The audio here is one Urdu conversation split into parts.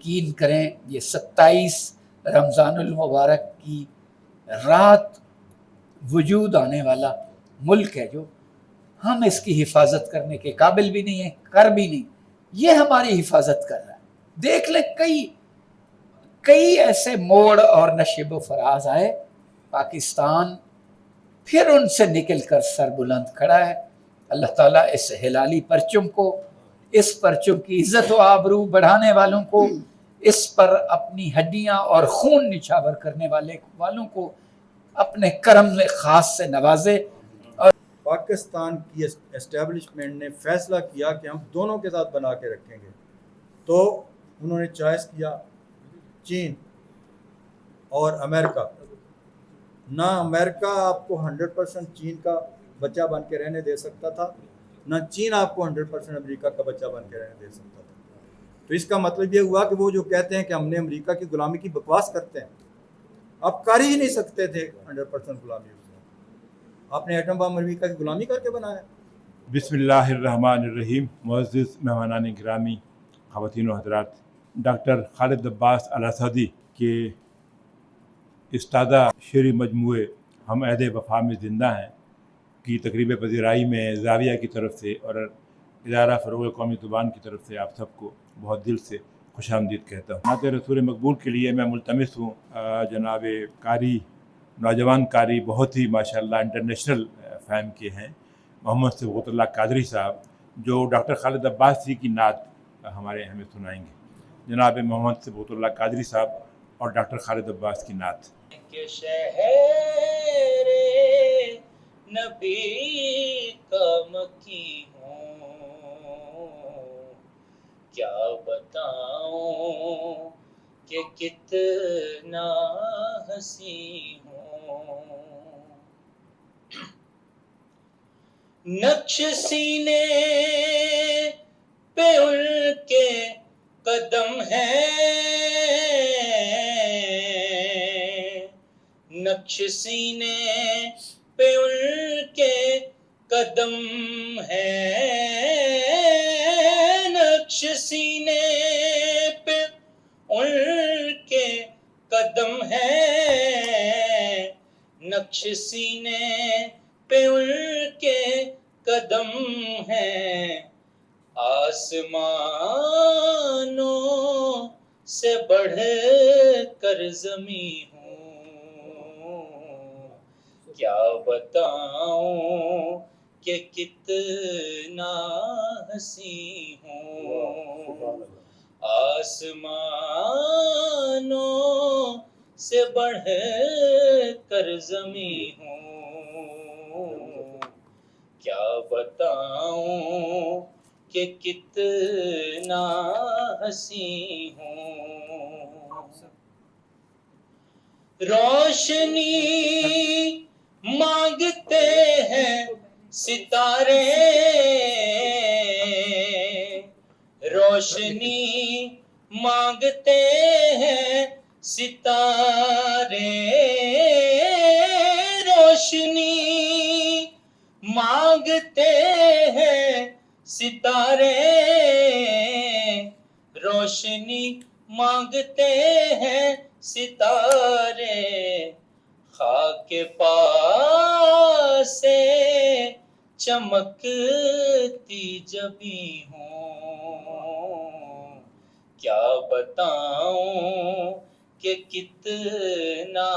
یقین کریں یہ 27 رمضان المبارک کی رات وجود آنے والا ملک ہے جو ہم اس کی حفاظت کرنے کے قابل بھی نہیں ہیں، کر بھی نہیں، یہ ہماری حفاظت کر رہا ہے۔ دیکھ لیں کئی ایسے موڑ اور نشیب و فراز آئے، پاکستان پھر ان سے نکل کر سر بلند کھڑا ہے۔ اللہ تعالیٰ اس ہلالی پرچم کو، اس پرچم کی عزت و آبرو بڑھانے والوں کو، اس پر اپنی ہڈیاں اور خون نچھاور کرنے والوں کو اپنے کرم خاص سے نوازے۔ اور پاکستان کی اسٹیبلشمنٹ نے فیصلہ کیا کہ ہم دونوں کے ساتھ بنا کے رکھیں گے، تو انہوں نے چوائس کیا چین اور امریکہ۔ نہ امریکہ آپ کو 100% چین کا بچہ بن کے رہنے دے سکتا تھا، نہ چین آپ کو 100% امریکہ کا بچہ بن کے رہنے دے سکتا تھا۔ تو اس کا مطلب یہ ہوا کہ وہ جو کہتے ہیں کہ ہم نے امریکہ کی غلامی کی بکواس کرتے ہیں، آپ کر ہی نہیں سکتے تھے 100% غلامی۔ آپ نے ایٹم بم امریکہ کی غلامی کر کے بنایا۔ بسم اللہ الرحمن الرحیم۔ معزز مہمانان گرامی، خواتین و حضرات، ڈاکٹر خالد عباس الاسدی کے استادہ شعری مجموعے ہم عہد وفا میں زندہ ہیں کی تقریب پذیرائی میں زاویہ کی طرف سے اور ادارہ فروغ قومی زبان کی طرف سے آپ سب کو بہت دل سے خوش آمدید کہتا ہوں۔ نعت رسول مقبول کے لیے میں ملتمس ہوں جناب قاری، نوجوان قاری، بہت ہی ماشاءاللہ انٹرنیشنل فہم کے ہیں، محمد صبغت اللہ قادری صاحب، جو ڈاکٹر خالد عباس جی کی نعت ہمیں سنائیں گے۔ جناب محمد صبغت اللہ قادری صاحب اور ڈاکٹر خالد عباس کی نعت۔ کہ شہر نبی کا مکی ہوں، کیا بتاؤں کہ کتنا ہنسی ہوں۔ نقش سینے پہ ان کے قدم ہیں، نقش سینے پہ ان کے قدم ہیں، نقش سینے پہ ان کے قدم ہیں، نقش سینے پہ ان کے قدم ہیں، آسمانوں سے بڑھ کر زمیں ہوں، کیا بتاؤں کہ کتنا ہنسی ہوں، آسمانوں سے بڑھ کر زمیں ہوں، کیا بتاؤں کہ کتنا ہنسی ہوں۔ روشنی مانگتے ہیں ستارے، روشنی مانگتے ہیں ستارے، روشنی مانگتے ہیں ستارے، روشنی مانگتے ہیں ستارے، خاک پا سے چمکتی جبیں ہوں، کیا بتاؤں کہ کتنا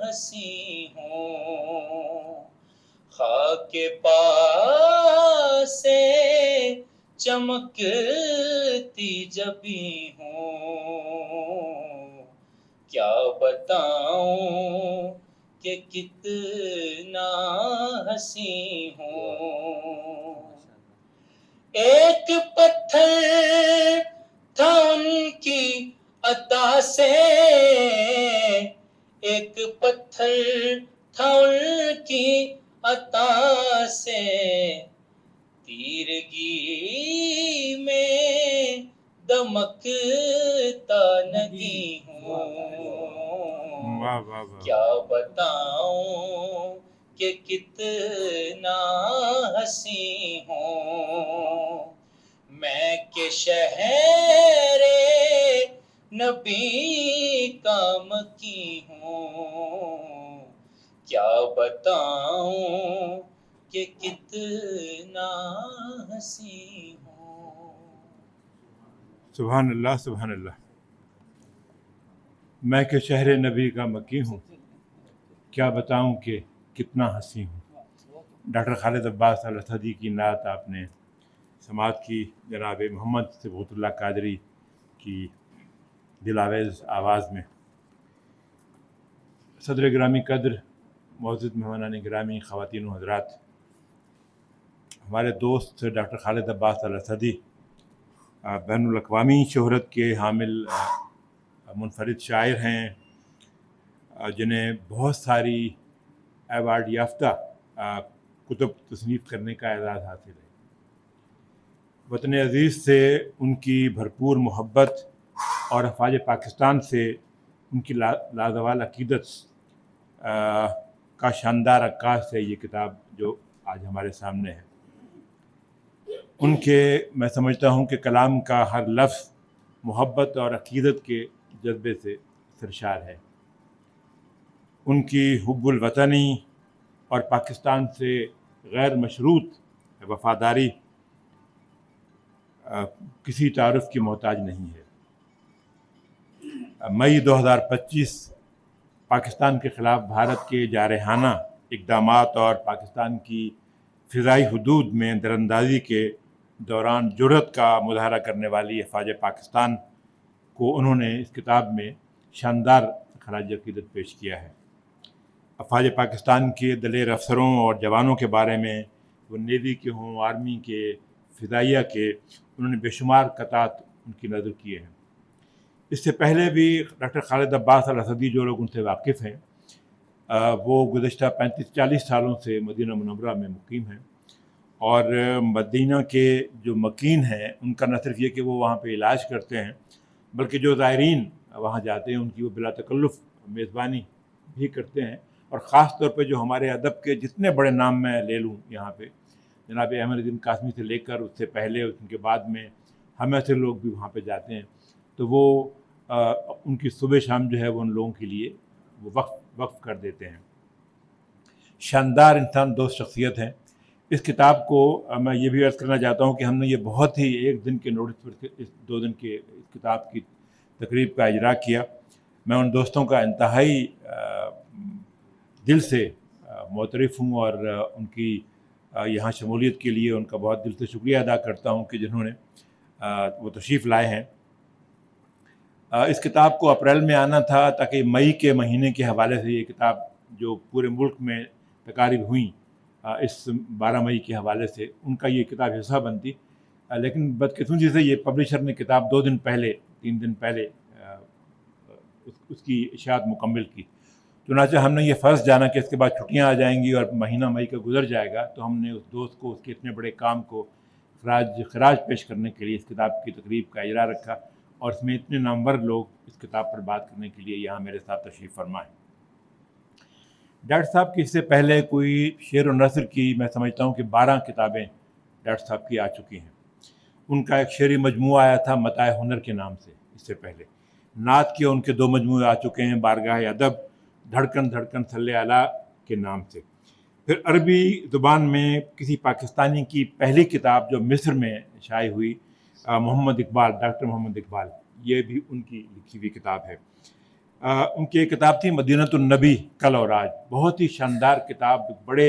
ہنسی ہوں، خاک پا سے چمکتی جبیں ہوں، کیا بتاؤں کہ کتنا ہنسی ہوں۔ ایک پتھر تھا ان کی عطا سے، ایک پتھر تھا ان کی عطا سے، تیرگی میں دمکتا نگی ہوں، کیا بتاؤں کہ کتنا ہنسی ہوں، میں کہ شہر نبی کا مکی ہوں، کیا بتاؤں کہ کتنا ہنسی ہوں۔ سبحان اللہ سبحان اللہ۔ میں کہ شہر نبی کا مکی ہوں، کیا بتاؤں کہ کتنا ہنسی ہوں۔ ڈاکٹر خالد عباس الاسدی کی نعت آپ نے سماعت کی، جناب محمد صبغت اللہ قادری کی دلاویز آواز میں۔ صدر گرامی قدر، معزز مہمانان گرامی، خواتین و حضرات، ہمارے دوست ڈاکٹر خالد عباس الاسدی بین الاقوامی شہرت کے حامل منفرد شاعر ہیں، جنہیں بہت ساری ایوارڈ یافتہ کتب تصنیف کرنے کا اعزاز حاصل ہے۔ وطن عزیز سے ان کی بھرپور محبت اور افواج پاکستان سے ان کی لازوال عقیدت کا شاندار عکاس ہے یہ کتاب جو آج ہمارے سامنے ہے۔ ان کے میں سمجھتا ہوں کہ کلام کا ہر لفظ محبت اور عقیدت کے جذبے سے سرشار ہے۔ ان کی حب الوطنی اور پاکستان سے غیر مشروط وفاداری کسی تعارف کی محتاج نہیں ہے۔ مئی 2025 پاکستان کے خلاف بھارت کے جارحانہ اقدامات اور پاکستان کی فضائی حدود میں دراندازی کے دوران جرأت کا مظاہرہ کرنے والی افواج پاکستان کو انہوں نے اس کتاب میں شاندار خراج عقیدت پیش کیا ہے۔ افواج پاکستان کے دلیر افسروں اور جوانوں کے بارے میں، وہ نیوی کے ہوں، آرمی کے، فضائیہ کے، انہوں نے بے شمار قطعات ان کی نظر کیے ہیں۔ اس سے پہلے بھی ڈاکٹر خالد عباس الاسدی، جو لوگ ان سے واقف ہیں، وہ گزشتہ 35-40 سالوں سے مدینہ منورہ میں مقیم ہیں، اور مدینہ کے جو مکین ہیں ان کا نہ صرف یہ کہ وہ وہاں پہ علاج کرتے ہیں، بلکہ جو زائرین وہاں جاتے ہیں ان کی وہ بلا تکلف میزبانی بھی کرتے ہیں۔ اور خاص طور پہ جو ہمارے ادب کے جتنے بڑے نام میں لے لوں یہاں پہ، جناب احمد الدین قاسمی سے لے کر اس سے پہلے ان کے بعد میں ہم ایسے لوگ بھی وہاں پہ جاتے ہیں، تو وہ ان کی صبح شام جو ہے وہ ان لوگوں کے لیے وہ وقف کر دیتے ہیں۔ شاندار انسان دوست شخصیت ہیں۔ اس کتاب کو میں یہ بھی عرض کرنا چاہتا ہوں کہ ہم نے یہ بہت ہی ایک دن کے نوٹس پر اس 2 دن کے اس کتاب کی تقریب کا اجرا کیا۔ میں ان دوستوں کا انتہائی دل سے معترف ہوں اور ان کی یہاں شمولیت کے لیے ان کا بہت دل سے شکریہ ادا کرتا ہوں کہ جنہوں نے وہ تشریف لائے ہیں۔ اس کتاب کو اپریل میں آنا تھا تاکہ مئی کے مہینے کے حوالے سے یہ کتاب جو پورے ملک میں تقاریب ہوئیں اس 12 مئی کے حوالے سے ان کا یہ کتاب حصہ بنتی، لیکن بدقسمتی سے یہ پبلشر نے کتاب 2 دن پہلے 3 دن پہلے اس کی اشاعت مکمل کی۔ چنانچہ ہم نے یہ فرض جانا کہ اس کے بعد چھٹیاں آ جائیں گی اور مہینہ مئی کا گزر جائے گا، تو ہم نے اس دوست کو اس کے اتنے بڑے کام کو خراج پیش کرنے کے لیے اس کتاب کی تقریب کا اجرا رکھا، اور اس میں اتنے نامور لوگ اس کتاب پر بات کرنے کے لیے یہاں میرے ساتھ تشریف فرما ہیں۔ ڈاکٹر صاحب کی اس سے پہلے کوئی شعر و نثر کی میں سمجھتا ہوں کہ 12 کتابیں ڈاکٹر صاحب کی آ چکی ہیں۔ ان کا ایک شعری مجموعہ آیا تھا متاع ہنر کے نام سے، اس سے پہلے نعت کے ان کے 2 مجموعے آ چکے ہیں، بارگاہ ادب، دھڑکن دھڑکن صلی علی کے نام سے۔ پھر عربی زبان میں کسی پاکستانی کی پہلی کتاب جو مصر میں شائع ہوئی، محمد اقبال، ڈاکٹر محمد اقبال، یہ بھی ان کی لکھی ہوئی کتاب ہے۔ ان کی ایک کتاب تھی مدینۃ النبی کل اور آج، بہت ہی شاندار کتاب، بڑے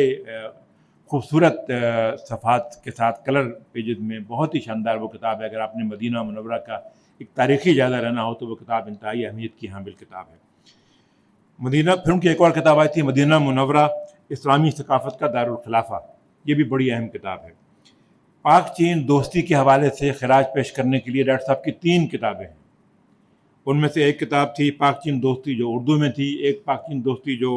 خوبصورت صفحات کے ساتھ کلر پیجز میں، بہت ہی شاندار وہ کتاب ہے۔ اگر آپ نے مدینہ منورہ کا ایک تاریخی جائزہ لینا ہو تو وہ کتاب انتہائی اہمیت کی حامل کتاب ہے۔ مدینہ، پھر ان کی ایک اور کتاب آئی تھی مدینہ منورہ اسلامی ثقافت کا دارالخلافہ، یہ بھی بڑی اہم کتاب ہے۔ پاک چین دوستی کے حوالے سے خراج پیش کرنے کے لیے ڈاکٹر صاحب کی 3 کتابیں ہیں۔ ان میں سے ایک کتاب تھی پاک چین دوستی جو اردو میں تھی، ایک پاک چین دوستی جو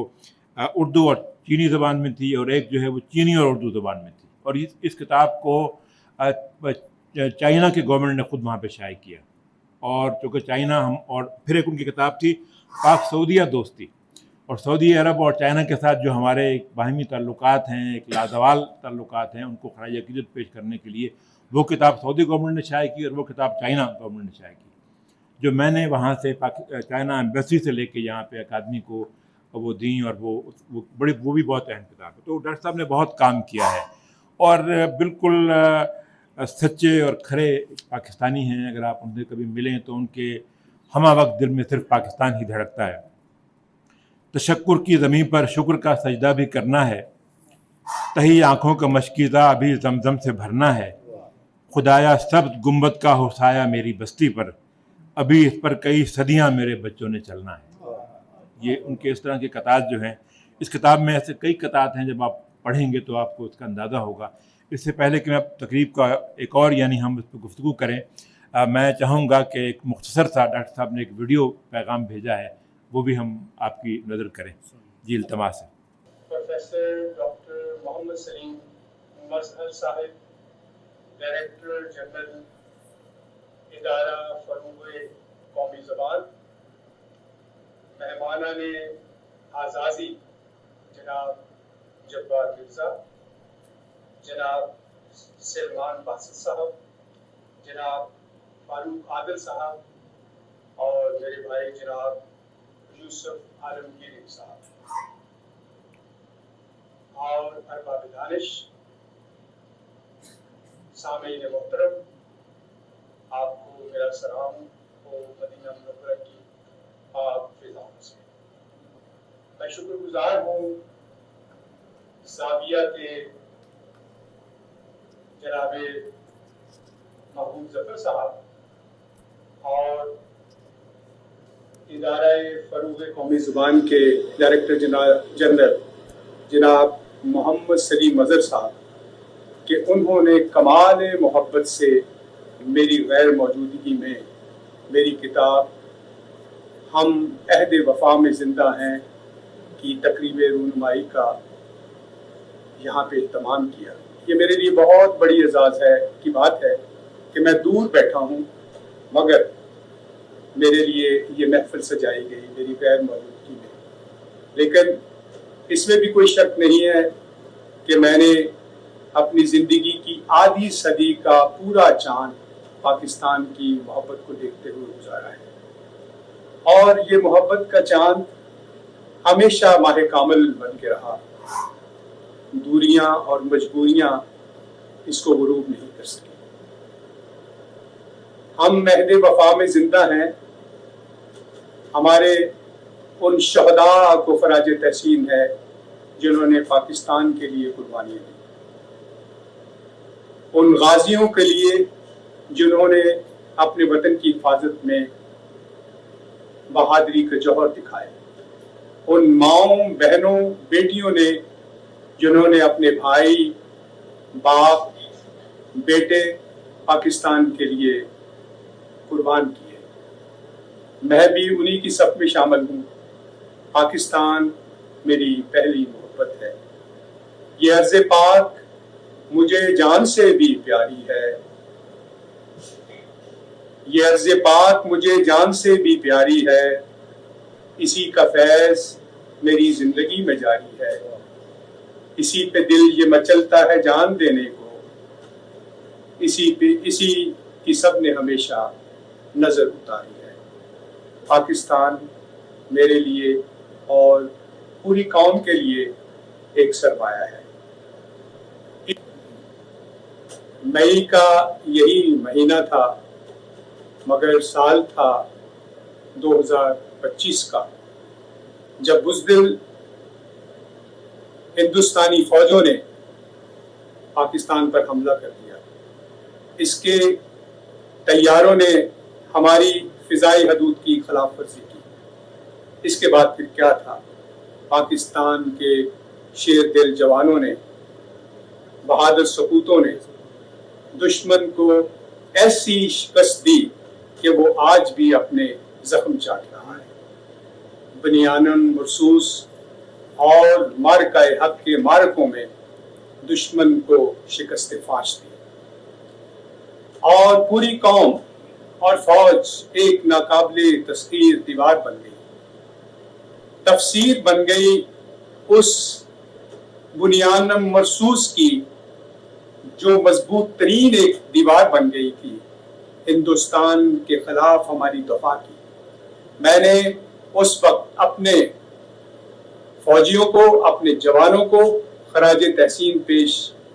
اردو اور چینی زبان میں تھی، اور ایک جو ہے وہ چینی اور اردو زبان میں تھی۔ اور اس کتاب کو چائنا کے گورنمنٹ نے خود وہاں پہ شائع کیا، اور چونکہ چائنا ہم، اور پھر ایک ان کی کتاب تھی پاک سعودیہ دوستی، اور سعودی عرب اور چائنا کے ساتھ جو ہمارے ایک باہمی تعلقات ہیں، ایک لازوال تعلقات ہیں، ان کو خراج عقیدت پیش کرنے کے لیے وہ کتاب سعودی گورنمنٹ نے شائع کی اور وہ کتاب چائنا گورنمنٹ نے شائع کی۔ جو میں نے وہاں سے چائنا ایمبیسی سے لے کے یہاں پہ اکادمی کو وہ دیں، اور وہ بھی بہت اہم کتاب ہے. تو ڈاکٹر صاحب نے بہت کام کیا ہے اور بالکل سچے اور کھرے پاکستانی ہیں. اگر آپ ان سے کبھی ملیں تو ان کے ہمہ وقت دل میں صرف پاکستان ہی دھڑکتا ہے. تشکر کی زمین پر شکر کا سجدہ بھی کرنا ہے، تہی آنکھوں کا مشکیزہ ابھی زمزم سے بھرنا ہے. خدایا سبز گنبد کا ہو سایہ میری بستی پر، ابھی اس پر کئی صدیاں میرے بچوں نے چلنا ہے. یہ ان کے اس طرح کے قطعات جو ہیں، اس کتاب میں ایسے کئی قطعات ہیں، جب آپ پڑھیں گے تو آپ کو اس کا اندازہ ہوگا. اس سے پہلے کہ میں تقریب کا ایک اور ہم اس پہ گفتگو کریں، میں چاہوں گا کہ ایک مختصر سا ڈاکٹر صاحب نے ایک ویڈیو پیغام بھیجا ہے، وہ بھی ہم آپ کی نظر کریں. جی التماس ہے. پروفیسر ڈاکٹر محمد سلیم مظہر صاحب، ڈائریکٹر جنرل ادارہ فروغ قومی زبان، مہمانان اعزازی جناب جبار مرزا، جناب سلمان باسط صاحب، جناب فاروق عادل صاحب اور میرے بھائی جناب یوسف عالمگیر صاحب اور ارباب دانش، سامعین محترم، آپ کو میرا سلام و مدینہ منورہ کی پاک فضاؤں سے. میں شکر گزار ہوں زاویہ کے جناب محمود ظفر صاحب اور ادارہ فروغ قومی زبان کے ڈائریکٹر جنرل جناب محمد سلیم مظہر صاحب کہ انہوں نے کمال محبت سے میری غیر موجودگی میں میری کتاب ہم عہد وفا میں زندہ ہیں کی تقریب رونمائی کا یہاں پہ اہتمام کیا. یہ میرے لیے بہت بڑی اعزاز ہے کی بات ہے کہ میں دور بیٹھا ہوں، مگر میرے لیے یہ محفل سجائی گئی میری غیر موجودگی میں. لیکن اس میں بھی کوئی شک نہیں ہے کہ میں نے اپنی زندگی کی آدھی صدی کا پورا چاند پاکستان کی محبت کو دیکھتے ہوئے گزارا ہے، اور یہ محبت کا چاند ہمیشہ ماہ کامل بن کے رہا. دوریاں اور مجبوریاں اس کو غروب نہیں کر سکی. ہم عہد وفا میں زندہ ہیں. ہمارے ان شہداء کو خراج تحسین ہے جنہوں نے پاکستان کے لیے قربانیاں دی، ان غازیوں کے لیے جنہوں نے اپنے وطن کی حفاظت میں بہادری کے جوہر دکھائے، ان ماؤں بہنوں بیٹیوں نے جنہوں نے اپنے بھائی باپ بیٹے پاکستان کے لیے قربان کیے. میں بھی انہی کی صف میں شامل ہوں. پاکستان میری پہلی محبت ہے. یہ ارض پاک مجھے جان سے بھی پیاری ہے. یہ ارض پاک مجھے جان سے بھی پیاری ہے. اسی کا فیض میری زندگی میں جاری ہے. اسی پہ دل یہ مچلتا ہے جان دینے کو. اسی کی سب نے ہمیشہ نظر اتاری ہے. پاکستان میرے لیے اور پوری قوم کے لیے ایک سرمایہ ہے. مئی کا یہی مہینہ تھا، مگر سال تھا 2025 کا، جب بزدل ہندوستانی فوجوں نے پاکستان پر حملہ کر دیا. اس کے طیاروں نے ہماری فضائی حدود کی خلاف ورزی کی. اس کے بعد پھر کیا تھا؟ پاکستان کے شیر دل جوانوں نے، بہادر سپوتوں نے دشمن کو ایسی شکست دی کہ وہ آج بھی اپنے زخم چاٹ رہا ہے. بنیاناً مرصوص اور مارکہ حق کے مارکوں میں دشمن کو شکست فاش دی، اور پوری قوم اور فوج ایک ناقابل تسخیر دیوار بن گئی. تفسیر بن گئی اس بنیاناً مرصوص کی جو مضبوط ترین ایک دیوار بن گئی تھی. ہندوستان کے خلاف ہماری دفاع کی۔ میں نے اس وقت اپنے فوجیوں کو، اپنے جوانوں کو خراج تحسین پیش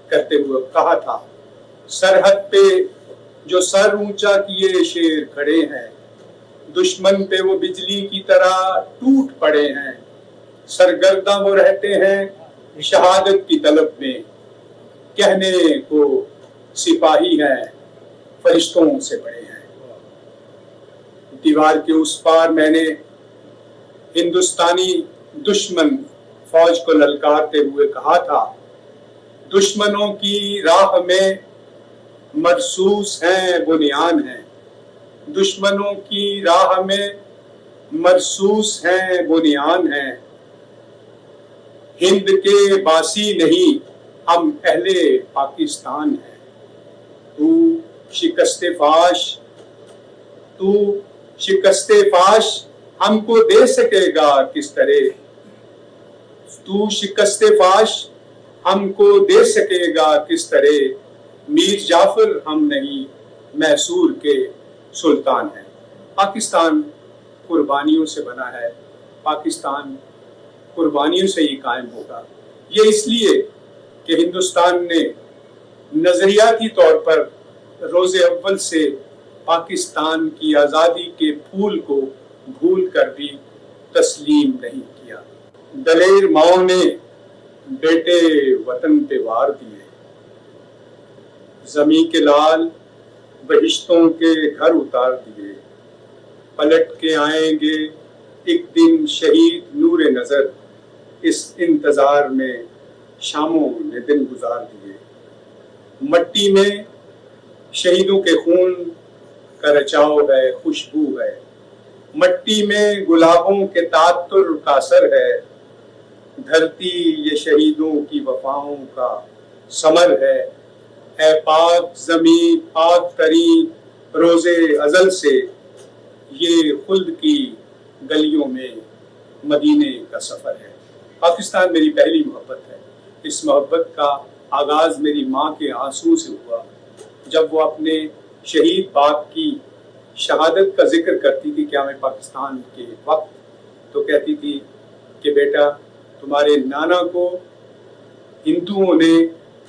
کرتے ہوئے کہا تھا، سرحد پہ جو سر اونچا کیے شیر کھڑے ہیں، دشمن پہ وہ بجلی کی طرح ٹوٹ پڑے ہیں، سرگرداں وہ رہتے ہیں شہادت کی طلب میں، کہنے کو سپاہی ہیں فرشتوں سے بڑے ہیں۔ دیوار کے اس پار میں نے ہندوستانی دشمن فوج کو للکارتے ہوئے کہا تھا، دشمنوں کی راہ میں مرصوص ہیں بنیان ہیں، دشمنوں کی راہ میں مرصوص ہیں بنیان ہیں، ہند کے باسی نہیں ہم اہل پاکستان ہیں، تو شکست فاش ہم کو دے سکے گا کس طرح، تو شکست فاش ہم کو دے سکے گا کس طرح، میر جعفر ہم نہیں میسور کے سلطان ہیں۔ پاکستان قربانیوں سے بنا ہے، پاکستان قربانیوں سے ہی قائم ہوگا۔ یہ اس لیے کہ ہندوستان نے نظریاتی طور پر روز اول سے پاکستان کی آزادی کے پھول کو بھول کر بھی تسلیم نہیں کیا۔ دلیر ماؤں نے بیٹے وطن پہ وار دیے، زمیں کے لال بہشتوں کے گھر اتار دیے، پلٹ کے آئیں گے ایک دن شہید نور نظر، اس انتظار میں شاموں نے دن گزار دیے۔ مٹی میں شہیدوں کے خون کا رچاؤ ہے، خوشبو ہے، مٹی میں گلابوں کے تعطر کا اثر ہے، دھرتی یہ شہیدوں کی وفاؤں کا ثمر ہے، اے پاک زمین پاک ترین روز ازل سے، یہ خلد کی گلیوں میں مدینے کا سفر ہے۔ پاکستان میری پہلی محبت ہے۔ اس محبت کا آغاز میری ماں کے آنسو سے ہوا، جب وہ اپنے شہید باپ کی شہادت کا ذکر کرتی تھی قیام پاکستان کے وقت، تو کہتی تھی کہ بیٹا تمہارے نانا کو ہندوؤں نے،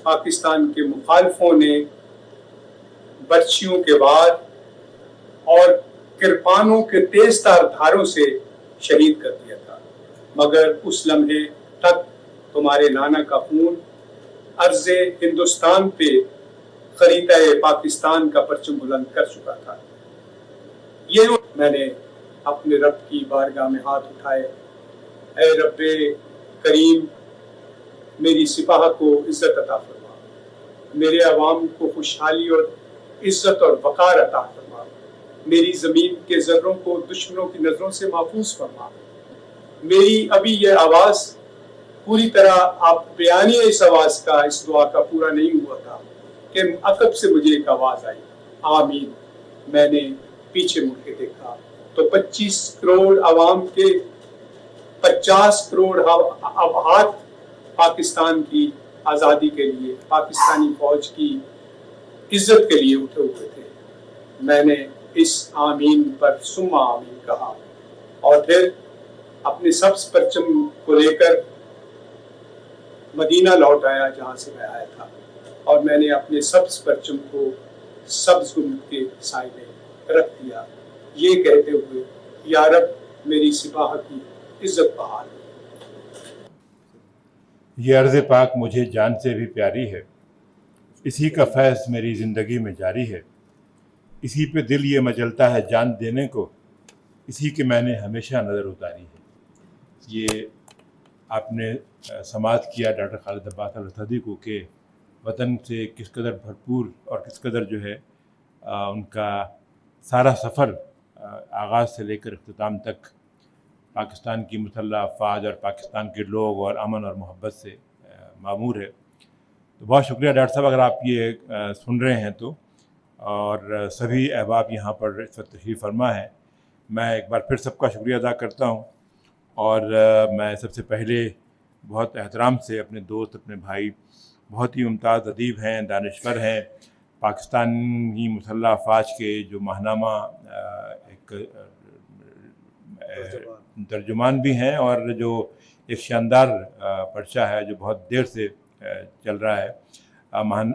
پاکستان کے مخالفوں نے برچھیوں کے وار اور کرپانوں کے تیز تار دھاروں سے شہید کر دیا تھا، مگر اس لمحے تک تمہارے نانا کا خون ارض ہندوستان پہ خریدہ پاکستان کا پرچم بلند کر چکا تھا۔ یہ میں نے اپنے رب کی بارگاہ میں ہاتھ اٹھائے، اے رب کریم میری سپاہ کو عزت عطا فرما، میرے عوام کو خوشحالی اور عزت اور وقار عطا فرما، میری زمین کے ذروں کو دشمنوں کی نظروں سے محفوظ فرما۔ میری ابھی یہ آواز پوری طرح آپ بیانیہ اس آواز کا، اس دعا کا پورا نہیں ہوا تھا کہ عقب سے مجھے ایک آواز آئی، آمین۔ میں نے پیچھے مڑ کے دیکھا تو 25 کروڑ عوام کے 50 کروڑ ہاتھ پاکستان کی آزادی کے لیے، پاکستانی فوج کی عزت کے لیے اٹھے ہوئے تھے۔ میں نے اس آمین پر ثم آمین کہا اور پھر اپنے سبز پرچم کو لے کر مدینہ لوٹ آیا جہاں سے میں آیا تھا، اور میں نے اپنے سبز پرچم کو سبز گنبد کے سائے میں رکھ دیا، یہ کہتے ہوئے یا رب میری سپاہ کی عزت بحال۔ یہ عرض پاک مجھے جان سے بھی پیاری ہے، اسی کا فیض میری زندگی میں جاری ہے، اسی پہ دل یہ مچلتا ہے جان دینے کو، اسی کے میں نے ہمیشہ نظر اتاری ہے۔ یہ آپ نے سماعت کیا ڈاکٹر خالد عباس الاسدی کو کہ وطن سے کس قدر بھرپور اور کس قدر جو ہے ان کا سارا سفر آغاز سے لے کر اختتام تک پاکستان کی مسلح افواج اور پاکستان کے لوگ اور امن اور محبت سے معمور ہے۔ تو بہت شکریہ ڈاکٹر صاحب، اگر آپ یہ سن رہے ہیں تو، اور سبھی احباب یہاں پر اس وقت تشریف فرما ہے، میں ایک بار پھر سب کا شکریہ ادا کرتا ہوں، اور میں سب سے پہلے بہت احترام سے اپنے دوست، اپنے بھائی، بہت ہی ممتاز ادیب ہیں، دانشور ہیں، پاکستانی مسلح افواج کے جو ماہنامہ ایک ترجمان بھی ہیں اور جو ایک شاندار پرچہ ہے جو بہت دیر سے چل رہا ہے،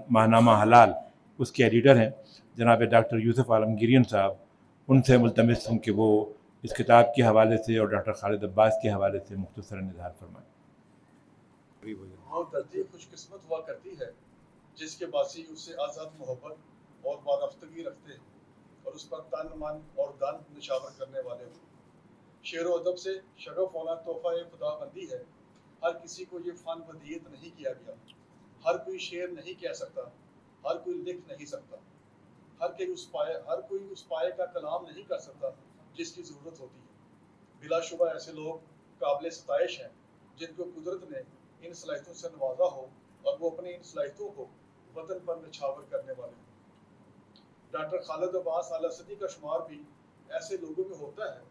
ماہنامہ حلال، اس کے ایڈیٹر ہیں جناب ڈاکٹر یوسف عالمگیرین صاحب. ان سے ملتمس ہوں کہ وہ اس کتاب کے حوالے سے اور ڈاکٹر خالد عباس کے حوالے سے مختصراً اظہار فرمائیں. وہ دھرتی خوش قسمت ہوا کرتی ہے جس کے باسی اس سے آزاد محبت اور وابستگی رکھتے ہیں اور اس پر تن من اور دن نشاور کرنے والے ہوں. شعر و ادب سے شغف ہونا تحفہ خدا بندی ہے. ہر کسی کو یہ فن ودیت نہیں کیا گیا. ہر کوئی شعر نہیں کہہ سکتا، ہر کوئی لکھ نہیں سکتا، ہر کوئی اس پائے کا کلام نہیں کر سکتا جس کی ضرورت ہوتی ہے. بلا شبہ ایسے لوگ قابل ستائش ہیں جن کو قدرت نے ان صلاحیتوں سے نوازا ہو اور وہ اپنی ان صلاحیتوں کو وطن پر نچھاور کرنے والے ہیں. ڈاکٹر خالد عباس الاسدی کا شمار بھی ایسے لوگوں میں ہوتا ہے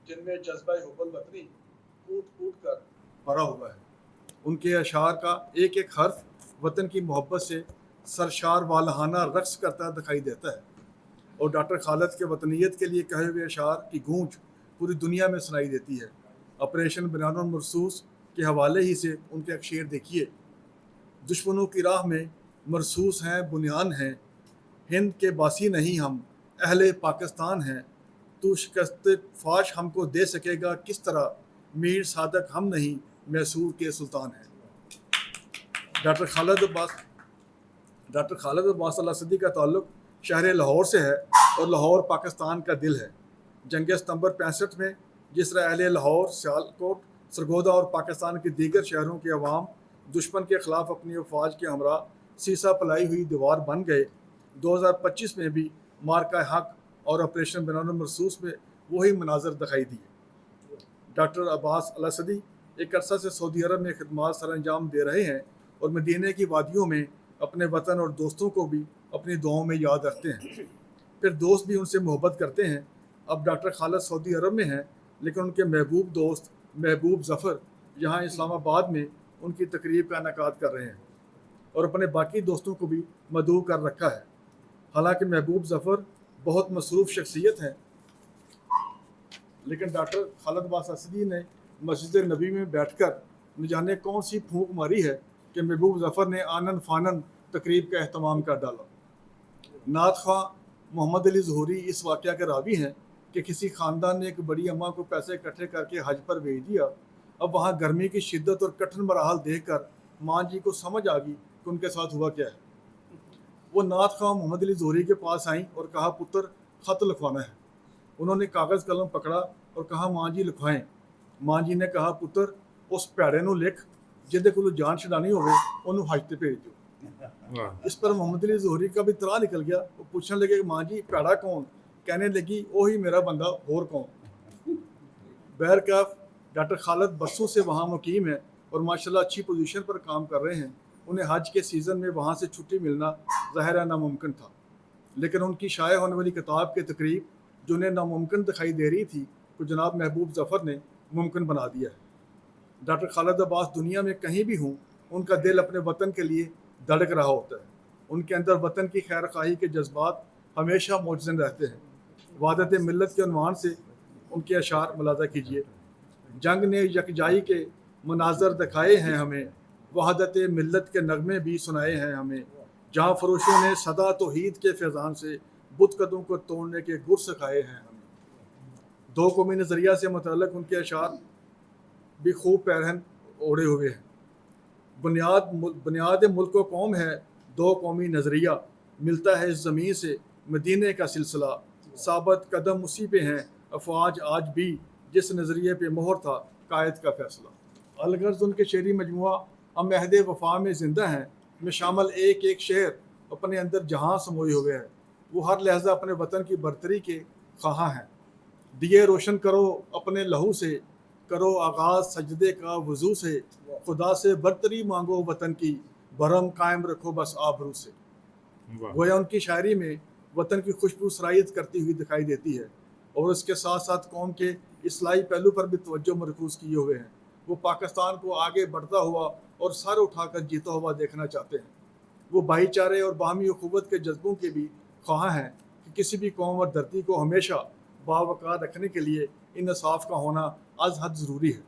جن میں جذبہ حب الوطنی کوٹ کوٹ کر بھرا ہوا ہے. ان کے اشعار کا ایک ایک حرف وطن کی محبت سے سرشار والہانہ رقص کرتا دکھائی دیتا ہے، اور ڈاکٹر خالد کے وطنیت کے لیے کہے ہوئے اشعار کی گونج پوری دنیا میں سنائی دیتی ہے. آپریشن بنیان المرصوص کے حوالے ہی سے ان کے ایک شعر دیکھیے: دشمنوں کی راہ میں مرصوص ہیں بنیان ہیں، ہند کے باسی نہیں ہم اہل پاکستان ہیں، تو شکست فاش ہم کو دے سکے گا کس طرح، میر صادق ہم نہیں میسور کے سلطان ہیں. ڈاکٹر خالد عباس الاسدی کا تعلق شہر لاہور سے ہے اور لاہور پاکستان کا دل ہے. جنگ ستمبر 65 میں جس طرح اہل لاہور، سیالکوٹ، سرگودا اور پاکستان کے دیگر شہروں کے عوام دشمن کے خلاف اپنی افواج کے ہمراہ سیسا پلائی ہوئی دیوار بن گئے، 2025 میں بھی مارکہ حق اور آپریشن بنیان المرصوص میں وہی مناظر دکھائی دیے. ڈاکٹر عباس الاسدی ایک عرصہ سے سعودی عرب میں خدمات سر انجام دے رہے ہیں اور مدینہ کی وادیوں میں اپنے وطن اور دوستوں کو بھی اپنی دعاؤں میں یاد رکھتے ہیں. پھر دوست بھی ان سے محبت کرتے ہیں. اب ڈاکٹر خالد سعودی عرب میں ہیں، لیکن ان کے محبوب دوست محبوب ظفر یہاں اسلام آباد میں ان کی تقریب کا انعقاد کر رہے ہیں اور اپنے باقی دوستوں کو بھی مدعو کر رکھا ہے. حالانکہ محبوب ظفر بہت مصروف شخصیت ہیں، لیکن ڈاکٹر خالد عباس الاسدی نے مسجد نبی میں بیٹھ کر نہ جانے کون سی پھونک ماری ہے کہ محبوب ظفر نے آنن فانن تقریب کا اہتمام کر ڈالا. نعت خواں محمد علی ظہوری اس واقعہ کے راوی ہیں کہ کسی خاندان نے ایک بڑی اماں کو پیسے اکٹھے کر کے حج پر بھیج دیا. اب وہاں گرمی کی شدت اور کٹھن مراحل دیکھ کر ماں جی کو سمجھ آ گئی کہ ان کے ساتھ ہوا کیا ہے. وہ نعت خواں محمد علی ظہوری کے پاس آئیں اور کہا پتر خط لکھوانا ہے. انہوں نے کاغذ قلم پکڑا اور کہا ماں جی لکھوائیں. ماں جی نے کہا پتر اس پیڑے نو لکھ جہدے کولو جان چھڈانی ہوے انہوں حج تے بھیج دو. اس پر محمد علی ظہوری کا بھی ترا نکل گیا. وہ پوچھنے لگے کہ ماں جی پیڑا کون؟ کہنے لگی وہی میرا بندہ اور کون. بہرکیف ڈاکٹر خالد برسوں سے وہاں مقیم ہے اور ماشاءاللہ اچھی پوزیشن پر کام کر رہے ہیں. انہیں حج کے سیزن میں وہاں سے چھٹی ملنا ظاہر ہے ناممکن تھا، لیکن ان کی شائع ہونے والی کتاب کی تقریب جو انہیں ناممکن دکھائی دے رہی تھی تو جناب محبوب ظفر نے ممکن بنا دیا ہے. ڈاکٹر خالد عباس دنیا میں کہیں بھی ہوں ان کا دل اپنے وطن کے لیے دھڑک رہا ہوتا ہے. ان کے اندر وطن کی خیر خواہی کے جذبات ہمیشہ موجزن رہتے ہیں. وحدت ملت کے عنوان سے ان کے اشعار ملاحظہ کیجیے: جنگ نے یکجائی کے مناظر دکھائے ہیں ہمیں، وحدت ملت کے نغمے بھی سنائے ہیں ہمیں، جہاں فروشوں نے صدا توحید کے فیضان سے بت قدوں کو توڑنے کے گر سکھائے ہیں ہمیں. دو قومی نظریہ سے متعلق ان کے اشعار بھی خوب پیرہن اوڑے ہوئے ہیں. بنیاد ملک و قوم ہے دو قومی نظریہ، ملتا ہے اس زمین سے مدینے کا سلسلہ، ثابت قدم اسی پہ ہیں افواج آج بھی جس نظریے پہ مہر تھا قائد کا فیصلہ. الغرض ان کے شعری مجموعہ ہم عہد وفا میں زندہ ہیں میں شامل ایک ایک شعر اپنے اندر جہاں سموئے ہوئے ہیں. وہ ہر لحظہ اپنے وطن کی برتری کے خواہاں ہیں. دیے روشن کرو اپنے لہو سے، کرو آغاز سجدے کا وضو سے، خدا سے برتری مانگو وطن کی، بھرم قائم رکھو بس آبرو سے. گویا ان کی شاعری میں وطن کی خوشبو سرایت کرتی ہوئی دکھائی دیتی ہے اور اس کے ساتھ ساتھ قوم کے اصلاحی پہلو پر بھی توجہ مرکوز کیے ہوئے ہیں. وہ پاکستان کو آگے بڑھتا ہوا اور سر اٹھا کر جیتا ہوا دیکھنا چاہتے ہیں. وہ بھائی چارے اور باہمی اخوت کے جذبوں کے بھی خواہاں ہیں کہ کسی بھی قوم اور دھرتی کو ہمیشہ باوقار رکھنے کے لیے انصاف کا ہونا از حد ضروری ہے۔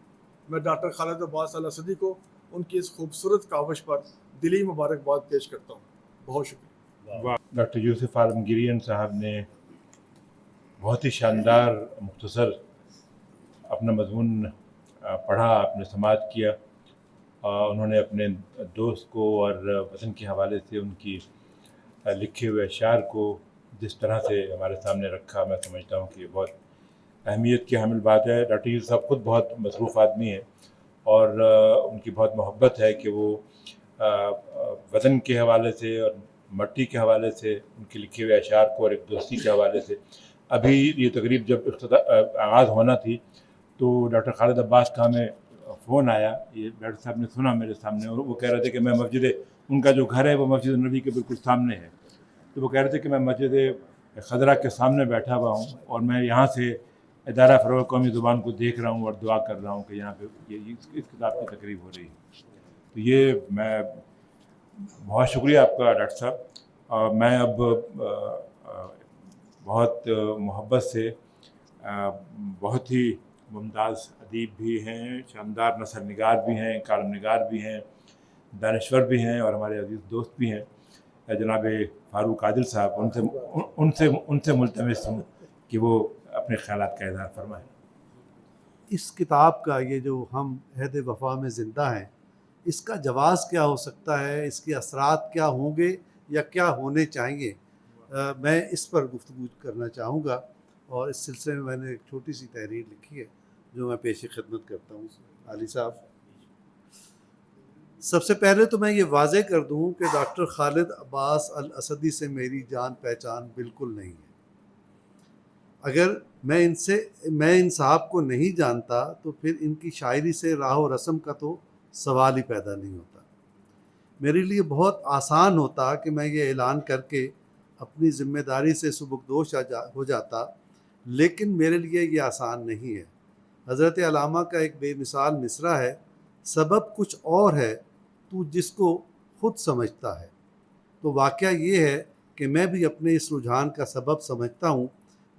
میں ڈاکٹر خالد عباس الاسدی کو ان کی اس خوبصورت کاوش پر دلی مبارکباد پیش کرتا ہوں۔ بہت شکریہ۔ ڈاکٹر یوسف عالمگیریان صاحب نے بہت ہی شاندار مختصر اپنا مضمون پڑھا، اپنے سماعت کیا۔ انہوں نے اپنے دوست کو اور وطن کے حوالے سے ان کی لکھے ہوئے اشعار کو جس طرح سے ہمارے سامنے رکھا، میں سمجھتا ہوں کہ یہ بہت اہمیت کی حامل بات ہے۔ ڈاکٹر یوسف صاحب خود بہت مصروف آدمی ہیں اور ان کی بہت محبت ہے کہ وہ وطن کے حوالے سے اور مٹی کے حوالے سے ان کے لکھے ہوئے اشعار کو اور ایک دوستی کے حوالے سے، ابھی یہ تقریب جب آغاز ہونا تھی تو ڈاکٹر خالد عباس کا ہمیں فون آیا، یہ ڈاکٹر صاحب نے سنا میرے سامنے، اور وہ کہہ رہے تھے کہ میں مسجد، ان کا جو گھر ہے وہ مسجد نبی کے بالکل سامنے ہے، تو وہ کہہ رہے تھے کہ میں مسجد خضرا کے سامنے بیٹھا ہوا ہوں اور میں یہاں سے ادارہ فروغ قومی زبان کو دیکھ رہا ہوں اور دعا کر رہا ہوں کہ یہاں پہ اس کتاب کی تقریب ہو رہی ہے۔ تو یہ میں بہت شکریہ آپ کا ڈاکٹر صاحب۔ میں اب بہت محبت سے بہت ہی ممتاز ادیب بھی ہیں، شاندار نثر نگار بھی ہیں، کالم نگار بھی ہیں، دانشور بھی ہیں اور ہمارے عزیز دوست بھی ہیں جناب فاروق عادل صاحب، ان سے ملتمس ہوں کہ وہ اپنے خیالات کا اظہار فرمائیں۔ اس کتاب کا یہ جو ہم عہد وفا میں زندہ ہیں، اس کا جواز کیا ہو سکتا ہے، اس کے اثرات کیا ہوں گے یا کیا ہونے چاہیے، میں اس پر گفتگو کرنا چاہوں گا، اور اس سلسلے میں میں نے ایک چھوٹی سی تحریر لکھی ہے جو میں پیش خدمت کرتا ہوں علی صاحب۔ سب سے پہلے تو میں یہ واضح کر دوں کہ ڈاکٹر خالد عباس الاسدی سے میری جان پہچان بالکل نہیں ہے۔ اگر میں ان صاحب کو نہیں جانتا تو پھر ان کی شاعری سے راہ و رسم کا تو سوال ہی پیدا نہیں ہوتا۔ میرے لیے بہت آسان ہوتا کہ میں یہ اعلان کر کے اپنی ذمہ داری سے سبکدوش ہو جاتا، لیکن میرے لیے یہ آسان نہیں ہے۔ حضرت علامہ کا ایک بے مثال مصرع ہے، سبب کچھ اور ہے تو جس کو خود سمجھتا ہے۔ تو واقعہ یہ ہے کہ میں بھی اپنے اس رجحان کا سبب سمجھتا ہوں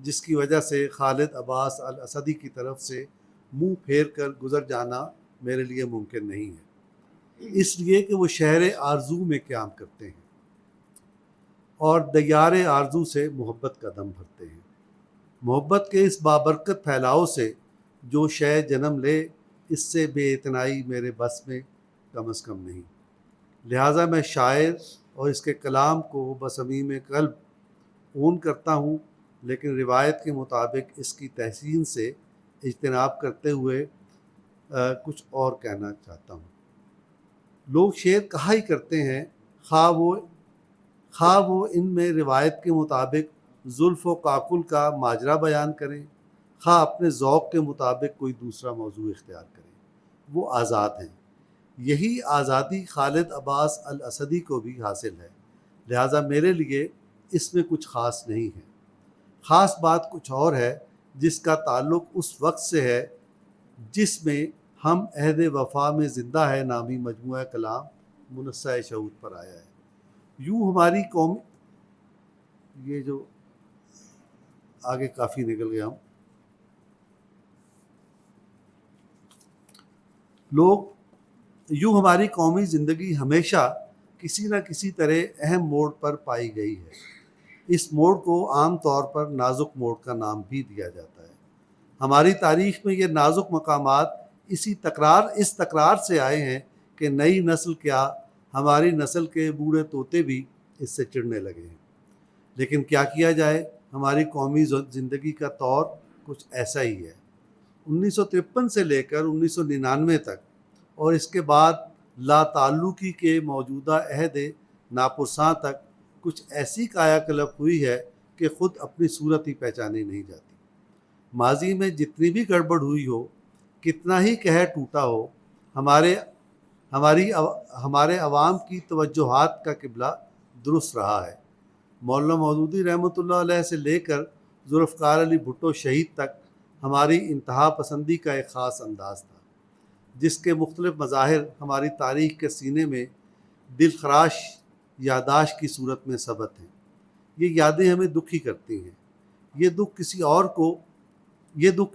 جس کی وجہ سے خالد عباس الاسدی کی طرف سے منہ پھیر کر گزر جانا میرے لیے ممکن نہیں ہے، اس لیے کہ وہ شہر آرزو میں قیام کرتے ہیں اور دیار آرزو سے محبت کا دم بھرتے ہیں۔ محبت کے اس بابرکت پھیلاؤ سے جو شے جنم لے، اس سے بے اتنائی میرے بس میں کم از کم نہیں۔ لہٰذا میں شاعر اور اس کے کلام کو بصمیم قلب اون کرتا ہوں، لیکن روایت کے مطابق اس کی تحسین سے اجتناب کرتے ہوئے کچھ اور کہنا چاہتا ہوں۔ لوگ شعر کہا ہی کرتے ہیں، خواہ وہ ان میں روایت کے مطابق زلف و کاکل کا ماجرا بیان کریں، خواہ اپنے ذوق کے مطابق کوئی دوسرا موضوع اختیار کریں، وہ آزاد ہیں۔ یہی آزادی خالد عباس الاسدی کو بھی حاصل ہے، لہٰذا میرے لیے اس میں کچھ خاص نہیں ہے۔ خاص بات کچھ اور ہے جس کا تعلق اس وقت سے ہے جس میں ہم عہد وفا میں زندہ ہے نامی مجموعہ کلام منصہ شہود پر آیا ہے۔ یوں ہماری قوم، یہ جو آگے کافی نکل گیا ہوں، یوں ہماری قومی زندگی ہمیشہ کسی نہ کسی طرح اہم موڑ پر پائی گئی ہے۔ اس موڑ کو عام طور پر نازک موڑ کا نام بھی دیا جاتا ہے۔ ہماری تاریخ میں یہ نازک مقامات اس تکرار سے آئے ہیں کہ نئی نسل کیا، ہماری نسل کے بوڑھے طوطے بھی اس سے چڑھنے لگے ہیں۔ لیکن کیا کیا جائے، ہماری قومی زندگی کا طور کچھ ایسا ہی ہے۔ 1953 سے لے کر 1999 تک اور اس کے بعد لا تعلقی کے موجودہ عہد ناپرساں تک کچھ ایسی کایا کلپ ہوئی ہے کہ خود اپنی صورت ہی پہچانی نہیں جاتی۔ ماضی میں جتنی بھی گڑبڑ ہوئی ہو، کتنا ہی قہر ٹوٹا ہو، ہمارے عوام کی توجہات کا قبلہ درست رہا ہے۔ مولانا مودودی رحمۃ اللہ علیہ سے لے کر ذوالفقار علی بھٹو شہید تک ہماری انتہا پسندی کا ایک خاص انداز تھا، جس کے مختلف مظاہر ہماری تاریخ کے سینے میں دل خراش یاداشت کی صورت میں ثبت ہیں۔ یہ یادیں ہمیں دکھی کرتی ہیں۔ یہ دکھ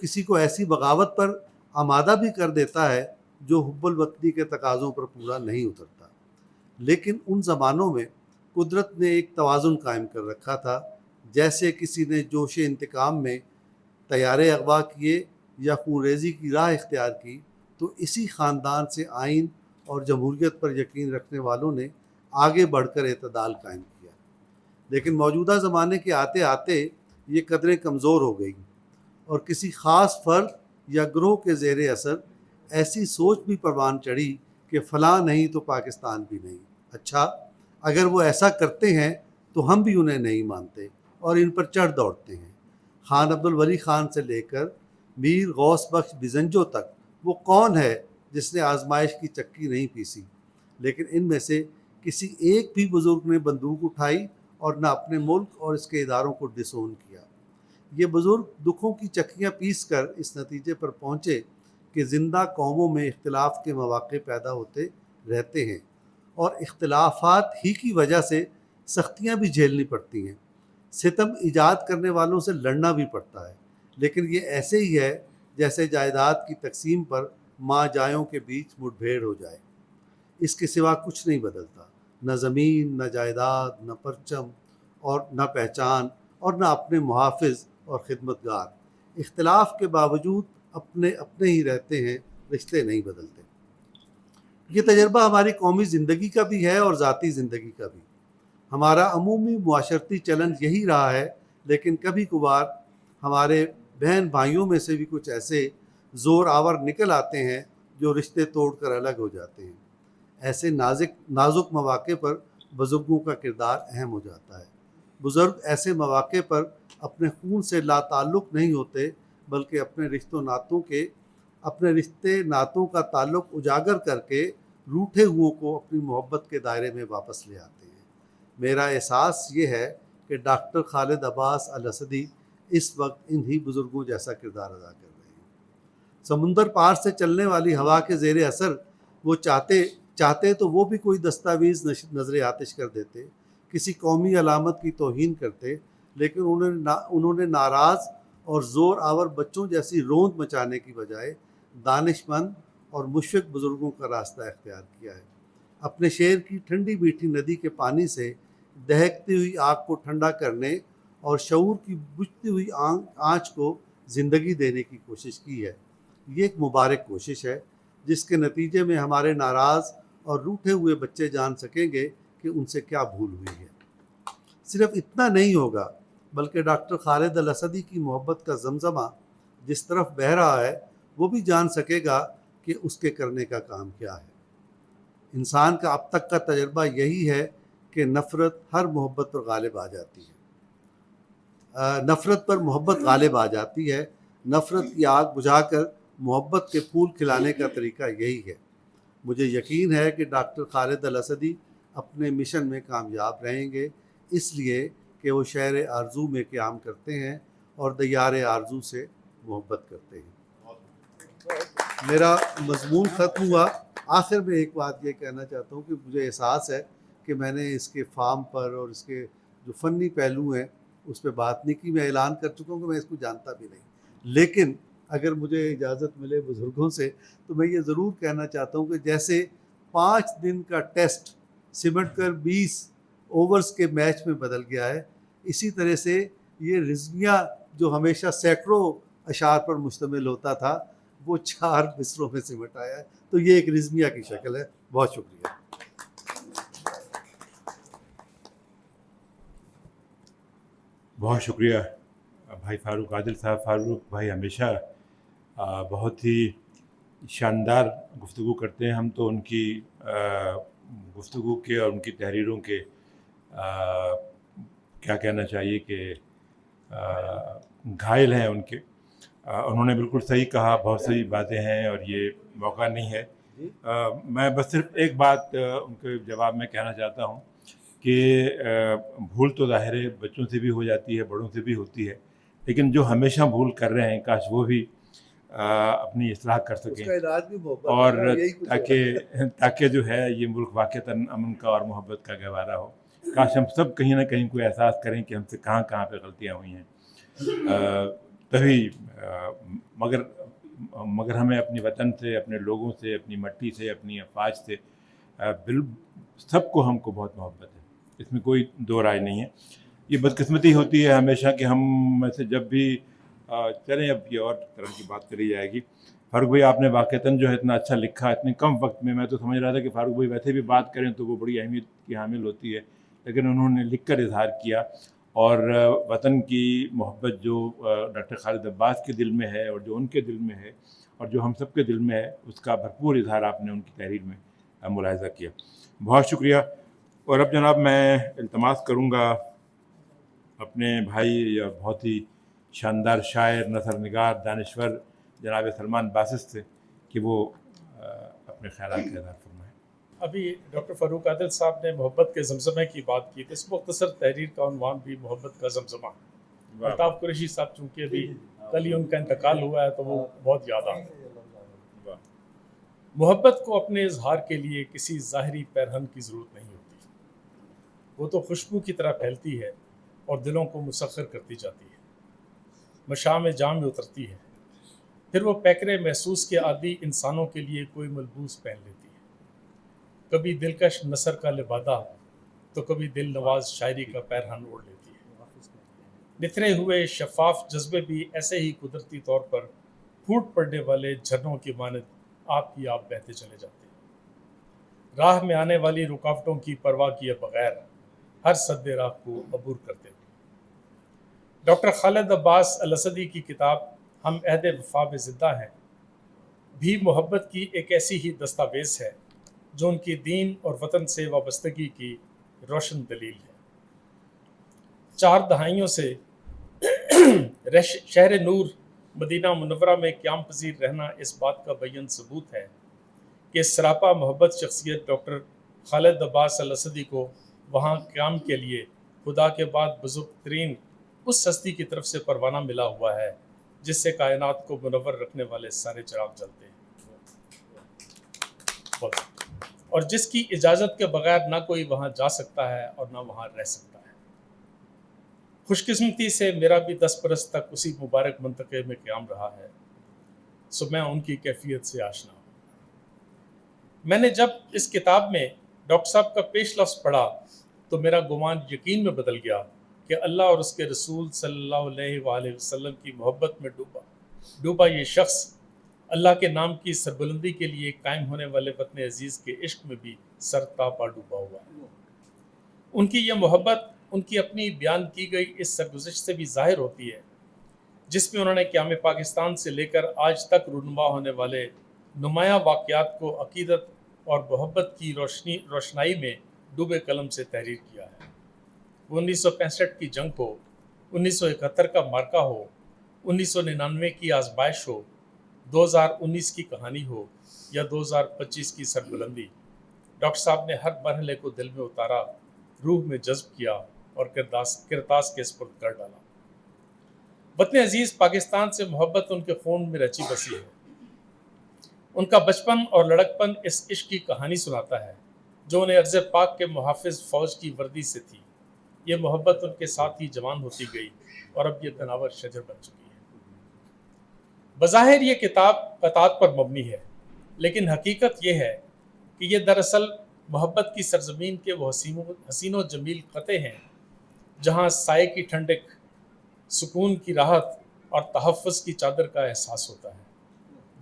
کسی کو ایسی بغاوت پر آمادہ بھی کر دیتا ہے جو حب الوطنی کے تقاضوں پر پورا نہیں اترتا۔ لیکن ان زمانوں میں قدرت نے ایک توازن قائم کر رکھا تھا، جیسے کسی نے جوش انتقام میں طیارے اغوا کیے یا خونریزی کی راہ اختیار کی، تو اسی خاندان سے آئین اور جمہوریت پر یقین رکھنے والوں نے آگے بڑھ کر اعتدال قائم کیا۔ لیکن موجودہ زمانے کے آتے آتے یہ قدریں کمزور ہو گئیں اور کسی خاص فرد یا گروہ کے زیر اثر ایسی سوچ بھی پروان چڑھی کہ فلاں نہیں تو پاکستان بھی نہیں۔ اچھا، اگر وہ ایسا کرتے ہیں تو ہم بھی انہیں نہیں مانتے اور ان پر چڑھ دوڑتے ہیں۔ خان عبدالولی خان سے لے کر میر غوث بخش بزنجو تک وہ کون ہے جس نے آزمائش کی چکی نہیں پیسی؟ لیکن ان میں سے کسی ایک بھی بزرگ نے بندوق اٹھائی اور نہ اپنے ملک اور اس کے اداروں کو ڈسون کیا۔ یہ بزرگ دکھوں کی چکیاں پیس کر اس نتیجے پر پہنچے کہ زندہ قوموں میں اختلاف کے مواقع پیدا ہوتے رہتے ہیں اور اختلافات ہی کی وجہ سے سختیاں بھی جھیلنی پڑتی ہیں۔ ستم ایجاد کرنے والوں سے لڑنا بھی پڑتا ہے، لیکن یہ ایسے ہی ہے جیسے جائیداد کی تقسیم پر ماں جایوں کے بیچ مٹ بھیڑ ہو جائے۔ اس کے سوا کچھ نہیں بدلتا، نہ زمین، نہ جائیداد، نہ پرچم اور نہ پہچان اور نہ اپنے محافظ اور خدمتگار۔ اختلاف کے باوجود اپنے ہی رہتے ہیں، رشتے نہیں بدلتے۔ یہ تجربہ ہماری قومی زندگی کا بھی ہے اور ذاتی زندگی کا بھی۔ ہمارا عمومی معاشرتی چلن یہی رہا ہے، لیکن کبھی کبھار ہمارے بہن بھائیوں میں سے بھی کچھ ایسے زور آور نکل آتے ہیں جو رشتے توڑ کر الگ ہو جاتے ہیں۔ ایسے نازک مواقع پر بزرگوں کا کردار اہم ہو جاتا ہے۔ بزرگ ایسے مواقع پر اپنے خون سے لا تعلق نہیں ہوتے، بلکہ اپنے رشتے ناتوں کا تعلق اجاگر کر کے روٹھے ہوئوں کو اپنی محبت کے دائرے میں واپس لے آتے ہیں۔ میرا احساس یہ ہے کہ ڈاکٹر خالد عباس الاسدی اس وقت انہی بزرگوں جیسا کردار ادا کر رہے ہیں۔ سمندر پار سے چلنے والی ہوا کے زیر اثر وہ چاہتے تو وہ بھی کوئی دستاویز نظر آتش کر دیتے، کسی قومی علامت کی توہین کرتے، لیکن انہوں نے ناراض اور زور آور بچوں جیسی روند مچانے کی بجائے دانش مند اور مشفق بزرگوں کا راستہ اختیار کیا ہے۔ اپنے شہر کی ٹھنڈی میٹھی ندی کے پانی سے دہکتی ہوئی آگ کو ٹھنڈا کرنے اور شعور کی بجھتی ہوئی آنچ کو زندگی دینے کی کوشش کی ہے۔ یہ ایک مبارک کوشش ہے جس کے نتیجے میں ہمارے ناراض اور روٹھے ہوئے بچے جان سکیں گے کہ ان سے کیا بھول ہوئی ہے۔ صرف اتنا نہیں ہوگا، بلکہ ڈاکٹر خالد الاسدی کی محبت کا زمزمہ جس طرف بہہ رہا ہے وہ بھی جان سکے گا کہ اس کے کرنے کا کام کیا ہے۔ انسان کا اب تک کا تجربہ یہی ہے کہ نفرت ہر محبت پر غالب آ جاتی ہے، نفرت پر محبت غالب آ جاتی ہے۔ نفرت کی آگ بجھا کر محبت کے پھول کھلانے کا طریقہ یہی ہے۔ مجھے یقین ہے کہ ڈاکٹر خالد الاسدی اپنے مشن میں کامیاب رہیں گے، اس لیے کہ وہ شہر آرزو میں قیام کرتے ہیں اور دیار آرزو سے محبت کرتے ہیں۔ میرا مضمون ختم ہوا۔ آخر میں ایک بات یہ کہنا چاہتا ہوں کہ مجھے احساس ہے کہ میں نے اس کے فارم پر اور اس کے جو فنی پہلو ہیں اس پہ بات نہیں کی۔ میں اعلان کر چکا ہوں کہ میں اس کو جانتا بھی نہیں، لیکن اگر مجھے اجازت ملے بزرگوں سے تو میں یہ ضرور کہنا چاہتا ہوں کہ جیسے 5 دن کا ٹیسٹ سمٹ کر 20 اوورز کے میچ میں بدل گیا ہے، اسی طرح سے یہ رزمیہ جو ہمیشہ سینکڑوں اشعار پر مشتمل ہوتا تھا وہ 4 مصروں میں سمٹ آیا ہے۔ تو یہ ایک رزمیہ کی شکل ہے۔ بہت شکریہ۔ بہت شکریہ بھائی فاروق عادل صاحب۔ فاروق بھائی ہمیشہ بہت ہی شاندار گفتگو کرتے ہیں۔ ہم تو ان کی گفتگو کے اور ان کی تحریروں کے کیا کہنا چاہیے کہ گھائل ہیں ان کے۔ انہوں نے بالکل صحیح کہا، بہت سی باتیں ہیں اور یہ موقع نہیں ہے۔ میں بس صرف ایک بات ان کے جواب میں کہنا چاہتا ہوں کہ بھول تو ظاہر ہے بچوں سے بھی ہو جاتی ہے، بڑوں سے بھی ہوتی ہے، لیکن جو ہمیشہ بھول کر رہے ہیں کاش وہ بھی اپنی اصلاح کر اس سکیں، کا علاج بھی محبت ہے، اور یہی کچھ ہے۔ تاکہ جو ہے یہ ملک واقعتاً امن کا اور محبت کا گہوارہ ہو۔ کاش ہم سب کہیں نہ کہیں کوئی احساس کریں کہ ہم سے کہاں کہاں پہ غلطیاں ہوئی ہیں، تبھی مگر ہمیں اپنے وطن سے، اپنے لوگوں سے، اپنی مٹی سے، اپنی افواج سے سب کو ہم کو بہت محبت ہے، اس میں کوئی دو رائے نہیں ہے۔ یہ بدقسمتی ہوتی ہے ہمیشہ کہ ہم میں سے جب بھی چلیں، اب یہ اور طرح کی بات کری جائے گی۔ فاروق بھائی آپ نے واقعتاً جو ہے اتنا اچھا لکھا اتنے کم وقت میں تو سمجھ رہا تھا کہ فاروق بھائی ویسے بھی بات کریں تو وہ بڑی اہمیت کی حامل ہوتی ہے، لیکن انہوں نے لکھ کر اظہار کیا، اور وطن کی محبت جو ڈاکٹر خالد عباس کے دل میں ہے اور جو ان کے دل میں ہے اور جو ہم سب کے دل میں ہے، اس کا بھرپور اظہار آپ نے ان کی تحریر میں ملاحظہ کیا۔ بہت شکریہ۔ اور اب جناب میں التماس کروں گا اپنے بھائی یا بہت ہی شاندار شاعر، نثر نگار، دانشور جناب سلمان باسط سے کہ وہ اپنے خیالات کا اظہار فرمائیں۔ ابھی ڈاکٹر فاروق عادل صاحب نے محبت کے زمزمے کی بات کی، تو اس مختصر تحریر کا عنوان بھی محبت کا زمزمہ۔ الطاف قریشی صاحب چونکہ ابھی کل ہی ان کا انتقال ہوا ہے تو وہ بہت یاد آ گیا۔ محبت کو اپنے اظہار کے لیے کسی ظاہری پیرہن کی ضرورت نہیں ہوتی، وہ تو خوشبو کی طرح پھیلتی ہے اور دلوں کو مسخر کرتی جاتی ہے، مشام جام میں اترتی ہے، پھر وہ پیکرے محسوس کے عادی انسانوں کے لیے کوئی ملبوس پہن لیتی ہے، کبھی دلکش نثر کا لبادہ تو کبھی دل نواز شاعری کا پیرہن اوڑھ لیتی ہے۔ نتھرے ہوئے شفاف جذبے بھی ایسے ہی قدرتی طور پر پھوٹ پڑنے والے جھرنوں کی مانند آپ ہی آپ بہتے چلے جاتے ہیں، راہ میں آنے والی رکاوٹوں کی پرواہ کیے بغیر ہر سد راہ کو عبور کرتے ہوئے۔ ڈاکٹر خالد عباس الاسدی کی کتاب ہم عہد وفا میں زندہ ہیں بھی محبت کی ایک ایسی ہی دستاویز ہے جو ان کی دین اور وطن سے وابستگی کی روشن دلیل ہے۔ 4 دہائیوں سے شہر نور مدینہ منورہ میں قیام پذیر رہنا اس بات کا بیان ثبوت ہے کہ سراپا محبت شخصیت ڈاکٹر خالد عباس الاسدی کو وہاں قیام کے لیے خدا کے بعد بزرگ ترین اس ہستی کی طرف سے پروانہ ملا ہوا ہے جس سے کائنات کو منور رکھنے والے سارے چراغ جلتے ہیں، اور جس کی اجازت کے بغیر نہ کوئی وہاں جا سکتا ہے اور نہ وہاں رہ سکتا ہے۔ خوش قسمتی سے میرا بھی 10 برس تک اسی مبارک منطقے میں قیام رہا ہے، سو میں ان کی کیفیت سے آشنا ہوں۔ میں نے جب اس کتاب میں ڈاکٹر صاحب کا پیش لفظ پڑھا تو میرا گمان یقین میں بدل گیا کہ اللہ اور اس کے رسول صلی اللہ علیہ وآلہ وسلم کی محبت میں ڈوبا یہ شخص اللہ کے نام کی سربلندی کے لیے قائم ہونے والے وطن عزیز کے عشق میں بھی سر تا پا ڈوبا ہوا ہے۔ ان کی یہ محبت ان کی اپنی بیان کی گئی اس سرگزشت سے بھی ظاہر ہوتی ہے جس میں انہوں نے قیام پاکستان سے لے کر آج تک رونما ہونے والے نمایاں واقعات کو عقیدت اور محبت کی روشنائی میں ڈوبے قلم سے تحریر کیا ہے۔ وہ 1965 کی جنگ ہو، 1971 کا مارکہ ہو، 1999 کی آزمائش ہو، 2019 کی کہانی ہو یا 2025 کی سربلندی، ڈاکٹر صاحب نے ہر مرحلے کو دل میں اتارا، روح میں جذب کیا اور کرتاس کے سپرد کر ڈالا۔ وطن عزیز پاکستان سے محبت ان کے خون میں رچی بسی ہے۔ ان کا بچپن اور لڑکپن اس عشق کی کہانی سناتا ہے جو انہیں ارض پاک کے محافظ فوج کی وردی سے تھی۔ یہ محبت ان کے ساتھ ہی جوان ہوتی گئی اور اب یہ تناور شجر بن چکی ہے۔ بظاہر یہ کتاب قطعات پر مبنی ہے، لیکن حقیقت یہ ہے کہ یہ دراصل محبت کی سرزمین کے وہ حسین و جمیل قطعے ہیں جہاں سائے کی ٹھنڈک، سکون کی راحت اور تحفظ کی چادر کا احساس ہوتا ہے،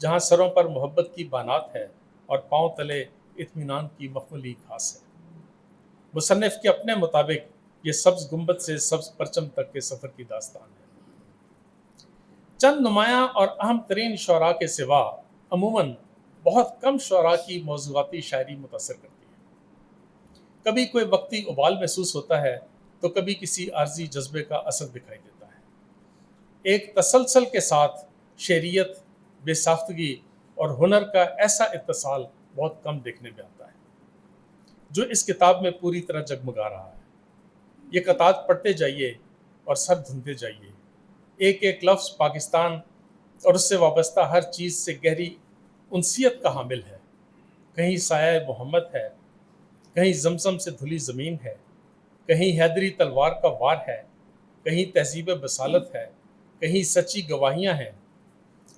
جہاں سروں پر محبت کی بانات ہے اور پاؤں تلے اطمینان کی مخملی گھاس ہے۔ مصنف کے اپنے مطابق یہ سبز گنبد سے سبز پرچم تک کے سفر کی داستان ہے۔ چند نمایاں اور اہم ترین شعراء کے سوا عموماً بہت کم شعراء کی موضوعاتی شاعری متاثر کرتی ہے۔ کبھی کوئی وقتی ابال محسوس ہوتا ہے تو کبھی کسی عارضی جذبے کا اثر دکھائی دیتا ہے۔ ایک تسلسل کے ساتھ شعریت، بے ساختگی اور ہنر کا ایسا اتصال بہت کم دیکھنے میں آتا ہے جو اس کتاب میں پوری طرح جگمگا رہا ہے۔ یہ قطعات پڑھتے جائیے اور سر دھنتے جائیے، ایک ایک لفظ پاکستان اور اس سے وابستہ ہر چیز سے گہری انسیت کا حامل ہے۔ کہیں سایہ محمد ہے، کہیں زمزم سے دھلی زمین ہے، کہیں حیدری تلوار کا وار ہے، کہیں تہذیب بصالت ہے، کہیں سچی گواہیاں ہیں،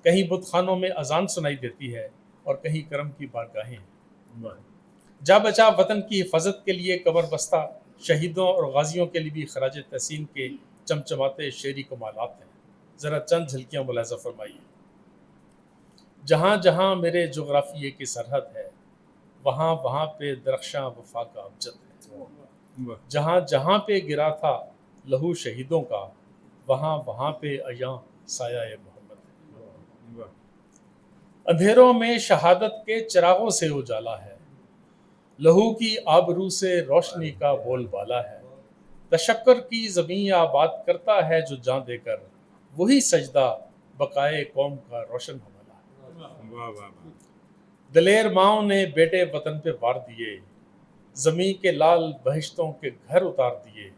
کہیں بت خانوں میں اذان سنائی دیتی ہے اور کہیں کرم کی بارگاہیں ہیں۔ جا بچا وطن کی حفاظت کے لیے قبر بستہ شہیدوں اور غازیوں کے لیے بھی خراج تحسین کے چمچماتے شعری کمالات ہیں۔ ذرا چند جھلکیاں ملاحظہ فرمائیے۔ جہاں جہاں میرے جغرافیے کی سرحد ہے، وہاں وہاں پہ درخشاں وفا کا ابجد ہے۔ جہاں جہاں پہ گرا تھا لہو شہیدوں کا، وہاں وہاں پہ عیاں سایہ محمد ہے۔ اندھیروں میں شہادت کے چراغوں سے اجالا ہے، لہو کی آبرو سے روشنی کا بول بالا ہے۔ تشکر کی زمین آباد کرتا ہے جو جان دے کر، وہی سجدہ بقائے قوم کا روشن حوالہ ہے۔ دلیر ماؤں نے بیٹے وطن پہ وار دیے، زمین کے لال بہشتوں کے گھر اتار دیے۔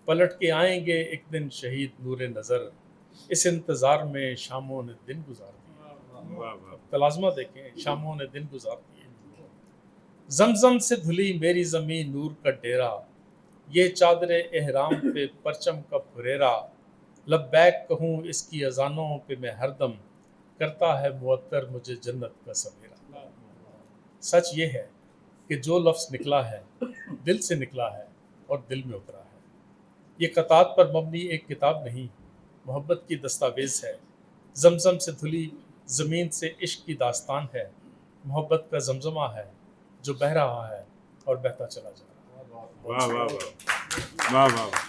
پلٹ کے آئیں گے ایک دن شہید نور نظر، اس انتظار میں شاموں نے دن گزار دیے۔ تلازمہ دیکھیں، شاموں نے دن گزار دیے۔ زمزم سے دھلی میری زمین نور کا ڈیرا، یہ چادر احرام پہ پرچم کا پھریرا۔ لبیک کہوں اس کی اذانوں پہ میں ہر دم، کرتا ہے معطر مجھے جنت کا سویرا۔ سچ یہ ہے کہ جو لفظ نکلا ہے دل سے نکلا ہے اور دل میں اترا ہے۔ یہ قطعات پر مبنی ایک کتاب نہیں، محبت کی دستاویز ہے۔ زمزم سے دھلی زمین سے عشق کی داستان ہے، محبت کا زمزمہ ہے جو بہہ رہا ہے اور بہتا چلا جا رہا ہے۔ واہ واہ واہ واہ واہ واہ،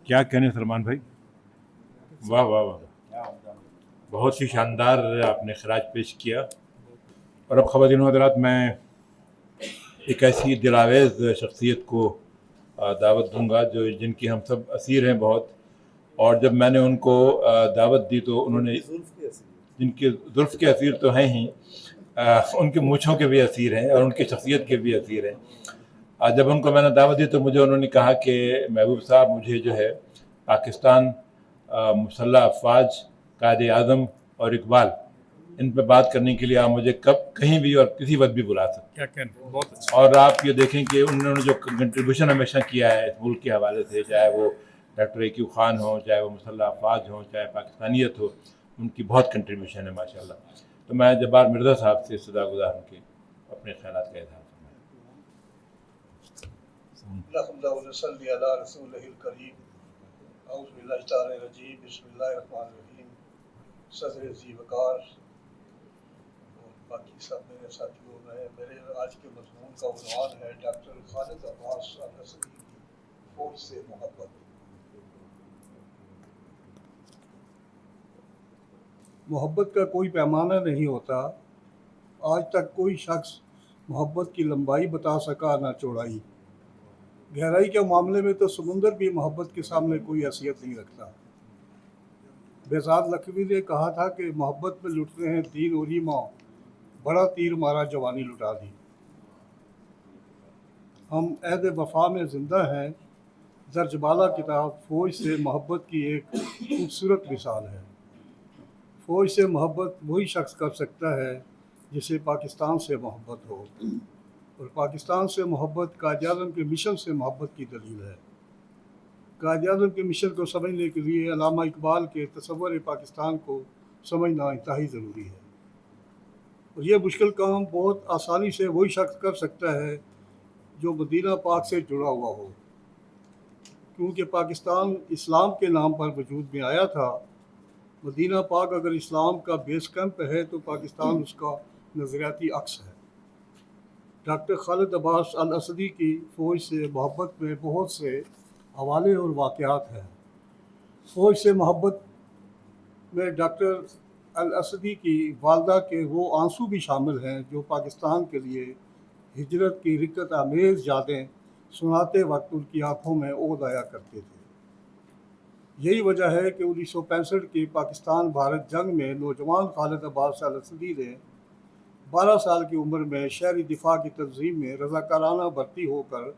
کیا کہنے سلمان بھائی، واہ واہ واہ، بہت ہی شاندار آپ نے خراج پیش کیا۔ اور اب خواتین و حضرات، میں ایک ایسی دلاویز شخصیت کو دعوت دوں گا جن کی ہم سب اسیر ہیں بہت، اور جب میں نے ان کو دعوت دی تو انہوں نے، جن کے زلف کے اسیر تو ہیں ہی، ان کے مونچھوں کے بھی اسیر ہیں اور ان کی شخصیت کے بھی اسیر ہیں۔ جب ان کو میں نے دعوت دی تو مجھے انہوں نے کہا کہ محبوب صاحب، مجھے جو ہے پاکستان مسلح افواج، قائد اعظم اور اقبال، ان پہ بات کرنے کے لیے آپ مجھے کب، کہیں بھی اور کسی وقت بھی بلا سکتے ہیں۔ کیا کہنا، بہت اچھا۔ اور آپ یہ دیکھیں کہ انہوں نے جو کنٹریبیوشن ہمیشہ کیا ہے اس ملک کے حوالے سے، چاہے وہ ڈاکٹر ایکیو خان ہوں، چاہے وہ مسلح افواج ہوں، چاہے پاکستانیت ہو، ان کی بہت کنٹریبیوشن ہے ماشاءاللہ۔ تو میں جبار مرزا صاحب سے صدا گزار ہوں کہ اپنے خیالات کا اظہار فرمائیں۔ اللہم صلی علی رسولہ الکریم، اعوذ باللہ تعالی الرجیم، بسم اللہ الرحمن الرحیم۔ صدر ذی وقار اور باقی سب میرے ساتھیوں، میرے آج کے مضمون کا عنوان ہے ڈاکٹر خالد عباس الاسدی کی فوج سے محبت۔ محبت کا کوئی پیمانہ نہیں ہوتا، آج تک کوئی شخص محبت کی لمبائی بتا سکا نہ چوڑائی۔ گہرائی کے معاملے میں تو سمندر بھی محبت کے سامنے کوئی حیثیت نہیں رکھتا۔ بہزاد لکھوی نے کہا تھا کہ محبت میں لٹتے ہیں دین اور ایمان، بڑا تیر مارا جوانی لٹا دی۔ ہم عہد وفا میں زندہ ہیں، درج بالا کتاب فوج سے محبت کی ایک خوبصورت مثال ہے۔ فوج سے محبت وہی شخص کر سکتا ہے جسے پاکستان سے محبت ہو، اور پاکستان سے محبت قائد اعظم کے مشن سے محبت کی دلیل ہے۔ قائد اعظم کے مشن کو سمجھنے کے لیے علامہ اقبال کے تصور پاکستان کو سمجھنا انتہائی ضروری ہے، اور یہ مشکل کام بہت آسانی سے وہی شخص کر سکتا ہے جو مدینہ پاک سے جڑا ہوا ہو، کیونکہ پاکستان اسلام کے نام پر وجود میں آیا تھا۔ مدینہ پاک اگر اسلام کا بیس کیمپ ہے تو پاکستان اس کا نظریاتی عکس ہے۔ ڈاکٹر خالد عباس الاسدی کی فوج سے محبت میں بہت سے حوالے اور واقعات ہیں۔ فوج سے محبت میں ڈاکٹر الاسدی کی والدہ کے وہ آنسو بھی شامل ہیں جو پاکستان کے لیے ہجرت کی رکت آمیز یادیں سناتے وقت ان کی آنکھوں میں اوت آیا کرتے تھے۔ یہی وجہ ہے کہ 1965 کی پاکستان بھارت جنگ میں نوجوان خالد عباس الاسدی نے 12 سال کی عمر میں شہری دفاع کی تنظیم میں رضاکارانہ بھرتی ہو کر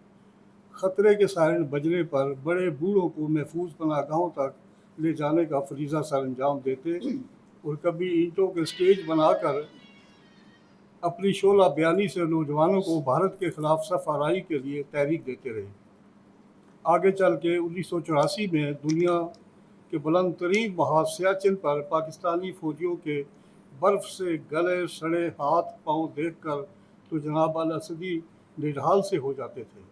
خطرے کے سائرن بجنے پر بڑے بوڑھوں کو محفوظ پناہ گاہوں تک لے جانے کا فریضہ سر انجام دیتے اور کبھی اینٹوں کے سٹیج بنا کر اپنی شعلہ بیانی سے نوجوانوں کو بھارت کے خلاف صف آرائی کے لیے تحریک دیتے رہے۔ آگے چل کے 1984 میں دنیا کے بلند ترین محاذ سیاچن پر پاکستانی فوجیوں کے برف سے گلے سڑے ہاتھ پاؤں دیکھ کر تو جناب الاسدی نڈھال سے ہو جاتے تھے۔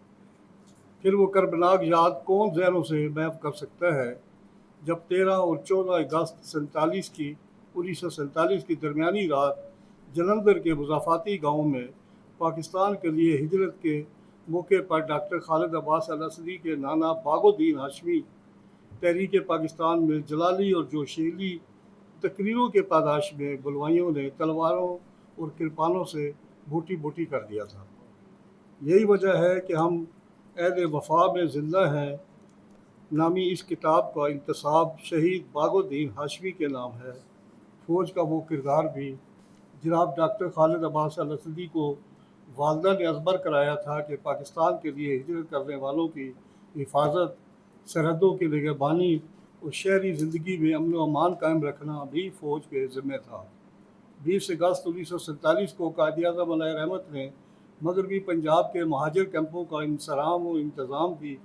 پھر وہ کربناک یاد کون ذہنوں سے محو کر سکتا ہے جب 13 اور 14 اگست 1947 کی درمیانی رات جلندھر کے مضافاتی گاؤں میں پاکستان کے لیے ہجرت کے موقع پر ڈاکٹر خالد عباس الاسدی کے نانا باغ الدین ہاشمی تحریک پاکستان میں جلالی اور جوشیلی تقریروں کے پاداش میں بلوائیوں نے تلواروں اور کرپانوں سے بوٹی بوٹی کر دیا تھا۔ یہی وجہ ہے کہ ہم عہد وفا میں زندہ ہیں نامی اس کتاب کا انتساب شہید باغ الدین ہاشمی کے نام ہے۔ فوج کا وہ کردار بھی جناب ڈاکٹر خالد عباس الاسدی کو والدہ نے ازبر کرایا تھا کہ پاکستان کے لیے ہجرت کرنے والوں کی حفاظت، سرحدوں کی نگہبانی اور شہری زندگی میں امن و امان قائم رکھنا بھی فوج کے ذمہ تھا۔ 20 اگست 1947 کو قائد اعظم علیہ رحمت نے مغربی پنجاب کے مہاجر کیمپوں کا انصرام و انتظام بھی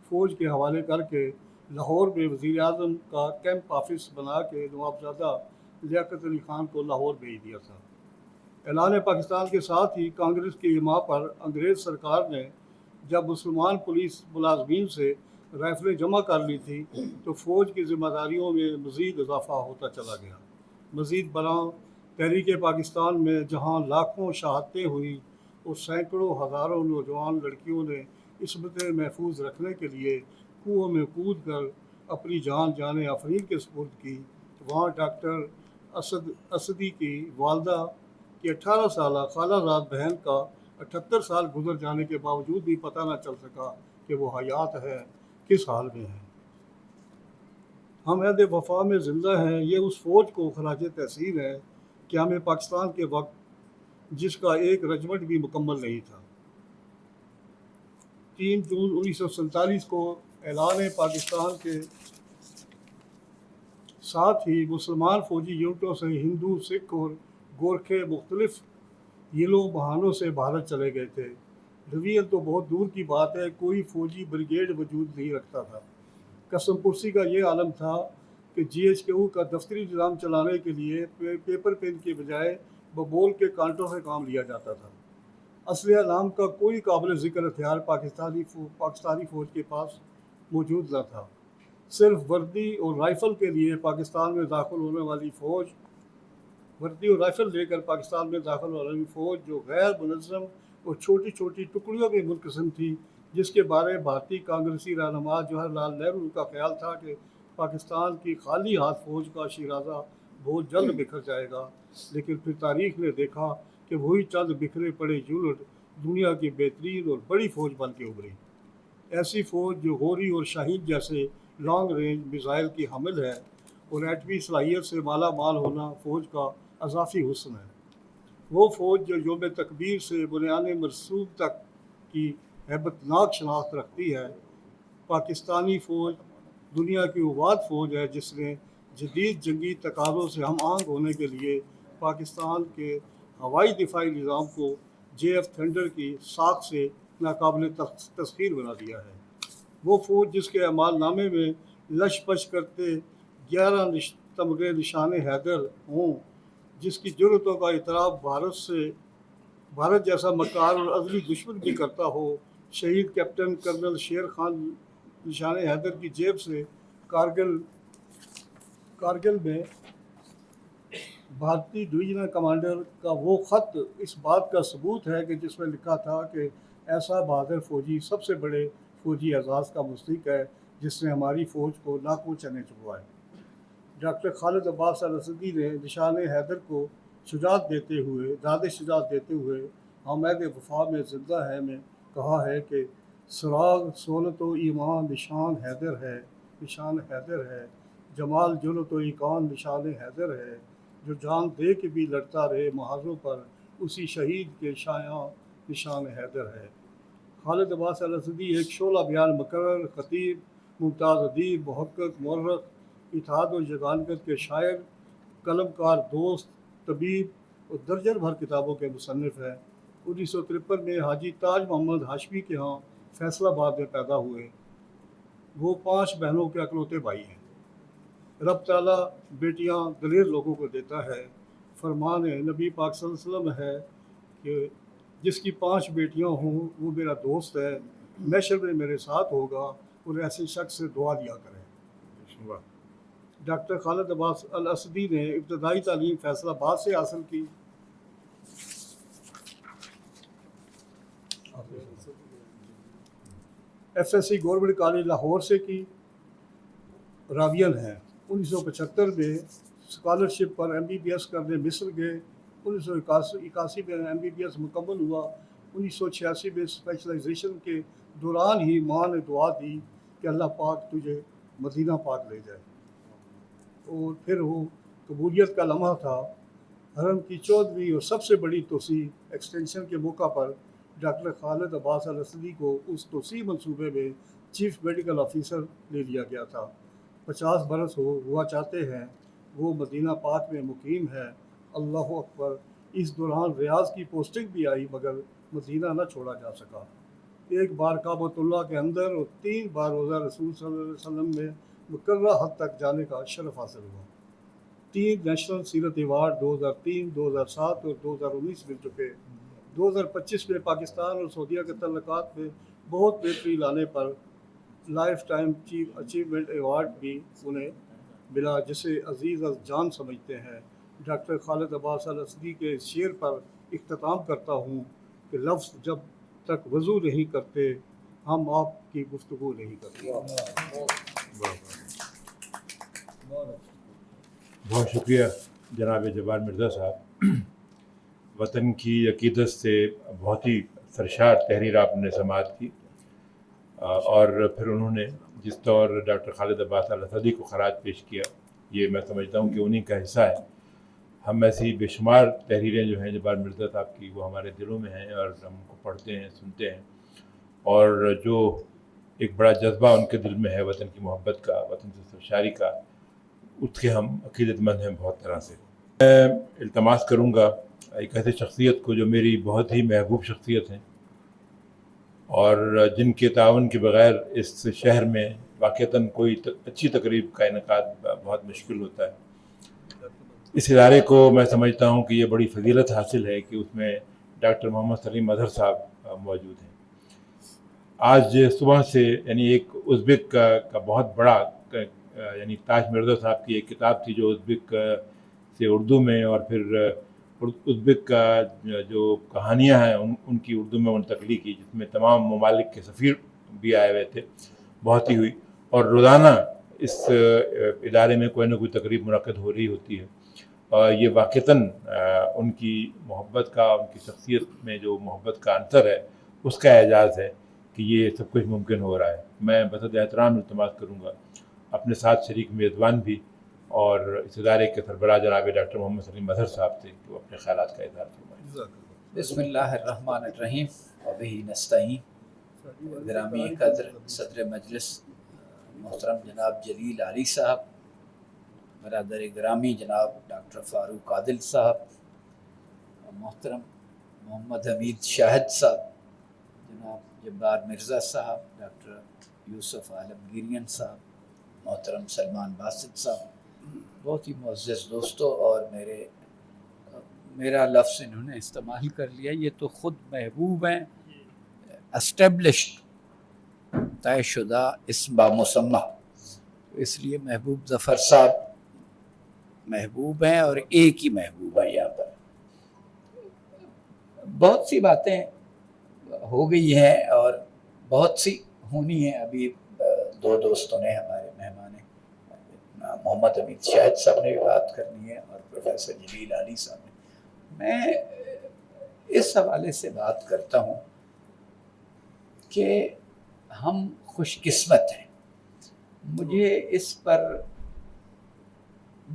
فوج کے حوالے کر کے لاہور میں وزیر اعظم کا کیمپ آفس بنا کے نوابزادہ لیاقت علی خان کو لاہور بھیج دیا تھا۔ اعلان پاکستان کے ساتھ ہی کانگریس کی حمایت پر انگریز سرکار نے جب مسلمان پولیس ملازمین سے رائفلیں جمع کر لی تھی تو فوج کی ذمہ داریوں میں مزید اضافہ ہوتا چلا گیا۔ مزید برآں تحریک پاکستان میں جہاں لاکھوں شہادتیں ہوئیں اور سینکڑوں ہزاروں نوجوان لڑکیوں نے عصمتیں محفوظ رکھنے کے لیے کنوؤں میں کود کر اپنی جان آفرین کے سپرد کی، وہاں ڈاکٹر اسدی کی والدہ کی 18 سالہ خالہ زاد بہن کا 78 سال گزر جانے کے باوجود بھی پتہ نہ چل سکا کہ وہ حیات ہے، کس حال میں ہے۔ ہم عہد وفا میں زندہ ہیں، یہ اس فوج کو خراج تحسین ہے کہ ہمیں پاکستان کے وقت جس کا ایک رجمنٹ بھی مکمل نہیں تھا۔ 3 جون 1947 کو اعلان پاکستان کے ساتھ ہی مسلمان فوجی یونٹوں سے ہندو، سکھ اور گورکھے مختلف ہیلوں بہانوں سے بھارت چلے گئے تھے۔ ریویل تو بہت دور کی بات ہے، کوئی فوجی بریگیڈ وجود نہیں رکھتا تھا۔ قسم پرسی کا یہ عالم تھا کہ GHQ کا دفتری نظام چلانے کے لیے پیپر پین کے بجائے ببول کے کانٹوں سے کام لیا جاتا تھا۔ اسلحہ نام کا کوئی قابل ذکر ہتھیار پاکستانی فوج کے پاس موجود نہ تھا۔ صرف وردی اور رائفل کے لیے پاکستان میں داخل ہونے والی فوج وردی اور رائفل لے کر پاکستان میں داخل ہونے والی فوج جو غیر منظم اور چھوٹی چھوٹی ٹکڑیوں میں منقسم تھی، جس کے بارے بھارتی کانگریسی رہنما جواہر لال نہرو کا خیال تھا کہ پاکستان کی خالی ہاتھ فوج کا شیرازہ بہت جلد بکھر جائے گا، لیکن پھر تاریخ نے دیکھا کہ وہی چند بکھرے پڑے یونٹ دنیا کی بہترین اور بڑی فوج بن کے ابھری۔ ایسی فوج جو غوری اور شاہین جیسے لانگ رینج میزائل کی حامل ہے اور ایٹمی صلاحیت سے مالا مال ہونا فوج کا اضافی حسن ہے۔ وہ فوج جو یوم تکبیر سے بنیان مرصوم تک کی ہیبتناک شناخت رکھتی ہے۔ پاکستانی فوج دنیا کی آباد فوج ہے جس نے جدید جنگی تقاضوں سے ہم آہنگ ہونے کے لیے پاکستان کے ہوائی دفاعی نظام کو JF تھنڈر کی ساکھ سے ناقابل تسخیر بنا دیا ہے۔ وہ فوج جس کے اعمال نامے میں لش پش کرتے 11 تمغے نشان حیدر ہوں، جس کی جرأتوں کا اعتراف بھارت جیسا مکار اور ازلی دشمن بھی کرتا ہو۔ شہید کیپٹن کرنل شیر خان نشان حیدر کی جیب سے کارگل میں بھارتی ڈویژنل کمانڈر کا وہ خط اس بات کا ثبوت ہے کہ جس میں لکھا تھا کہ ایسا بہادر فوجی سب سے بڑے فوجی اعزاز کا مستحق ہے جس نے ہماری فوج کو لاکھوں چنے چبوائے۔ ڈاکٹر خالد عباس الاسدی نے نشان حیدر کو شجاعت دیتے ہوئے ہم عہد وفا میں زندہ ہیں میں کہا ہے کہ سراغ سولت و ایمان نشان حیدر ہے، جمال جرأت و ایقان نشان حیدر ہے، جو جان دے کے بھی لڑتا رہے محاذوں پر اسی شہید کے شایاں نشان حیدر ہے۔ خالد عباس الاسدی ایک شعلہ بیان مقرر، خطیب، ممتاز ادیب، محقق، مورخ اتحاد و یگانگت کے شاعر، قلم کار، دوست، طبیب اور درجن بھر کتابوں کے مصنف ہیں۔ 1953 میں حاجی تاج محمد ہاشمی کے ہاں فیصل آباد میں پیدا ہوئے۔ وہ 5 بہنوں کے اکلوتے بھائی ہیں۔ رب تعالیٰ بیٹیاں دلیر لوگوں کو دیتا ہے۔ فرمان نبی پاک صلی اللہ علیہ وسلم ہے کہ جس کی 5 بیٹیاں ہوں وہ میرا دوست ہے، محشر میں میرے ساتھ ہوگا، اور ایسے شخص سے دعا دیا کریں۔ ڈاکٹر خالد عباس الاسدی نے ابتدائی تعلیم فیصل آباد سے حاصل کی۔ F S C government college Lahore سے کی۔ راویل ہیں۔ 1975 میں اسکالرشپ پر ایم بی بی ایس کرنے مصر گئے۔ 1981 میں ایم بی بی ایس مکمل ہوا۔ 1986 میں اسپیشلائزیشن کے دوران ہی ماں نے دعا دی کہ اللہ پاک تجھے مدینہ پاک لے جائے، اور پھر وہ قبولیت کا لمحہ تھا۔ حرم کی 14ویں اور سب سے بڑی توسیع ایکسٹینشن کے موقع پر ڈاکٹر خالد عباس الاسدی کو اس توسیع منصوبے میں چیف میڈیکل آفیسر لے لیا گیا تھا۔ 50 برس ہوا چاہتے ہیں وہ مدینہ پاک میں مقیم ہے۔ اللہ اکبر۔ اس دوران ریاض کی پوسٹنگ بھی آئی مگر مدینہ نہ چھوڑا جا سکا۔ ایک بار کعبۃ اللہ کے اندر اور 3 بار روضہ رسول صلی اللہ علیہ وسلم میں مقررہ حد تک جانے کا شرف حاصل ہوا۔ 3 نیشنل سیرت ایوارڈ 2003، 2007 اور 2019 مل چکے۔ 2025 میں پاکستان اور سعودیہ کے تعلقات میں بہت بہتری لانے پر لائف ٹائم اچیومنٹ ایوارڈ بھی انہیں ملا، جسے عزیز از جان سمجھتے ہیں۔ ڈاکٹر خالد عباس الاسدی کے اس شعر پر اختتام کرتا ہوں کہ لفظ جب تک وضو نہیں کرتے ہم آپ کی گفتگو نہیں کرتے۔ بہت شکریہ جناب جبار مرزا صاحب۔ وطن کی عقیدت سے بہت ہی سرشار تحریر آپ نے سماعت کی، اور پھر انہوں نے جس طور ڈاکٹر خالد عباس الاسدی کو خراج پیش کیا، یہ میں سمجھتا ہوں کہ انہی کا حصہ ہے۔ ہم ایسی بے شمار تحریریں جو ہیں جبار مرزا صاحب کی وہ ہمارے دلوں میں ہیں، اور ہم کو پڑھتے ہیں، سنتے ہیں، اور جو ایک بڑا جذبہ ان کے دل میں ہے وطن کی محبت کا، وطن سے سرشاری کا، اس کے ہم عقیدت مند ہیں بہت طرح سے۔ میں التماس کروں گا ایک ایسی شخصیت کو جو میری بہت ہی محبوب شخصیت ہیں، اور جن کے تعاون کے بغیر اس شہر میں واقعتاً کوئی اچھی تقریب کا انعقاد بہت مشکل ہوتا ہے۔ اس ادارے کو میں سمجھتا ہوں کہ یہ بڑی فضیلت حاصل ہے کہ اس میں ڈاکٹر محمد سلیم اظہر صاحب موجود ہیں۔ آج صبح سے یعنی ایک ازبک کا بہت بڑا یعنی تاج مرزا صاحب کی ایک کتاب تھی جو ازبک سے اردو میں، اور پھر ازبک کا جو کہانیاں ہیں ان کی اردو میں منتقلی کی، جس میں تمام ممالک کے سفیر بھی آئے ہوئے تھے، بہت ہی ہوئی، اور روزانہ اس ادارے میں کوئی نہ کوئی تقریب منعقد ہو رہی ہوتی ہے۔ یہ واقعتاً ان کی محبت کا، ان کی شخصیت میں جو محبت کا عنصر ہے اس کا اعزاز ہے کہ یہ سب کچھ ممکن ہو رہا ہے۔ میں بصد احترام التماس کروں گا اپنے ساتھ شریک میزبان بھی اور اس ادارے کے سربراہ جناب ڈاکٹر محمد سلیم اظہر صاحب سے کہ وہ اپنے خیالات کا اظہار فرمائیں۔ بسم اللہ الرحمن الرحیم وبہ نستعین۔ گرامی قدر صدر مجلس محترم جناب جلیل علی صاحب، برادر گرامی جناب ڈاکٹر فاروق عادل صاحب، محترم محمد حمید شاہد صاحب، جناب جبار مرزا صاحب، ڈاکٹر یوسف عالمگیرین صاحب، محترم سلمان باسط صاحب، بہت ہی معزز دوستوں، اور میرا لفظ انہوں نے استعمال کر لیا، یہ تو خود محبوب ہیں، اسٹیبلشڈ، طے شدہ اسم بامسمہ، اس لیے محبوب ظفر صاحب محبوب ہیں، اور ایک ہی محبوب ہے یہاں پر۔ بہت سی باتیں ہو گئی ہیں اور بہت سی ہونی ہیں۔ ابھی 2 دوستوں نے، ہمارے مہمان محمد حمید شاہد صاحب نے بھی بات کرنی ہے اور پروفیسر جلیل علی صاحب نے۔ میں اس حوالے سے بات کرتا ہوں کہ ہم خوش قسمت ہیں۔ مجھے اس پر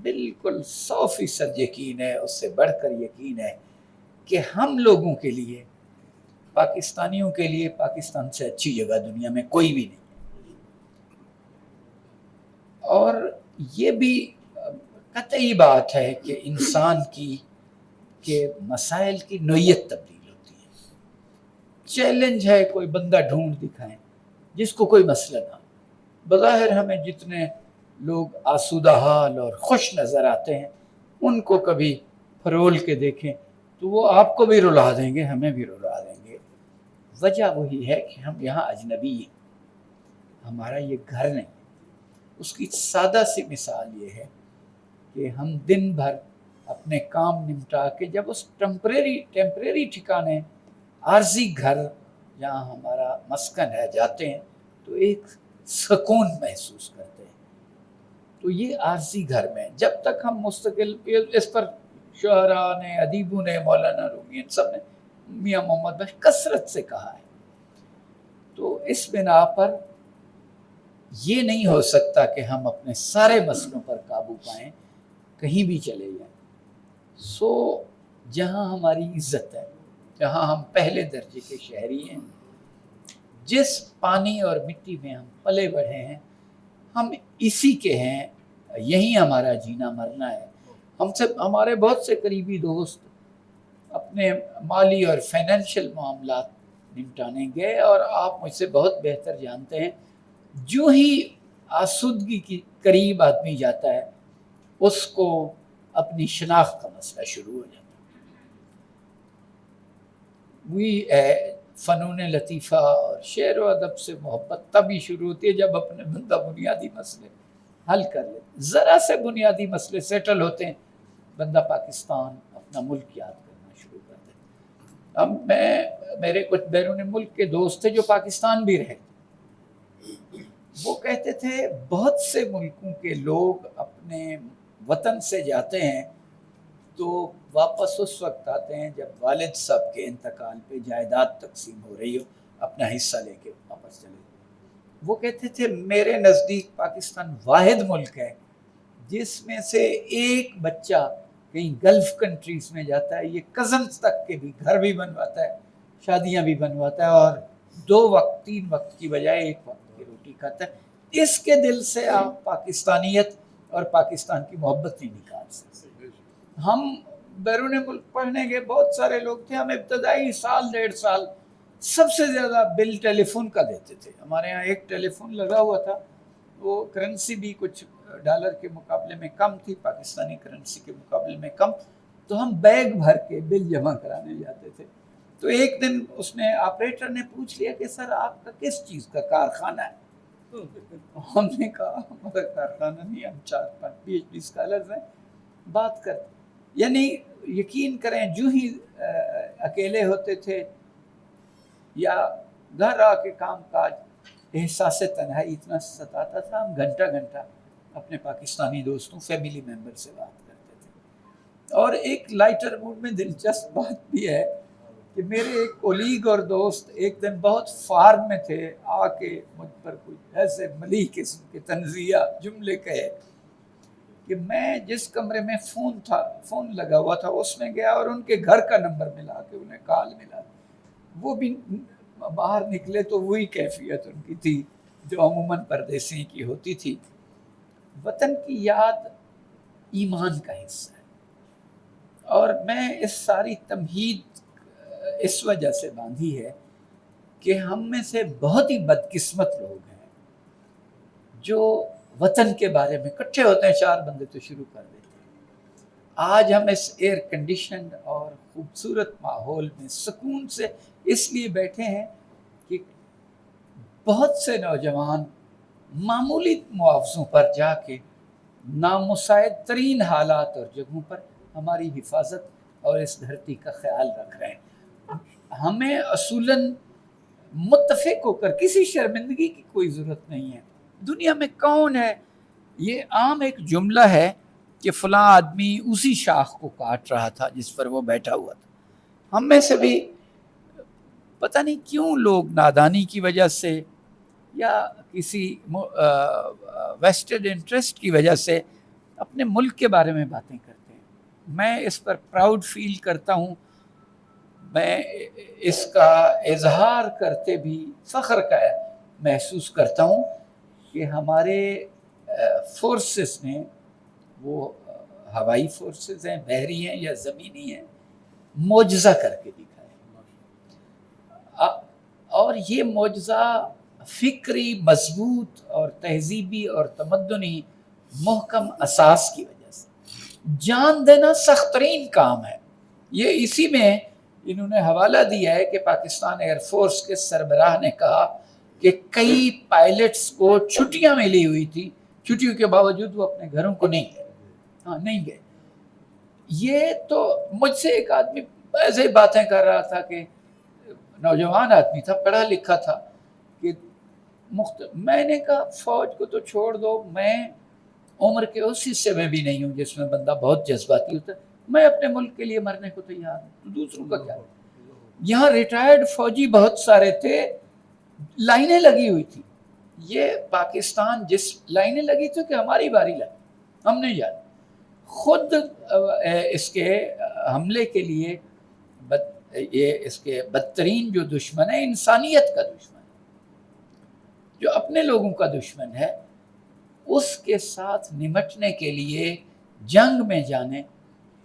بالکل 100% یقین ہے، اس سے بڑھ کر یقین ہے کہ ہم لوگوں کے لیے، پاکستانیوں کے لیے، پاکستان سے اچھی جگہ دنیا میں کوئی بھی نہیں، اور یہ بھی قطعی بات ہے کہ انسان کی کہ مسائل کی نوعیت تبدیل ہوتی ہے. چیلنج ہے کوئی بندہ ڈھونڈ دکھائیں جس کو کوئی مسئلہ نہ ہو. بظاہر ہمیں جتنے لوگ آسودہ حال اور خوش نظر آتے ہیں ان کو کبھی فرول کے دیکھیں تو وہ آپ کو بھی رلا دیں گے، ہمیں بھی رلا دیں گے. وجہ وہی ہے کہ ہم یہاں اجنبی ہیں، ہمارا یہ گھر نہیں. اس کی سادہ سی مثال یہ ہے کہ ہم دن بھر اپنے کام نمٹا کے جب اس ٹیمپریری ٹھکانے عارضی گھر جہاں ہمارا مسکن ہے جاتے ہیں تو ایک سکون محسوس کرتے ہیں. تو یہ عارضی گھر میں جب تک ہم مستقل، اس پر شعراء نے، ادیبوں نے، مولانا رومی ان سب نے، میاں محمد بخش کثرت سے کہا ہے. تو اس بنا پر یہ نہیں ہو سکتا کہ ہم اپنے سارے مسئلوں پر قابو پائیں، کہیں بھی چلے جائیں. سو جہاں ہماری عزت ہے، جہاں ہم پہلے درجے کے شہری ہیں، جس پانی اور مٹی میں ہم پلے بڑھے ہیں، ہم اسی کے ہیں، یہی ہمارا جینا مرنا ہے. ہم سب، ہمارے بہت سے قریبی دوست اپنے مالی اور فائنینشیل معاملات نمٹانے گئے، اور آپ مجھ سے بہت بہتر جانتے ہیں جو ہی آسودگی کی قریب آدمی جاتا ہے اس کو اپنی شناخت کا مسئلہ شروع ہو جاتا ہے. فنون لطیفہ اور شعر و ادب سے محبت تبھی شروع ہوتی ہے جب اپنے بندہ بنیادی مسئلے حل کر لے. ذرا سے بنیادی مسئلے سیٹل ہوتے ہیں، بندہ پاکستان، اپنا ملک یاد کرنا شروع کر دیتا. اب میرے کچھ بیرون ملک کے دوست تھے جو پاکستان بھی رہے. وہ کہتے تھے بہت سے ملکوں کے لوگ اپنے وطن سے جاتے ہیں تو واپس اس وقت آتے ہیں جب والد صاحب کے انتقال پہ جائیداد تقسیم ہو رہی ہو، اپنا حصہ لے کے واپس چلے. وہ کہتے تھے میرے نزدیک پاکستان واحد ملک ہے جس میں سے ایک بچہ کہیں گلف کنٹریز میں جاتا ہے، یہ کزنز تک کے بھی گھر بھی بنواتا ہے، شادیاں بھی بنواتا ہے، اور 2 وقت 3 وقت کی بجائے 1 وقت کی روٹی کھاتا ہے. اس کے دل سے آپ پاکستانیت اور پاکستان کی محبت نہیں نکال سکتے. ہم بیرون ملک پڑھنے کے بہت سارے لوگ تھے، ہم ابتدائی سال 1.5 سال سب سے زیادہ بل ٹیلی فون کا دیتے تھے. ہمارے ہاں ایک ٹیلی فون لگا ہوا تھا، وہ کرنسی بھی کچھ ڈالر کے مقابلے میں کم تھی، پاکستانی کرنسی کے مقابلے میں کم، تو ہم بیگ بھر کے بل جمع کرانے جاتے تھے. تو ایک دن اس نے آپریٹر نے پوچھ لیا کہ سر آپ کا کس چیز کا کارخانہ ہے؟ ہم نے کہا ہمارا کارخانہ نہیں، ہم 4-5 PhD اسکالرز ہیں، بات کرتے. یعنی یقین کریں جو ہی اکیلے ہوتے تھے یا گھر آ کے کام کاج، احساس تنہائی اتنا ستاتا تھا، ہم گھنٹہ گھنٹہ اپنے پاکستانی دوستوں، فیملی ممبر سے بات کرتے تھے. اور ایک لائٹر موڈ میں دلچسپ بات بھی ہے کہ میرے ایک کولیگ اور دوست ایک دن بہت فارم میں تھے، آ کے مجھ پر کچھ ایسے ملیح قسم کے طنزیہ جملے کہے کہ میں جس کمرے میں فون لگا ہوا تھا اس میں گیا اور ان کے گھر کا نمبر ملا کے انہیں کال ملا. وہ بھی باہر نکلے تو وہی کیفیت ان کی تھی جو عموماً پردیسی کی ہوتی تھی. وطن کی یاد ایمان کا حصہ ہے، اور میں اس ساری تمہید اس وجہ سے باندھی ہے کہ ہم میں سے بہت ہی بدقسمت لوگ ہیں جو وطن کے بارے میں اکٹھے ہوتے ہیں، 4 بندے تو شروع کر دیتے ہیں. آج ہم اس ایئر کنڈیشنڈ اور خوبصورت ماحول میں سکون سے اس لیے بیٹھے ہیں کہ بہت سے نوجوان معمولی معاوضوں پر جا کے نامساعد ترین حالات اور جگہوں پر ہماری حفاظت اور اس دھرتی کا خیال رکھ رہے ہیں. ہمیں اصولاً متفق ہو کر کسی شرمندگی کی کوئی ضرورت نہیں ہے. دنیا میں کون ہے، یہ عام ایک جملہ ہے کہ فلاں آدمی اسی شاخ کو کاٹ رہا تھا جس پر وہ بیٹھا ہوا تھا. ہم میں سے بھی پتہ نہیں کیوں لوگ نادانی کی وجہ سے یا کسی ویسٹڈ انٹرسٹ کی وجہ سے اپنے ملک کے بارے میں باتیں کرتے ہیں. میں اس پر پراؤڈ فیل کرتا ہوں، میں اس کا اظہار کرتے بھی فخر کا محسوس کرتا ہوں کہ ہمارے فورسز نے، وہ ہوائی فورسز ہیں، بحری ہیں یا زمینی ہیں، معجزہ کر کے دکھائے، اور یہ معجزہ فکری مضبوط اور تہذیبی اور تمدنی محکم اساس کی وجہ سے۔ جان دینا سخت ترین کام ہے، یہ اسی میں انہوں نے حوالہ دیا ہے کہ پاکستان ایئر فورس کے سربراہ نے کہا کہ کئی پائلٹس کو چھٹیاں ملی ہوئی تھی، چھٹیوں کے باوجود وہ اپنے گھروں کو نہیں گئے، نہیں گئے۔ یہ تو مجھ سے ایک آدمی ایسے ہی باتیں کر رہا تھا کہ نوجوان آدمی تھا، پڑھا لکھا تھا، کہ میں نے کہا فوج کو تو چھوڑ دو، میں عمر کے اس حصے میں بھی نہیں ہوں جس میں بندہ بہت جذباتی ہوتا ہے، میں اپنے ملک کے لیے مرنے کو تیار ہوں، تو دوسروں کا کیا؟ یہاں ریٹائرڈ فوجی بہت سارے تھے، لائنیں لگی ہوئی تھی، یہ پاکستان جس لائنیں لگی تھی کہ ہماری باری لگی، ہم نہیں جانے، خود اس کے حملے کے لیے یہ اس کے بدترین جو دشمن ہے، انسانیت کا دشمن ہے، جو اپنے لوگوں کا دشمن ہے، اس کے ساتھ نمٹنے کے لیے، جنگ میں جانے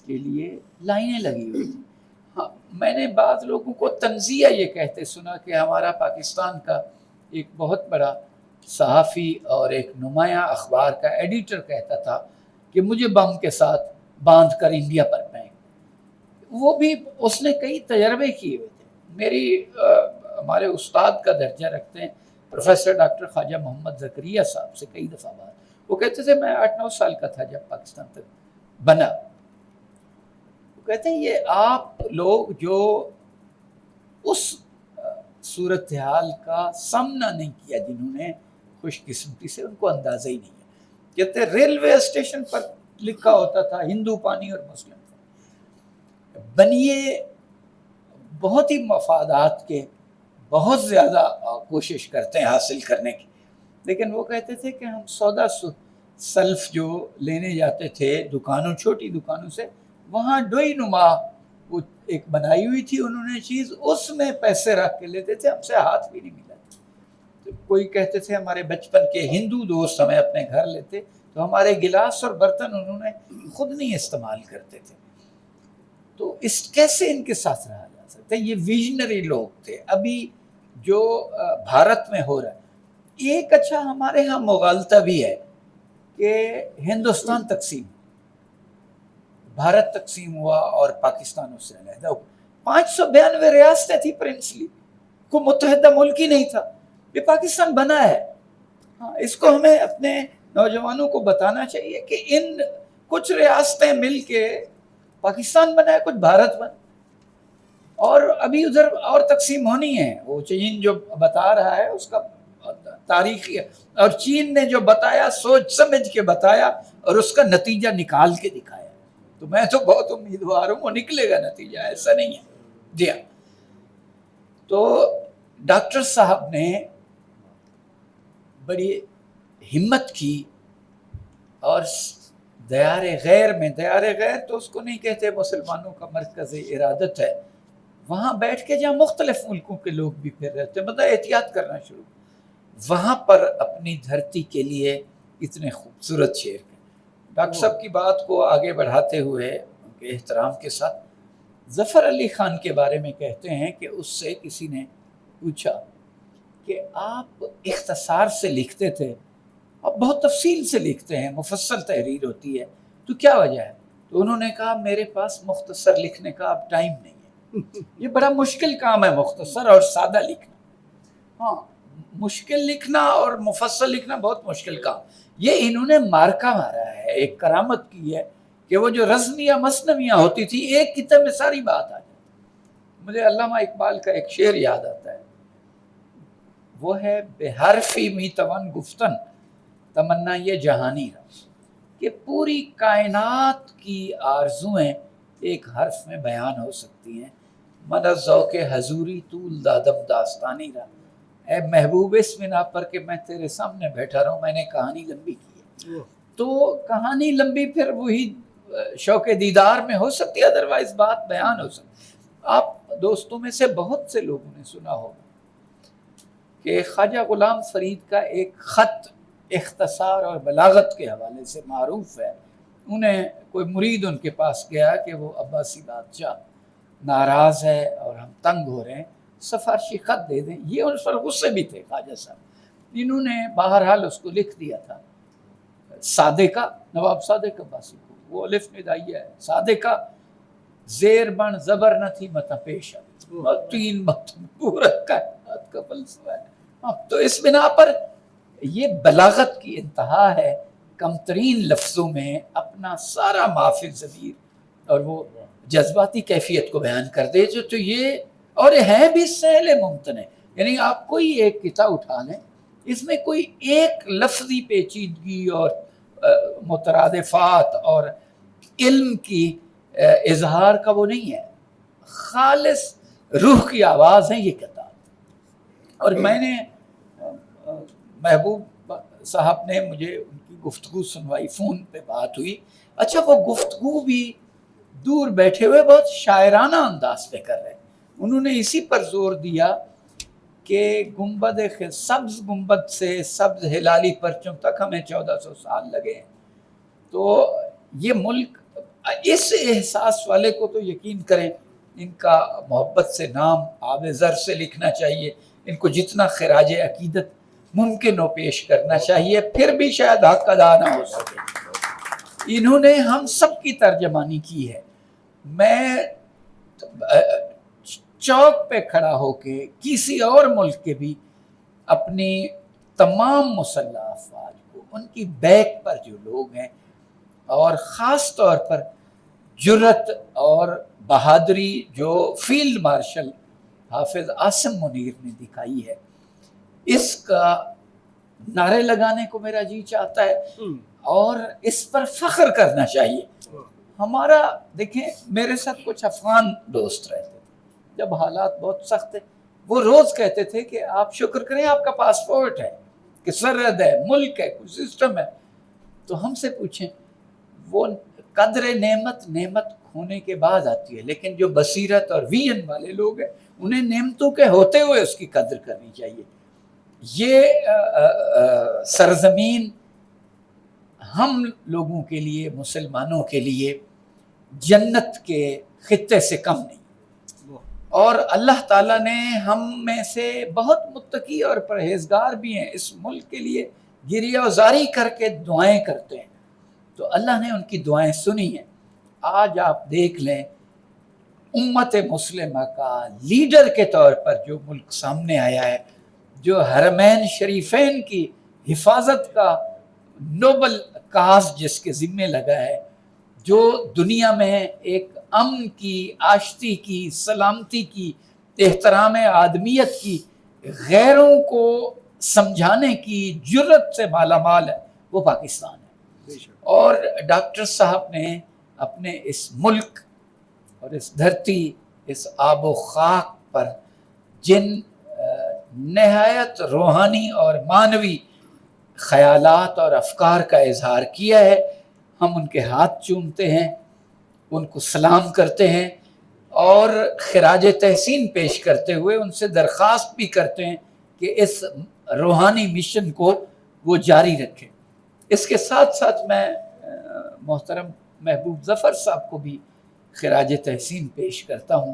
کے لیے لائنیں لگی ہوئی تھیں۔ ہاں، میں نے بعض لوگوں کو تنزیہ یہ کہتے سنا کہ ہمارا پاکستان کا ایک بہت بڑا صحافی اور ایک نمایاں اخبار کا ایڈیٹر کہتا تھا کہ مجھے بم کے ساتھ باندھ کر انڈیا پر پھینک، وہ بھی اس نے کئی تجربے کیے ہوئے تھے۔ میری ہمارے استاد کا درجہ رکھتے ہیں پروفیسر ڈاکٹر خواجہ محمد زکریا صاحب سے کئی دفعہ بات، وہ کہتے تھے میں 8-9 سال کا تھا جب پاکستان تک بنا، وہ کہتے ہیں یہ آپ لوگ جو اس صورتحال کا سامنا نہیں کیا، جنہوں نے خوش قسمتی سے، ان کو اندازہ ہی نہیں ہے۔ کہتے ریلوے اسٹیشن پر لکھا ہوتا تھا ہندو پانی اور مسلم پانی، بنیے بہت ہی مفادات کے، بہت زیادہ کوشش کرتے ہیں حاصل کرنے کی، لیکن وہ کہتے تھے کہ ہم سودا سلف جو لینے جاتے تھے دکانوں، چھوٹی دکانوں سے، وہاں ڈوئی نما وہ ایک بنائی ہوئی تھی انہوں نے چیز، اس میں پیسے رکھ کے لیتے تھے، ہم سے ہاتھ بھی نہیں ملا۔ تو کوئی کہتے تھے ہمارے بچپن کے ہندو دوست ہمیں اپنے گھر لیتے تو ہمارے گلاس اور برتن انہوں نے خود نہیں استعمال کرتے تھے۔ تو اس کیسے ان کے ساتھ رہا جا سکتا ہے؟ یہ ویژنری لوگ تھے۔ ابھی جو بھارت میں ہو رہا ہے، ایک اچھا ہمارے ہاں مغالطہ بھی ہے کہ ہندوستان تقسیم، بھارت تقسیم ہوا اور پاکستان اس سے علیحدہ ہوا، 592 ریاستیں تھی پرنسلی، کوئی متحدہ ملک ہی نہیں تھا، یہ پاکستان بنا ہے۔ ہاں، اس کو ہمیں اپنے نوجوانوں کو بتانا چاہیے کہ ان کچھ ریاستیں مل کے پاکستان بنا ہے، کچھ بھارت بنا، اور ابھی ادھر اور تقسیم ہونی ہے۔ وہ چین جو بتا رہا ہے اس کا تاریخی ہے، اور چین نے جو بتایا سوچ سمجھ کے بتایا اور اس کا نتیجہ نکال کے دکھایا، تو میں تو بہت امیدوار ہوں وہ نکلے گا نتیجہ، ایسا نہیں ہے۔ جی ہاں، تو ڈاکٹر صاحب نے بڑی ہمت کی، اور دیار غیر میں، دیار غیر تو اس کو نہیں کہتے، مسلمانوں کا مرکز ارادت ہے، وہاں بیٹھ کے جہاں مختلف ملکوں کے لوگ بھی پھر رہتے ہیں، مطلب احتیاط کرنا شروع، وہاں پر اپنی دھرتی کے لیے اتنے خوبصورت شعر ہیں۔ ڈاکٹر صاحب کی بات کو آگے بڑھاتے ہوئے ان کے احترام کے ساتھ ظفر علی خان کے بارے میں کہتے ہیں کہ اس سے کسی نے پوچھا کہ آپ اختصار سے لکھتے تھے، آپ بہت تفصیل سے لکھتے ہیں، مفصل تحریر ہوتی ہے، تو کیا وجہ ہے؟ تو انہوں نے کہا میرے پاس مختصر لکھنے کا اب ٹائم نہیں ہے، یہ بڑا مشکل کام ہے مختصر اور سادہ لکھنا۔ ہاں، مشکل لکھنا اور مفصل لکھنا بہت مشکل کام۔ یہ انہوں نے مارکا مارا ہے، ایک کرامت کی ہے کہ وہ جو رزمیہ مثنویاں ہوتی تھی، ایک کتاب میں ساری بات آ جاتی۔ مجھے علامہ اقبال کا ایک شعر یاد آتا ہے، وہ ہے بحرفی می توان گفتن تمنا یہ جہانی رہا، کہ پوری کائنات کی آرزویں ایک حرف میں بیان ہو سکتی ہیں۔ من از ذوق حضوری طول دادم داستانی رہا، اے محبوب اس بنا پر کہ میں تیرے سامنے بیٹھا رہوں، میں نے کہانی لمبی کی ہے۔ تو کہانی لمبی پھر وہی شوق دیدار میں ہو سکتی ہے، ادروائز بات بیان ہو سکتی۔ آپ دوستوں میں سے بہت سے لوگوں نے سنا ہوگا کہ خواجہ غلام فرید کا ایک خط اختصار اور بلاغت کے حوالے سے معروف ہے. انہیں کوئی مرید ان کے پاس گیا کہ وہ عباسی بادشاہ ناراض ہے اور ہم تنگ ہو رہے ہیں، سفارشی خط دے دیں. یہ اس پر غصے بھی تھے خواجہ صاحب. انہوں نے بہرحال اس کو لکھ دیا تھا صادقہ، نواب صادق عباسی کو، وہ الف ندائیہ ہے، صادقہ زیر بن زبر نہ تھی متا پیش اور 3 مت پورا کائنات کا فلسفہ ہے. تو اس بنا پر یہ بلاغت کی انتہا ہے، کم ترین لفظوں میں اپنا سارا معافی ضمیر اور وہ جذباتی کیفیت کو بیان کر دے جو تو یہ، اور ہے بھی سہل ممتنع. یعنی آپ کوئی ایک کتاب اٹھا لیں، اس میں کوئی ایک لفظی پیچیدگی اور مترادفات اور علم کی اظہار کا وہ نہیں ہے، خالص روح کی آواز ہے یہ کتاب. اور میں نے محبوب صاحب نے مجھے ان کی گفتگو سنوائی، فون پہ بات ہوئی. اچھا وہ گفتگو بھی دور بیٹھے ہوئے بہت شاعرانہ انداز پہ کر رہے. انہوں نے اسی پر زور دیا کہ گنبد سبز گنبد سے سبز ہلالی پرچم تک ہمیں 1400 سال لگے ہیں. تو یہ ملک، اس احساس والے کو تو یقین کریں ان کا محبت سے نام آب زر سے لکھنا چاہیے، ان کو جتنا خراج عقیدت ممکن ہو پیش کرنا چاہیے، پھر بھی شاید حق ادا نہ ہو سکے. انہوں نے ہم سب کی ترجمانی کی ہے. میں چوک پہ کھڑا ہو کے کسی اور ملک کے بھی اپنی تمام مسلح افواج کو، ان کی بیک پر جو لوگ ہیں، اور خاص طور پر جرت اور بہادری جو فیلڈ مارشل حافظ عاصم منیر نے دکھائی ہے، اس کا نعرے لگانے کو میرا جی چاہتا ہے اور اس پر فخر کرنا چاہیے. ہمارا دیکھیں، میرے ساتھ کچھ افغان دوست رہتے تھے، جب حالات بہت سخت تھے وہ روز کہتے تھے کہ آپ شکر کریں آپ کا پاسپورٹ ہے، کہ سرحد ہے، ملک ہے، کوئی سسٹم ہے. تو ہم سے پوچھیں، وہ قدر نعمت ہونے کے بعد آتی ہے، لیکن جو بصیرت اور ویژن والے لوگ ہیں انہیں نعمتوں کے ہوتے ہوئے اس کی قدر کرنی چاہیے. یہ سرزمین ہم لوگوں کے لیے، مسلمانوں کے لیے جنت کے خطے سے کم نہیں. اور اللہ تعالیٰ نے ہم میں سے بہت متقی اور پرہیزگار بھی ہیں، اس ملک کے لیے گریہ وزاری کر کے دعائیں کرتے ہیں، تو اللہ نے ان کی دعائیں سنی ہیں. آج آپ دیکھ لیں امت مسلمہ کا لیڈر کے طور پر جو ملک سامنے آیا ہے، جو حرمین شریفین کی حفاظت کا نوبل کاز جس کے ذمے لگا ہے، جو دنیا میں ایک امن کی، آشتی کی، سلامتی کی، احترام آدمیت کی، غیروں کو سمجھانے کی جرت سے مالا مال ہے، وہ پاکستان ہے. اور ڈاکٹر صاحب نے اپنے اس ملک اور اس دھرتی، اس آب و خاک پر جن نہایت روحانی اور معنوی خیالات اور افکار کا اظہار کیا ہے، ہم ان کے ہاتھ چومتے ہیں، ان کو سلام کرتے ہیں اور خراج تحسین پیش کرتے ہوئے ان سے درخواست بھی کرتے ہیں کہ اس روحانی مشن کو وہ جاری رکھیں. اس کے ساتھ ساتھ میں محترم محبوب ظفر صاحب کو بھی خراج تحسین پیش کرتا ہوں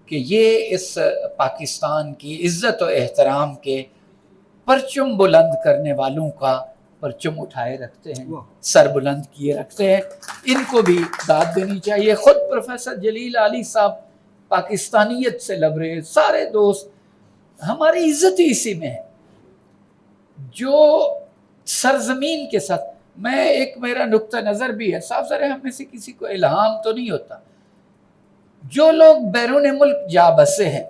کہ یہ اس پاکستان کی عزت و احترام کے پرچم بلند کرنے والوں کا پرچم اٹھائے رکھتے ہیں، سر بلند کیے رکھتے ہیں. ان کو بھی داد دینی چاہیے. خود پروفیسر جلیل علی صاحب پاکستانیت سے لبریز، سارے دوست، ہماری عزت ہی اسی میں ہے. جو سرزمین کے ساتھ، میں ایک میرا نقطہ نظر بھی ہے، صاف ظاہر ہم میں سے کسی کو الہام تو نہیں ہوتا، جو لوگ بیرون ملک جا بسے ہیں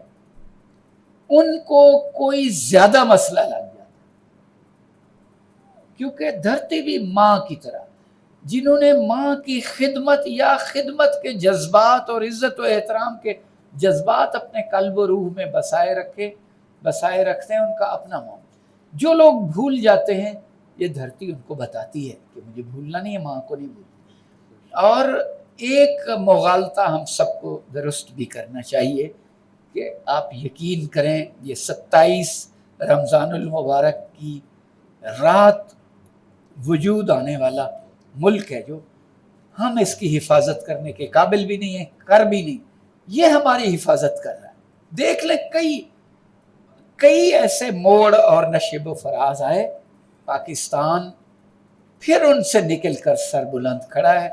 ان کو کوئی زیادہ مسئلہ لگ جاتا، کیونکہ دھرتی بھی ماں کی طرح، جنہوں نے ماں کی خدمت یا خدمت کے جذبات اور عزت و احترام کے جذبات اپنے قلب و روح میں بسائے رکھتے ہیں، ان کا اپنا ماں. جو لوگ بھول جاتے ہیں، یہ دھرتی ان کو بتاتی ہے کہ مجھے بھولنا نہیں ہے، ماں کو نہیں بھولنا. اور ایک مغالطہ ہم سب کو درست بھی کرنا چاہیے کہ آپ یقین کریں، یہ 27 رمضان المبارک کی رات وجود آنے والا ملک ہے جو، ہم اس کی حفاظت کرنے کے قابل بھی نہیں ہیں، کر بھی نہیں، یہ ہماری حفاظت کر رہا ہے۔ دیکھ لیں کئی ایسے موڑ اور نشیب و فراز آئے، پاکستان پھر ان سے نکل کر سر بلند کھڑا ہے۔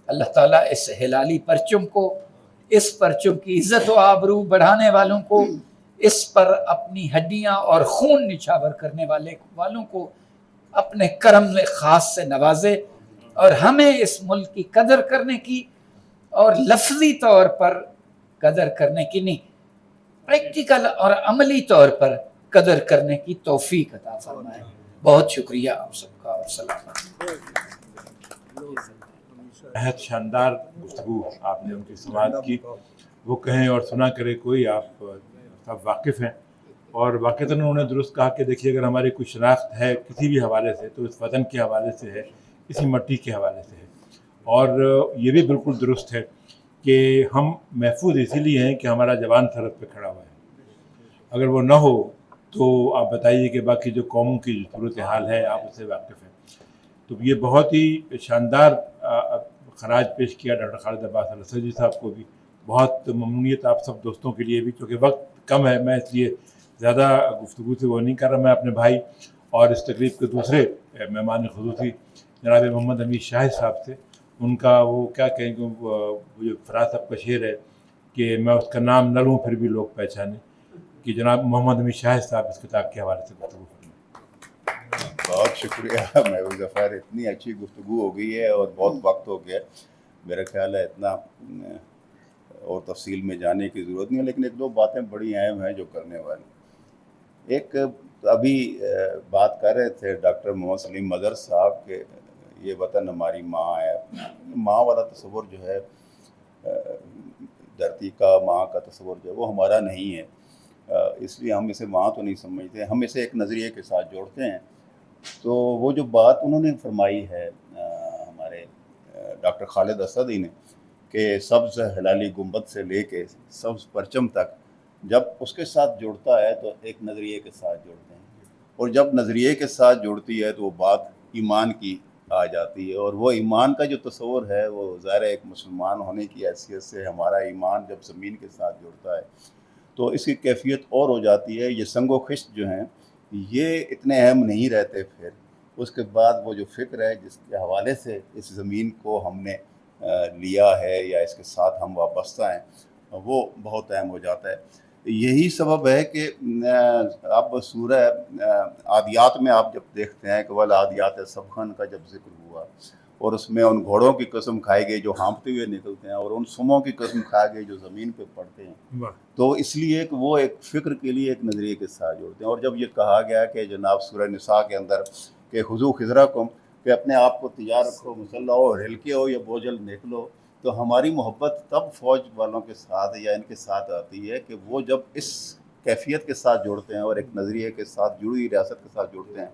اللہ تعالیٰ اس ہلالی پرچم کو، اس پرچم کی عزت و آبرو بڑھانے والوں کو، اس پر اپنی ہڈیاں اور خون نچھاور کرنے والوں کو اپنے کرم خاص سے نوازے، اور ہمیں اس ملک کی قدر کرنے کی، اور لفظی طور پر قدر کرنے کی نہیں، پریکٹیکل اور عملی طور پر قدر کرنے کی توفیق عطا فرمائے۔ بہت شکریہ آپ سب کا، اور سلام۔ بہت شاندار گفتگو آپ نے ان کی سماعت کی، وہ کہیں اور سنا کرے کوئی، آپ سب واقف ہیں، اور واقعتاً انہوں نے درست کہا کہ دیکھیے اگر ہماری کوئی شناخت ہے کسی بھی حوالے سے تو اس وطن کے حوالے سے ہے، اسی مٹی کے حوالے سے ہے، اور یہ بھی بالکل درست ہے کہ ہم محفوظ اسی لیے ہیں کہ ہمارا جوان سرحد پہ کھڑا ہوا ہے۔ اگر وہ نہ ہو تو آپ بتائیے کہ باقی جو قوموں کی صورتحال ہے آپ اس سے واقف ہیں۔ تو یہ بہت ہی شاندار خراج پیش کیا ڈاکٹر خالد عباس الاسدی صاحب کو بھی، بہت ممنونیت آپ سب دوستوں کے لیے بھی، کیونکہ وقت کم ہے، میں اس لیے زیادہ گفتگو سے وہ نہیں کر رہا۔ میں اپنے بھائی اور اس تقریب کے دوسرے مہمان خصوصی جناب محمد امیر شاہد صاحب سے، ان کا وہ کیا کہیں گے، وہ جو فراز صاحب کا شعر ہے کہ میں اس کا نام نہ لوں پھر بھی لوگ پہچانے، کہ جناب محمد امیر شاہد صاحب اس کتاب کے حوالے سے گفتگو کریں۔ بہت شکریہ محبوب ظفر، اتنی اچھی گفتگو ہو گئی ہے اور بہت وقت ہو گیا، میرا خیال ہے اتنا اور تفصیل میں جانے کی ضرورت نہیں ہے، لیکن ایک دو باتیں بڑی اہم ہیں جو کرنے والی۔ ایک ابھی بات کر رہے تھے ڈاکٹر محمد سلیم مظہر صاحب کہ یہ وطن ہماری ماں ہے، ماں والا تصور جو ہے، دھرتی کا ماں کا تصور جو ہے وہ ہمارا نہیں ہے، اس لیے ہم اسے ماں تو نہیں سمجھتے، ہم اسے ایک نظریے کے ساتھ جوڑتے ہیں۔ تو وہ جو بات انہوں نے فرمائی ہے ہمارے ڈاکٹر خالد اسدی نے کہ سبز ہلالی گنبد سے لے کے سبز پرچم تک جب اس کے ساتھ جوڑتا ہے تو ایک نظریے کے ساتھ جوڑتے ہیں، اور جب نظریے کے ساتھ جوڑتی ہے تو وہ بات ایمان کی آ جاتی ہے، اور وہ ایمان کا جو تصور ہے وہ ظاہر ایک مسلمان ہونے کی حیثیت سے ہمارا ایمان جب زمین کے ساتھ جڑتا ہے تو اس کی کیفیت اور ہو جاتی ہے۔ یہ سنگ و خشت جو ہیں یہ اتنے اہم نہیں رہتے، پھر اس کے بعد وہ جو فکر ہے جس کے حوالے سے اس زمین کو ہم نے لیا ہے یا اس کے ساتھ ہم وابستہ ہیں وہ بہت اہم ہو جاتا ہے۔ یہی سبب ہے کہ اب سورہ عادیات میں آپ جب دیکھتے ہیں کہ والعادیات سبخن کا جب ذکر ہوا اور اس میں ان گھوڑوں کی قسم کھائے گئی جو ہانپتے ہوئے نکلتے ہیں اور ان سموں کی قسم کھائے گئی جو زمین پہ پڑتے ہیں، تو اس لیے کہ وہ ایک فکر کے لیے ایک نظریے کے ساتھ جوڑتے ہیں۔ اور جب یہ کہا گیا کہ جناب سورہ نساء کے اندر کہ خذوا خضرکم، کہ اپنے آپ کو تیار رکھو، مسلح ہو، ہلکے ہو یا بوجھل نکلو، تو ہماری محبت تب فوج والوں کے ساتھ یا ان کے ساتھ آتی ہے کہ وہ جب اس کیفیت کے ساتھ جوڑتے ہیں اور ایک نظریے کے ساتھ جڑی ہوئی ریاست کے ساتھ جوڑتے ہیں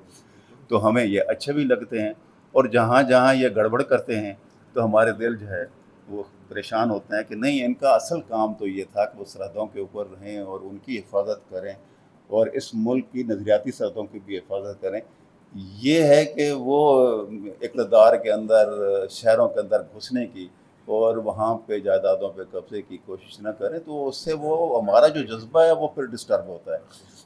تو ہمیں یہ اچھے بھی لگتے ہیں، اور جہاں جہاں یہ گڑبڑ کرتے ہیں تو ہمارے دل جو ہے وہ پریشان ہوتے ہیں کہ نہیں، ان کا اصل کام تو یہ تھا کہ وہ سرحدوں کے اوپر رہیں اور ان کی حفاظت کریں اور اس ملک کی نظریاتی سرحدوں کی بھی حفاظت کریں۔ یہ ہے کہ وہ اقتدار کے اندر، شہروں کے اندر گھسنے کی اور وہاں پہ جائیدادوں پہ قبضے کی کوشش نہ کریں، تو اس سے وہ ہمارا جو جذبہ ہے وہ پھر ڈسٹرب ہوتا ہے۔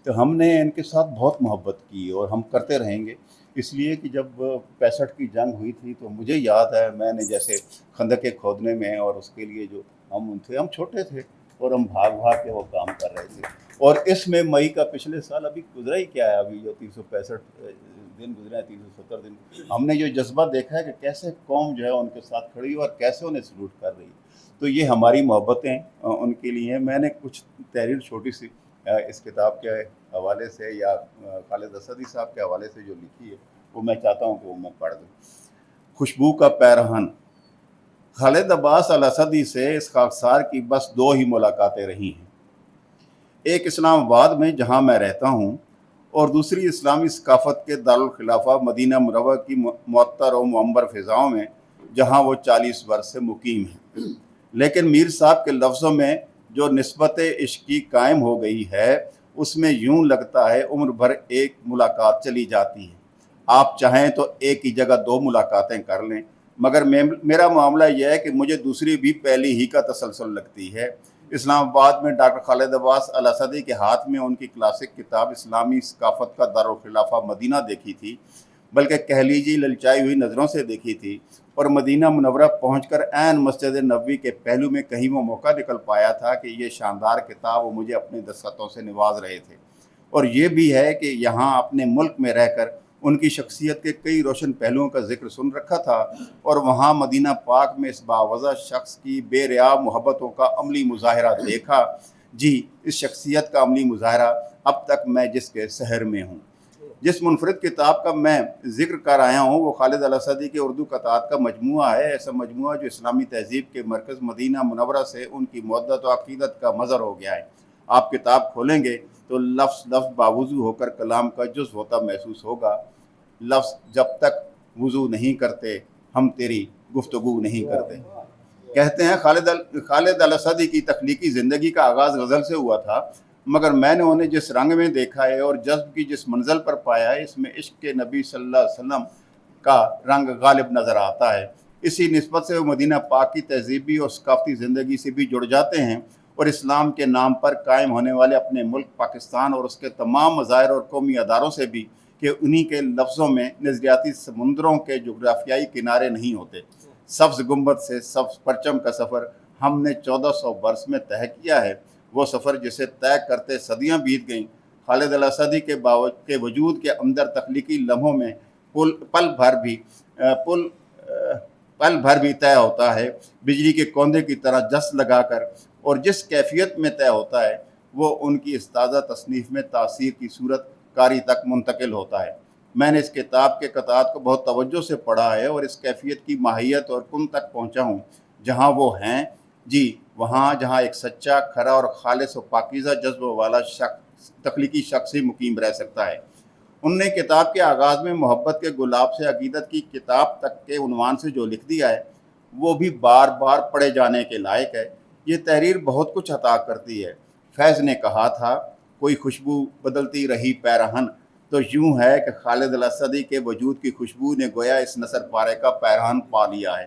تو ہم نے ان کے ساتھ بہت محبت کی اور ہم کرتے رہیں گے، اس لیے کہ جب 65 کی جنگ ہوئی تھی تو مجھے یاد ہے میں نے جیسے خندق کے کھودنے میں، اور اس کے لیے جو ہم چھوٹے تھے اور ہم بھاگ کے وہ کام کر رہے تھے، اور اس میں مئی کا پچھلے سال ابھی گزرا ہی کیا ہے، ابھی جو 365 دن گزرے ہیں، 370 دن، ہم نے جو جذبہ دیکھا ہے کہ کیسے قوم جو ہے ان کے ساتھ کھڑی اور کیسے انہیں سلوٹ کر رہی ہے، تو یہ ہماری محبتیں ان کے لیے ہیں۔ میں نے کچھ تحریر چھوٹی سی اس کتاب کے حوالے سے یا خالد اسدی صاحب کے حوالے سے جو لکھی ہے وہ میں چاہتا ہوں کہ وہ میں پڑھ دوں۔ خوشبو کا پیرہن۔ خالد عباس الاسدی سے اس خاکسار کی بس 2 ہی ملاقاتیں رہی ہیں، ایک اسلام آباد میں جہاں میں رہتا ہوں، اور دوسری اسلامی ثقافت کے دارالخلافہ مدینہ منورہ کی معطر و معمر فضاؤں میں جہاں وہ 40 برس سے مقیم ہیں۔ لیکن میر صاحب کے لفظوں میں جو نسبت عشقی قائم ہو گئی ہے اس میں یوں لگتا ہے عمر بھر ایک ملاقات چلی جاتی ہے۔ آپ چاہیں تو ایک ہی جگہ 2 ملاقاتیں کر لیں، مگر میرا معاملہ یہ ہے کہ مجھے دوسری بھی پہلی ہی کا تسلسل لگتی ہے۔ اسلام آباد میں ڈاکٹر خالد عباس الاسدی کے ہاتھ میں ان کی کلاسک کتاب اسلامی ثقافت کا دارالخلافہ مدینہ دیکھی تھی، بلکہ کہہ لیجیے للچائی ہوئی نظروں سے دیکھی تھی، اور مدینہ منورہ پہنچ کر عین مسجد نبوی کے پہلو میں کہیں وہ موقع نکل پایا تھا کہ یہ شاندار کتاب وہ مجھے اپنے دستخطوں سے نواز رہے تھے۔ اور یہ بھی ہے کہ یہاں اپنے ملک میں رہ کر ان کی شخصیت کے کئی روشن پہلوؤں کا ذکر سن رکھا تھا، اور وہاں مدینہ پاک میں اس باوضع شخص کی بے ریا محبتوں کا عملی مظاہرہ دیکھا۔ جی، اس شخصیت کا عملی مظاہرہ اب تک میں جس کے سحر میں ہوں۔ جس منفرد کتاب کا میں ذکر کر آیا ہوں وہ خالد الاسدی کے اردو قطعات کا مجموعہ ہے، ایسا مجموعہ جو اسلامی تہذیب کے مرکز مدینہ منورہ سے ان کی مودت و عقیدت کا مظہر ہو گیا ہے۔ آپ کتاب کھولیں گے تو لفظ لفظ باوضو ہو کر کلام کا جز ہوتا محسوس ہوگا۔ لفظ جب تک وضو نہیں کرتے ہم تیری گفتگو نہیں کرتے۔ کہتے ہیں خالد الاسدی کی تخلیقی زندگی کا آغاز غزل سے ہوا تھا، مگر میں نے انہیں جس رنگ میں دیکھا ہے اور جذب کی جس منزل پر پایا ہے، اس میں عشق کے نبی صلی اللہ علیہ وسلم کا رنگ غالب نظر آتا ہے۔ اسی نسبت سے وہ مدینہ پاک کی تہذیبی اور ثقافتی زندگی سے بھی جڑ جاتے ہیں، اور اسلام کے نام پر قائم ہونے والے اپنے ملک پاکستان اور اس کے تمام مظاہر اور قومی اداروں سے بھی، کہ انہی کے لفظوں میں نظریاتی سمندروں کے جغرافیائی کنارے نہیں ہوتے۔ سبز گنبد سے سبز پرچم کا سفر ہم نے 1400 برس میں طے کیا ہے، وہ سفر جسے طے کرتے صدیاں بیت گئیں۔ خالد الاسدی کے وجود کے اندر تخلیقی لمحوں میں پل بھر بھی طے ہوتا ہے، بجلی کے کوندے کی طرح جس لگا کر، اور جس کیفیت میں طے ہوتا ہے وہ ان کی اس تازہ تصنیف میں تاثیر کی صورت کاری تک منتقل ہوتا ہے۔ میں نے اس کتاب کے قطعات کو بہت توجہ سے پڑھا ہے اور اس کیفیت کی ماہیت اور کن تک پہنچا ہوں جہاں وہ ہیں، جی وہاں جہاں ایک سچا، کھرا اور خالص و پاکیزہ جذبہ والا تخلیقی شخص ہی مقیم رہ سکتا ہے۔ ان نے کتاب کے آغاز میں محبت کے گلاب سے عقیدت کی کتاب تک کے عنوان سے جو لکھ دیا ہے وہ بھی بار بار پڑھے جانے کے لائق ہے۔ یہ تحریر بہت کچھ عطا کرتی ہے۔ فیض نے کہا تھا، کوئی خوشبو بدلتی رہی پیرہن، تو یوں ہے کہ خالد الاسدی کے وجود کی خوشبو نے گویا اس نثر پارے کا پیرہن پا لیا ہے۔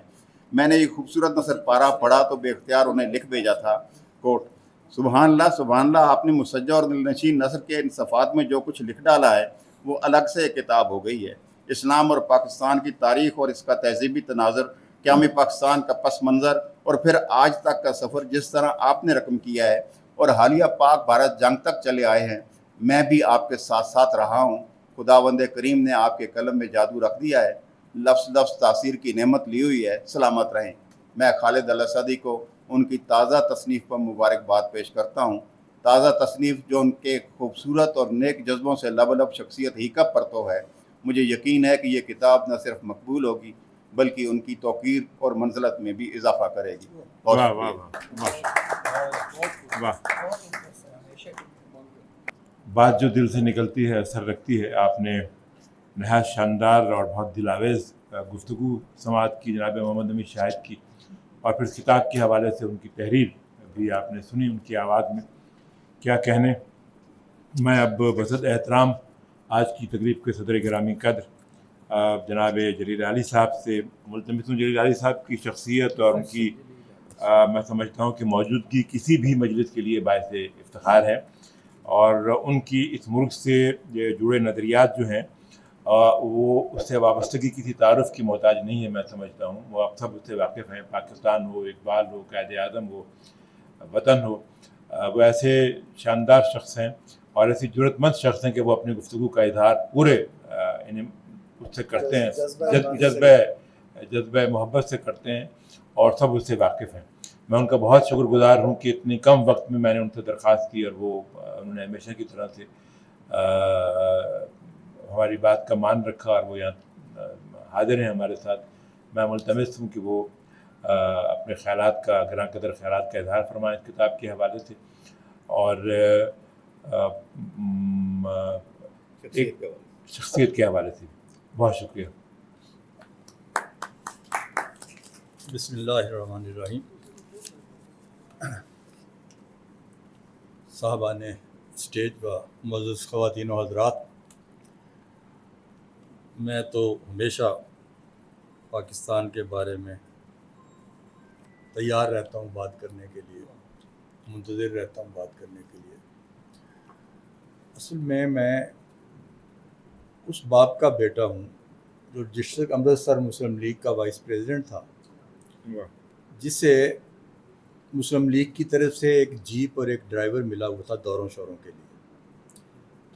میں نے یہ خوبصورت نثر پارہ پڑھا تو بے اختیار انہیں لکھ بھیجا تھا، کوٹ، سبحان اللہ، آپ نے مسجع اور دلنشین نثر کے ان صفحات میں جو کچھ لکھ ڈالا ہے وہ الگ سے ایک کتاب ہو گئی ہے۔ اسلام اور پاکستان کی تاریخ اور اس کا تہذیبی تناظر، قیام پاکستان کا پس منظر، اور پھر آج تک کا سفر جس طرح آپ نے رقم کیا ہے، اور حالیہ پاک بھارت جنگ تک چلے آئے ہیں، میں بھی آپ کے ساتھ ساتھ رہا ہوں۔ خداوند کریم نے آپ کے قلم میں جادو رکھ دیا ہے، لفظ لفظ تاثیر کی نعمت لی ہوئی ہے، سلامت رہیں۔ میں خالد الاسدی کو ان کی تازہ تصنیف پر مبارکباد پیش کرتا ہوں، تازہ تصنیف جو ان کے خوبصورت اور نیک جذبوں سے لبلب شخصیت ہی کا پرتو ہے۔ مجھے یقین ہے کہ یہ کتاب نہ صرف مقبول ہوگی بلکہ ان کی توقیر اور منزلت میں بھی اضافہ کرے گی۔ واہ واہ واہ، بات جو دل سے نکلتی ہے اثر رکھتی ہے۔ آپ نے نہایت شاندار اور بہت دل آویز گفتگو سماعت کی جناب محمد امین شاہد کی، اور پھر اس کتاب کے حوالے سے ان کی تحریر بھی آپ نے سنی ان کی آواز میں۔ کیا کہنے، میں اب بصد احترام آج کی تقریب کے صدر گرامی قدر جناب جلیل علی صاحب سے ملتمس ہوں۔ جلیل علی صاحب کی شخصیت اور ان کی میں سمجھتا ہوں کہ موجودگی کسی بھی مجلس کے لیے باعث افتخار ہے، اور ان کی اس ملک سے جڑے نظریات جو ہیں وہ اس سے وابستگی کسی تعارف کی محتاج نہیں ہے، میں سمجھتا ہوں وہ آپ سب اس سے واقف ہیں۔ پاکستان ہو، اقبال ہو، قائد اعظم ہو، وطن ہو، وہ ایسے شاندار شخص ہیں اور ایسی جرأت مند شخص ہیں کہ وہ اپنی گفتگو کا اظہار پورے اس سے کرتے ہیں، جذبہ محبت سے کرتے ہیں، اور سب اس سے واقف ہیں۔ میں ان کا بہت شکر گزار ہوں کہ اتنی کم وقت میں میں نے ان سے درخواست کی، اور وہ انہوں نے ہمیشہ کی طرح سے ہماری بات کا مان رکھا، اور وہ یہاں حاضر ہیں ہمارے ساتھ۔ میں ملتمس ہوں کہ وہ اپنے خیالات کا، گراں قدر خیالات کا اظہار فرمائیں اس کتاب کے حوالے سے، اور ایک شخصیت کے حوالے سے۔ بہت شکریہ۔ بسم اللہ الرحمن الرحیم۔ صاحبان اسٹیج و معزز خواتین و حضرات، میں تو ہمیشہ پاکستان کے بارے میں تیار رہتا ہوں بات کرنے کے لیے، منتظر رہتا ہوں بات کرنے کے لیے۔ اصل میں اس باپ کا بیٹا ہوں جو ڈسٹرکٹ امرتسر مسلم لیگ کا وائس پریزیڈنٹ تھا، جسے مسلم لیگ کی طرف سے ایک جیپ اور ایک ڈرائیور ملا ہوا تھا دوروں شوروں کے لیے۔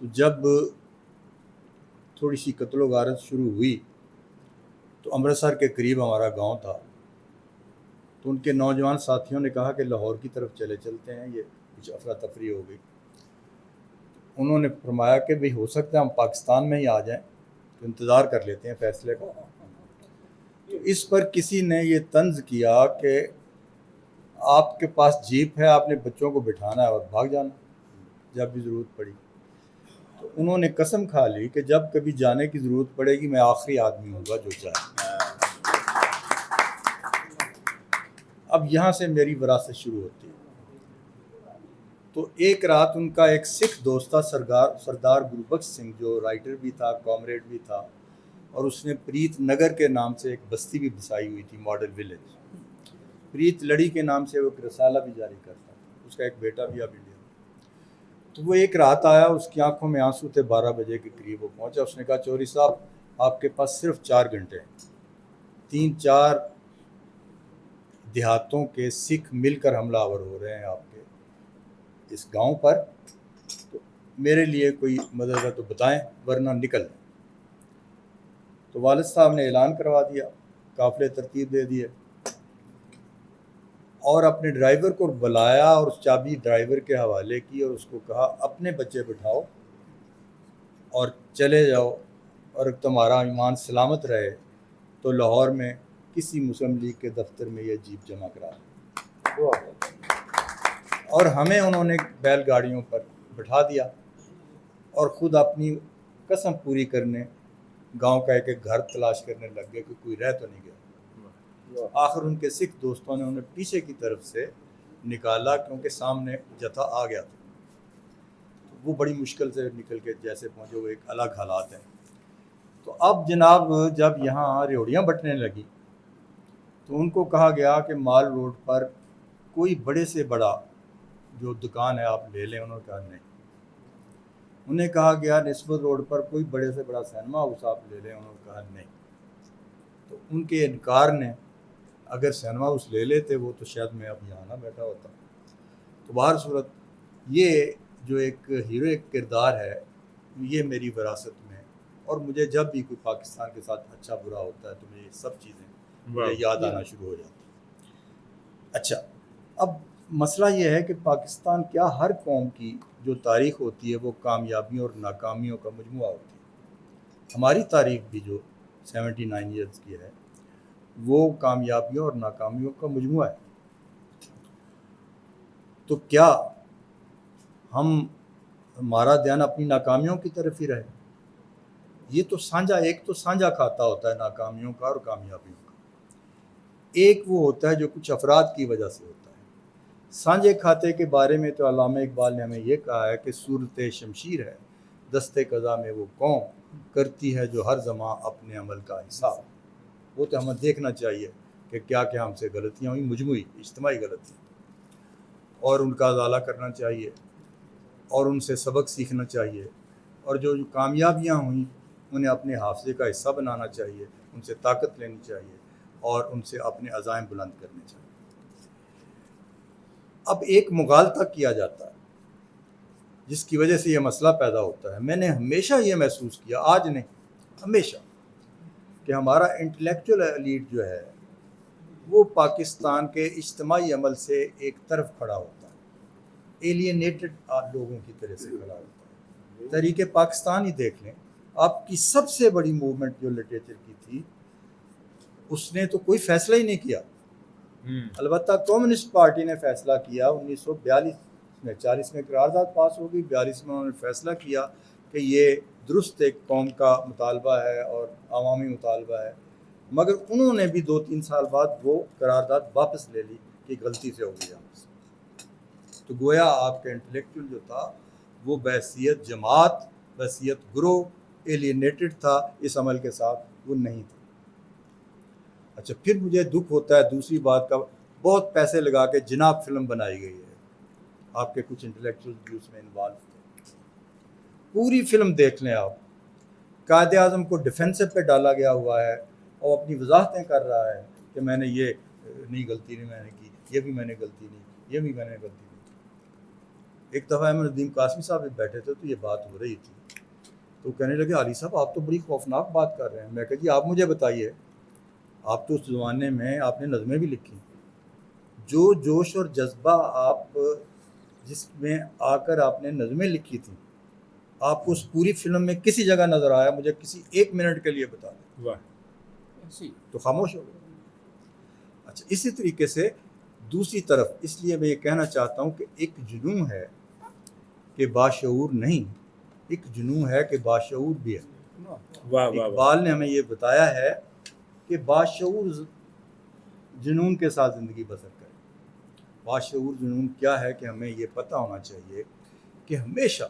تو جب تھوڑی سی قتل و غارت شروع ہوئی تو امرتسر کے قریب ہمارا گاؤں تھا، تو ان کے نوجوان ساتھیوں نے کہا کہ لاہور کی طرف چلتے ہیں، یہ کچھ افراتفری ہو گئی۔ انہوں نے فرمایا کہ بھئی ہو سکتا ہے ہم پاکستان میں ہی آ جائیں، تو انتظار کر لیتے ہیں فیصلے کا۔ تو اس پر کسی نے یہ طنز کیا کہ آپ کے پاس جیپ ہے، آپ نے بچوں کو بٹھانا ہے اور بھاگ جانا جب بھی ضرورت پڑی۔ تو انہوں نے قسم کھا لی کہ جب کبھی جانے کی ضرورت پڑے گی میں آخری آدمی ہوں گا جو جائے۔ اب یہاں سے میری وراثت شروع ہوتی ہے۔ تو ایک رات ان کا ایک سکھ دوست تھا سردار گربخش سنگھ، جو رائٹر بھی تھا، کامریڈ بھی تھا، اور اس نے پریت نگر کے نام سے ایک بستی بھی بسائی ہوئی تھی، ماڈل ولیج۔ پریت لڑی کے نام سے وہ ایک رسالہ بھی جاری کرتا تھا، اس کا ایک بیٹا بھی اب انڈیا میں۔ تو وہ ایک رات آیا، اس کی آنکھوں میں آنسو تھے، 12 بجے کے قریب وہ پہنچا۔ اس نے کہا چوری صاحب آپ کے پاس صرف 4 گھنٹے ہیں، 3-4 دیہاتوں کے سکھ مل کر حملہ آور ہو رہے ہیں آپ کے اس گاؤں پر، تو میرے لیے کوئی مدد ہے تو بتائیں ورنہ نکل جائیں۔ تو والد صاحب نے اعلان کروا دیا، قافلے ترتیب دے دیے، اور اپنے ڈرائیور کو بلایا اور چابی ڈرائیور کے حوالے کی اور اس کو کہا اپنے بچے بٹھاؤ اور چلے جاؤ، اور تمہارا ایمان سلامت رہے تو لاہور میں کسی مسلم لیگ کے دفتر میں یہ جیپ جمع کرا دیں۔ اور ہمیں انہوں نے بیل گاڑیوں پر بٹھا دیا اور خود اپنی قسم پوری کرنے گاؤں کا ایک گھر تلاش کرنے لگ گئے کہ کوئی رہ تو نہیں گیا۔ آخر ان کے سکھ دوستوں نے انہیں پیچھے کی طرف سے نکالا کیونکہ سامنے جتھا آ گیا تھا۔ وہ بڑی مشکل سے نکل کے جیسے پہنچے، وہ ایک الگ حالات ہیں۔ تو اب جناب جب یہاں ریوڑیاں بٹنے لگی تو ان کو کہا گیا کہ مال روڈ پر کوئی بڑے سے بڑا جو دکان ہے آپ لے لیں۔ انہوں نے کہا نہیں۔ انہیں کہا گیا نسبت روڈ پر کوئی بڑے سے بڑا سینما ہاؤس آپ لے لیں۔ انہوں نے کہا نہیں۔ تو ان کے انکار نے، اگر سینما ہاؤس لے لیتے وہ تو شاید میں اب یہاں نہ بیٹھا ہوتا۔ تو بہر صورت یہ جو ایک ہیروئک کردار ہے یہ میری وراثت میں، اور مجھے جب بھی کوئی پاکستان کے ساتھ اچھا برا ہوتا ہے تو مجھے یہ سب چیزیں یاد آنا شروع ہو جاتی۔ اچھا، اب مسئلہ یہ ہے کہ پاکستان کیا ہر قوم کی جو تاریخ ہوتی ہے وہ کامیابیوں اور ناکامیوں کا مجموعہ ہوتی ہے۔ ہماری تاریخ بھی جو 79 ایئرز کی ہے وہ کامیابیوں اور ناکامیوں کا مجموعہ ہے۔ تو کیا ہمارا دھیان اپنی ناکامیوں کی طرف ہی رہے؟ یہ تو سانجھا، ایک تو سانجھا کھاتا ہوتا ہے ناکامیوں کا اور کامیابیوں کا، ایک وہ ہوتا ہے جو کچھ افراد کی وجہ سے ہوتا ہے۔ سانجھے کھاتے کے بارے میں تو علامہ اقبال نے ہمیں یہ کہا ہے کہ صورت شمشیر ہے دست قضا میں وہ قوم، کرتی ہے جو ہر زمان اپنے عمل کا حساب۔ وہ تو ہمیں دیکھنا چاہیے کہ کیا کیا ہم سے غلطیاں ہوئیں، مجموعی اجتماعی غلطیاں، اور ان کا ازالہ کرنا چاہیے اور ان سے سبق سیکھنا چاہیے، اور جو کامیابیاں ہوئیں انہیں اپنے حافظے کا حصہ بنانا چاہیے، ان سے طاقت لینی چاہیے اور ان سے اپنے عزائم بلند کرنے چاہیے۔ اب ایک مغالطہ کیا جاتا ہے جس کی وجہ سے یہ مسئلہ پیدا ہوتا ہے۔ میں نے ہمیشہ یہ محسوس کیا، آج نہیں ہمیشہ، کہ ہمارا انٹلیکچوئل ایلیٹ جو ہے وہ پاکستان کے اجتماعی عمل سے ایک طرف کھڑا ہوتا ہے، ایلینیٹڈ لوگوں کی طرح سے کھڑا ہوتا ہے۔ تحریک پاکستان ہی دیکھ لیں، آپ کی سب سے بڑی موومنٹ جو لٹریچر کی تھی اس نے تو کوئی فیصلہ ہی نہیں کیا۔ البتہ کمیونسٹ پارٹی نے فیصلہ کیا 1942 میں، 40 میں قرارداد پاس ہو گئی، 42 میں انہوں نے فیصلہ کیا کہ یہ درست ایک قوم کا مطالبہ ہے اور عوامی مطالبہ ہے، مگر انہوں نے بھی 2-3 سال بعد وہ قرارداد واپس لے لی کہ غلطی سے ہو گئی ہم سے۔ تو گویا آپ کا انٹلیکچوئل جو تھا وہ بحیثیت جماعت، بحیثیت گروہ ایلینیٹڈ تھا اس عمل کے ساتھ، وہ نہیں تھا۔ اچھا، پھر مجھے دکھ ہوتا ہے دوسری بات کا، بہت پیسے لگا کے جناب فلم بنائی گئی ہے، آپ کے کچھ انٹلیکچوئل بھی اس میں انوالو تھے، پوری فلم دیکھ لیں آپ، قائد اعظم کو ڈیفینسو پہ ڈالا گیا ہوا ہے اور اپنی وضاحتیں کر رہا ہے کہ میں نے یہ نہیں غلطی نہیں میں نے کی، یہ بھی میں نے غلطی نہیں، یہ بھی میں نے غلطی نہیں۔ ایک دفعہ احمد ندیم قاسمی صاحب بھی بیٹھے تھے تو یہ بات ہو رہی تھی، تو کہنے لگے علی صاحب آپ تو بڑی خوفناک بات کر رہے ہیں۔ میں کہا جی آپ مجھے بتائیے، آپ تو اس زمانے میں آپ نے نظمیں بھی لکھی، جو جوش اور جذبہ آپ جس میں آ کر آپ نے نظمیں لکھی تھیں، آپ کو اس پوری فلم میں کسی جگہ نظر آیا؟ مجھے کسی ایک منٹ کے لیے بتا دیں۔ تو خاموش ہو گئے۔ اچھا، اسی طریقے سے دوسری طرف، اس لیے میں یہ کہنا چاہتا ہوں کہ ایک جنون ہے کہ باشعور نہیں، ایک جنون ہے کہ باشعور بھی ہے۔ اقبال نے ہمیں یہ بتایا ہے کہ باشعور جنون کے ساتھ زندگی بسر کرے۔ باشعور جنون کیا ہے کہ ہمیں یہ پتہ ہونا چاہیے کہ ہمیشہ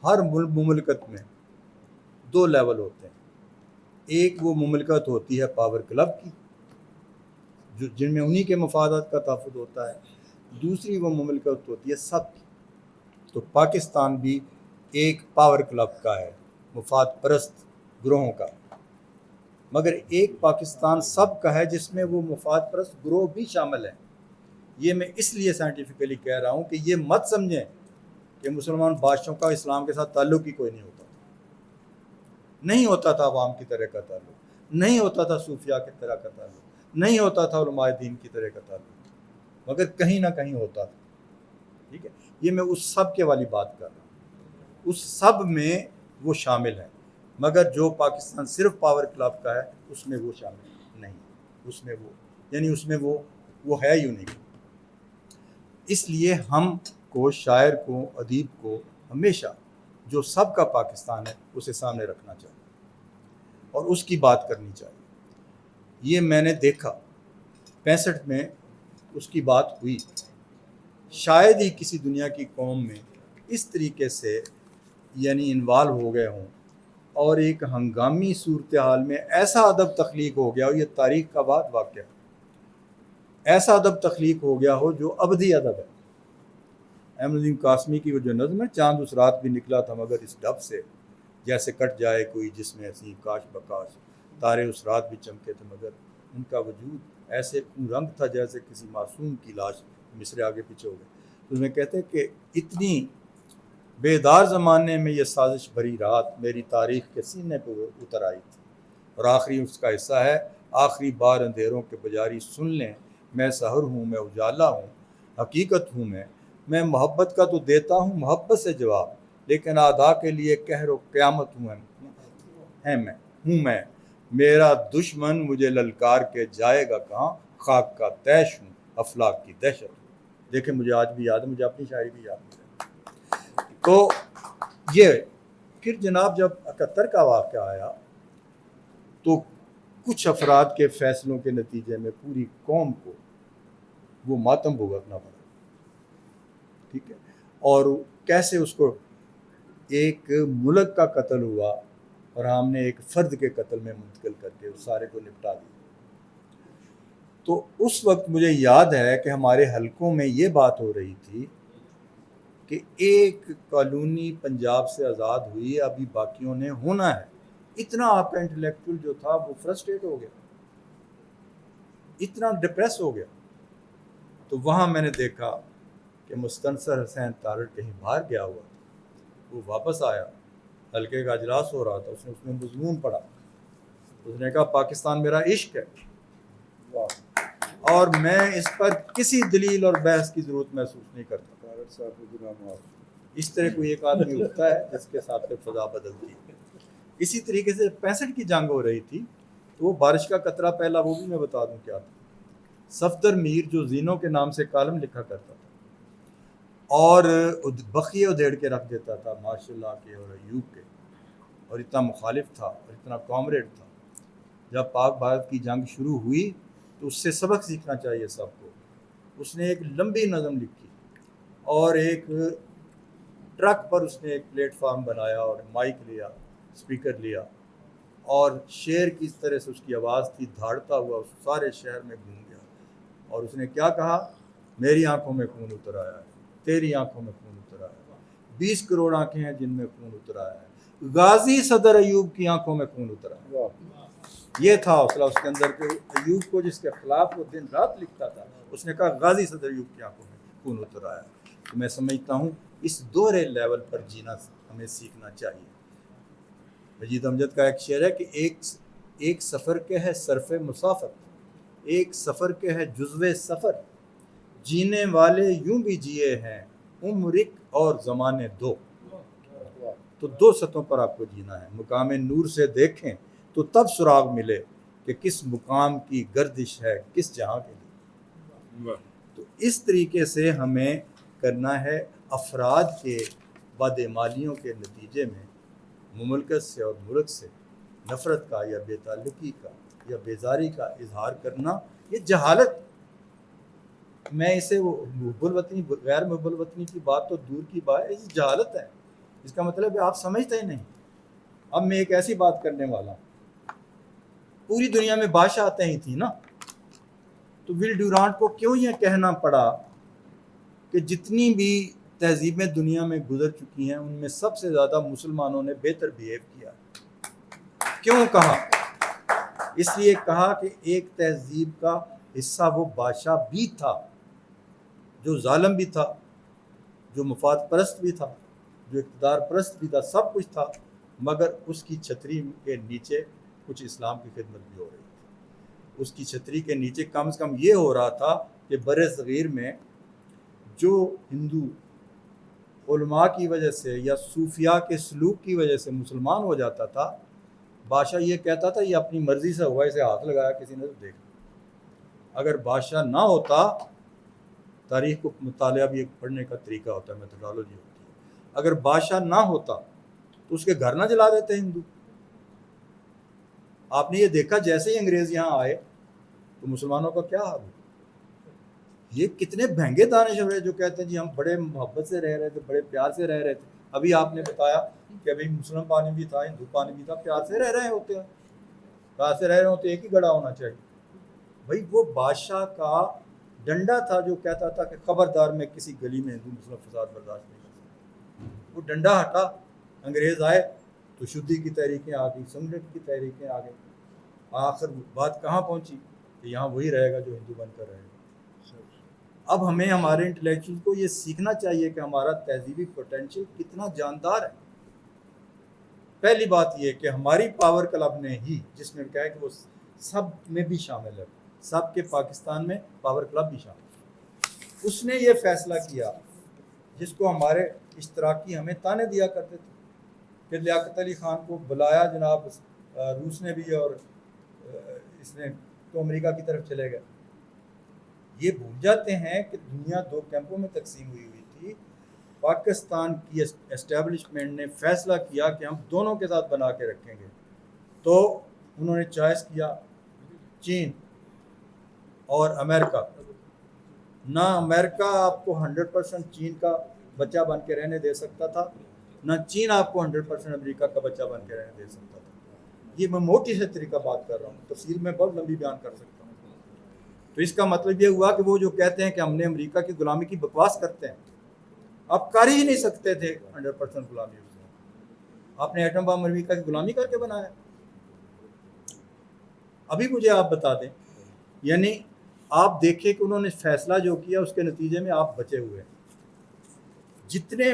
ہر مملکت میں دو لیول ہوتے ہیں، ایک وہ مملکت ہوتی ہے پاور کلب کی جن میں انہی کے مفادات کا تحفظ ہوتا ہے، دوسری وہ مملکت ہوتی ہے سب کی۔ تو پاکستان بھی ایک پاور کلب کا ہے، مفاد پرست گروہوں کا، مگر ایک پاکستان سب کا ہے جس میں وہ مفاد پرست گروہ بھی شامل ہیں۔ یہ میں اس لیے سائنٹیفکلی کہہ رہا ہوں کہ یہ مت سمجھیں کہ مسلمان بادشاہوں کا اسلام کے ساتھ تعلق ہی کوئی نہیں ہوتا تھا، نہیں ہوتا تھا عوام کی طرح کا تعلق، نہیں ہوتا تھا صوفیاء کی طرح کا تعلق، نہیں ہوتا تھا علماء دین کی طرح کا تعلق، مگر کہیں نہ کہیں ہوتا تھا۔ ٹھیک ہے، یہ میں اس سب کے والی بات کر رہا ہوں، اس سب میں وہ شامل ہیں، مگر جو پاکستان صرف پاور کلب کا ہے اس میں وہ شامل نہیں، اس میں وہ یعنی اس میں وہ ہے یوں نہیں۔ اس لیے ہم کو، شاعر کو، ادیب کو ہمیشہ جو سب کا پاکستان ہے اسے سامنے رکھنا چاہیے اور اس کی بات کرنی چاہیے۔ یہ میں نے دیکھا 65 میں اس کی بات ہوئی، شاید ہی کسی دنیا کی قوم میں اس طریقے سے یعنی انوالو ہو گئے ہوں اور ایک ہنگامی صورتحال میں ایسا ادب تخلیق ہو گیا ہو، یہ تاریخ کا بعد واقعہ، ایسا ادب تخلیق ہو گیا ہو جو ابدی ادب ہے۔ احمد ندیم قاسمی کی وہ جو نظم ہے، چاند اس رات بھی نکلا تھا مگر اس ڈب سے، جیسے کٹ جائے کوئی جس میں ہنسی کاش بکاش، تارے اس رات بھی چمکے تھے مگر ان کا وجود ایسے خون رنگ تھا جیسے کسی معصوم کی لاش۔ مصرے آگے پیچھے ہو گئے، تو اس میں کہتے ہیں کہ اتنی بیدار زمانے میں یہ سازش بھری رات میری تاریخ کے سینے پہ اتر آئی تھی، اور آخری اس کا حصہ ہے، آخری بار اندھیروں کے بجاری سن لیں، میں سحر ہوں، میں اجالا ہوں، حقیقت ہوں میں محبت کا تو دیتا ہوں محبت سے جواب، لیکن اعداء کے لیے قہر و قیامت ہوں میں میرا دشمن مجھے للکار کے جائے گا کہاں، خاک کا تیش ہوں، افلاک کی دہشت ہوں۔ دیکھیں مجھے آج بھی یاد ہے، مجھے اپنی شاعری بھی یاد ہے۔ تو یہ پھر جناب جب 71 کا واقعہ آیا تو کچھ افراد کے فیصلوں کے نتیجے میں پوری قوم کو وہ ماتم بھگتنا پڑا، ٹھیک ہے، اور کیسے اس کو ایک ملک کا قتل ہوا اور ہم نے ایک فرد کے قتل میں منتقل کر کے اس سارے کو نپٹا دیا۔ تو اس وقت مجھے یاد ہے کہ ہمارے حلقوں میں یہ بات ہو رہی تھی کہ ایک کالونی پنجاب سے آزاد ہوئی، ابھی باقیوں نے ہونا ہے۔ اتنا آپ کا انٹلیکچوئل جو تھا وہ فرسٹریٹ ہو گیا، اتنا ڈپریس ہو گیا۔ تو وہاں میں نے دیکھا کہ مستنصر حسین تارڑ کہیں باہر گیا ہوا تھا، وہ واپس آیا، حلقے کا اجلاس ہو رہا تھا، اس نے اس میں مضمون پڑھا، اس نے کہا پاکستان میرا عشق ہے، اور میں اس پر کسی دلیل اور بحث کی ضرورت محسوس نہیں کرتا۔ اس طرح کوئی ایک آدمی اٹھتا ہے جس کے ساتھ فضا بدلتی ہے۔ اسی طریقے سے 65 کی جنگ ہو رہی تھی تو وہ بارش کا قطرہ پہلا، وہ بھی میں بتا دوں کیا تھا۔ صفدر میر جو زینوں کے نام سے کالم لکھا کرتا تھا اور بخیے ادھیڑ کے رکھ دیتا تھا ماشاء اللہ کے اور ایوب کے، اور اتنا مخالف تھا اور اتنا کامریڈ تھا، جب پاک بھارت کی جنگ شروع ہوئی تو اس سے سبق سیکھنا چاہیے سب کو۔ اس نے ایک لمبی نظم لکھی اور ایک ٹرک پر اس نے ایک پلیٹ فارم بنایا اور مائک لیا اسپیکر لیا اور شیر کی طرح سے اس کی آواز تھی، دھاڑتا ہوا اس سارے شہر میں گھوم گیا اور اس نے کیا کہا، میری آنکھوں میں خون اتر آیا ہے، تیری آنکھوں میں خون اتر آیا ہے، 20 کروڑ آنکھیں ہیں جن میں خون اتر آیا ہے، غازی صدر ایوب کی آنکھوں میں خون اتر آیا ہے۔ یہ تھا حوصلہ اس کے اندر کہ ایوب کو جس کے خلاف وہ دن رات لکھتا تھا، اس نے کہا غازی صدر ایوب کی آنکھوں میں خون اتر آیا ہے۔ تو میں سمجھتا ہوں اس دوہرے لیول پر جینا ہمیں سیکھنا چاہیے۔ مجید امجد کا ایک شعر ہے کہ ایک سفر کے ہے صرف مسافت، ایک سفر کے ہے جزو سفر، جینے والے یوں بھی جیے ہیں عمرک اور زمانے دو۔ تو دو سطحوں پر آپ کو جینا ہے، مقام نور سے دیکھیں تو تب سراغ ملے کہ کس مقام کی گردش ہے کس جہاں کے لیے۔ تو اس طریقے سے ہمیں کرنا ہے، افراد کے بد اعمالیوں کے نتیجے میں مملکت سے اور ملک سے نفرت کا یا بے تعلقی کا یا بیزاری کا اظہار کرنا، یہ جہالت، میں اسے وہ محب الوطنی غیر محب الوطنی کی بات تو دور کی بات ہے، یہ جہالت ہے۔ اس کا مطلب ہے آپ سمجھتے ہی نہیں۔ اب میں ایک ایسی بات کرنے والا ہوں، پوری دنیا میں بادشاہتیں ہی تھیں نا، تو ول ڈورانٹ کو کیوں یہ کہنا پڑا کہ جتنی بھی تہذیبیں دنیا میں گزر چکی ہیں ان میں سب سے زیادہ مسلمانوں نے بہتر بیہیو کیا؟ کیوں کہا؟ اس لیے کہا کہ ایک تہذیب کا حصہ وہ بادشاہ بھی تھا جو ظالم بھی تھا، جو مفاد پرست بھی تھا، جو اقتدار پرست بھی تھا، سب کچھ تھا، مگر اس کی چھتری کے نیچے کچھ اسلام کی خدمت بھی ہو رہی تھی۔ اس کی چھتری کے نیچے کم سے کم یہ ہو رہا تھا کہ بر صغیر میں جو ہندو علماء کی وجہ سے یا صوفیاء کے سلوک کی وجہ سے مسلمان ہو جاتا تھا، بادشاہ یہ کہتا تھا یہ اپنی مرضی سے ہوا، اسے ہاتھ لگایا کسی نے تو دیکھ۔ اگر بادشاہ نہ ہوتا، تاریخ کو مطالعہ بھی ایک پڑھنے کا طریقہ ہوتا ہے، میتھڈالوجی ہوتی ہے، اگر بادشاہ نہ ہوتا تو اس کے گھر نہ جلا دیتے ہندو۔ آپ نے یہ دیکھا جیسے ہی انگریز یہاں آئے تو مسلمانوں کا کیا حال ہوا۔ یہ کتنے بھینگے دانش ہوئے جو کہتے ہیں جی ہم بڑے محبت سے رہ رہے تھے، بڑے پیار سے رہ رہے تھے۔ ابھی آپ نے بتایا کہ ابھی مسلم پانی بھی تھا، ہندو پانی بھی تھا، پیار سے رہ رہے ہوتے ہیں، پیار سے رہ رہے ہوتے، ایک ہی گڑھا ہونا چاہیے۔ بھائی وہ بادشاہ کا ڈنڈا تھا جو کہتا تھا کہ خبردار میں کسی گلی میں ہندو مسلم فساد برداشت نہیں کر سکتا۔ وہ ڈنڈا ہٹا، انگریز آئے تو شدی کی تحریکیں آ گئی، سمجھٹ کی تحریکیں آ گئی، آخر بات کہاں پہنچی کہ یہاں وہی رہے گا جو ہندو بن کر رہے گا۔ اب ہمیں ہمارے انٹلیکچوئل کو یہ سیکھنا چاہیے کہ ہمارا تہذیبی پوٹینشیل کتنا جاندار ہے۔ پہلی بات یہ کہ ہماری پاور کلب نے ہی، جس میں کہا ہے کہ وہ سب میں بھی شامل ہے، سب کے پاکستان میں پاور کلب بھی شامل ہے، اس نے یہ فیصلہ کیا جس کو ہمارے اشتراکی ہمیں تانے دیا کرتے تھے کہ لیاقت علی خان کو بلایا جناب روس نے بھی اور اس نے تو امریکہ کی طرف چلے گئے۔ یہ بھول جاتے ہیں کہ دنیا دو کیمپوں میں تقسیم ہوئی تھی۔ پاکستان کی اسٹیبلشمنٹ نے فیصلہ کیا کہ ہم دونوں کے ساتھ بنا کے رکھیں گے، تو انہوں نے چوائس کیا چین اور امریکہ۔ نہ امریکہ آپ کو 100% چین کا بچہ بن کے رہنے دے سکتا تھا، نہ چین آپ کو 100% امریکہ کا بچہ بن کے رہنے دے سکتا تھا۔ یہ میں موٹی سے طریقہ بات کر رہا ہوں، تفصیل میں بہت لمبی بیان کر سکتا ہوں۔ تو اس کا مطلب یہ ہوا کہ وہ جو کہتے ہیں کہ ہم نے امریکہ کی غلامی کی بکواس کرتے ہیں، آپ کر ہی نہیں سکتے تھے 100% غلامی۔ آپ نے ایٹم بم امریکہ کی غلامی کر کے بنایا۔ ابھی مجھے آپ بتا دیں، یعنی آپ دیکھیں کہ انہوں نے فیصلہ جو کیا اس کے نتیجے میں آپ بچے ہوئے۔ جتنے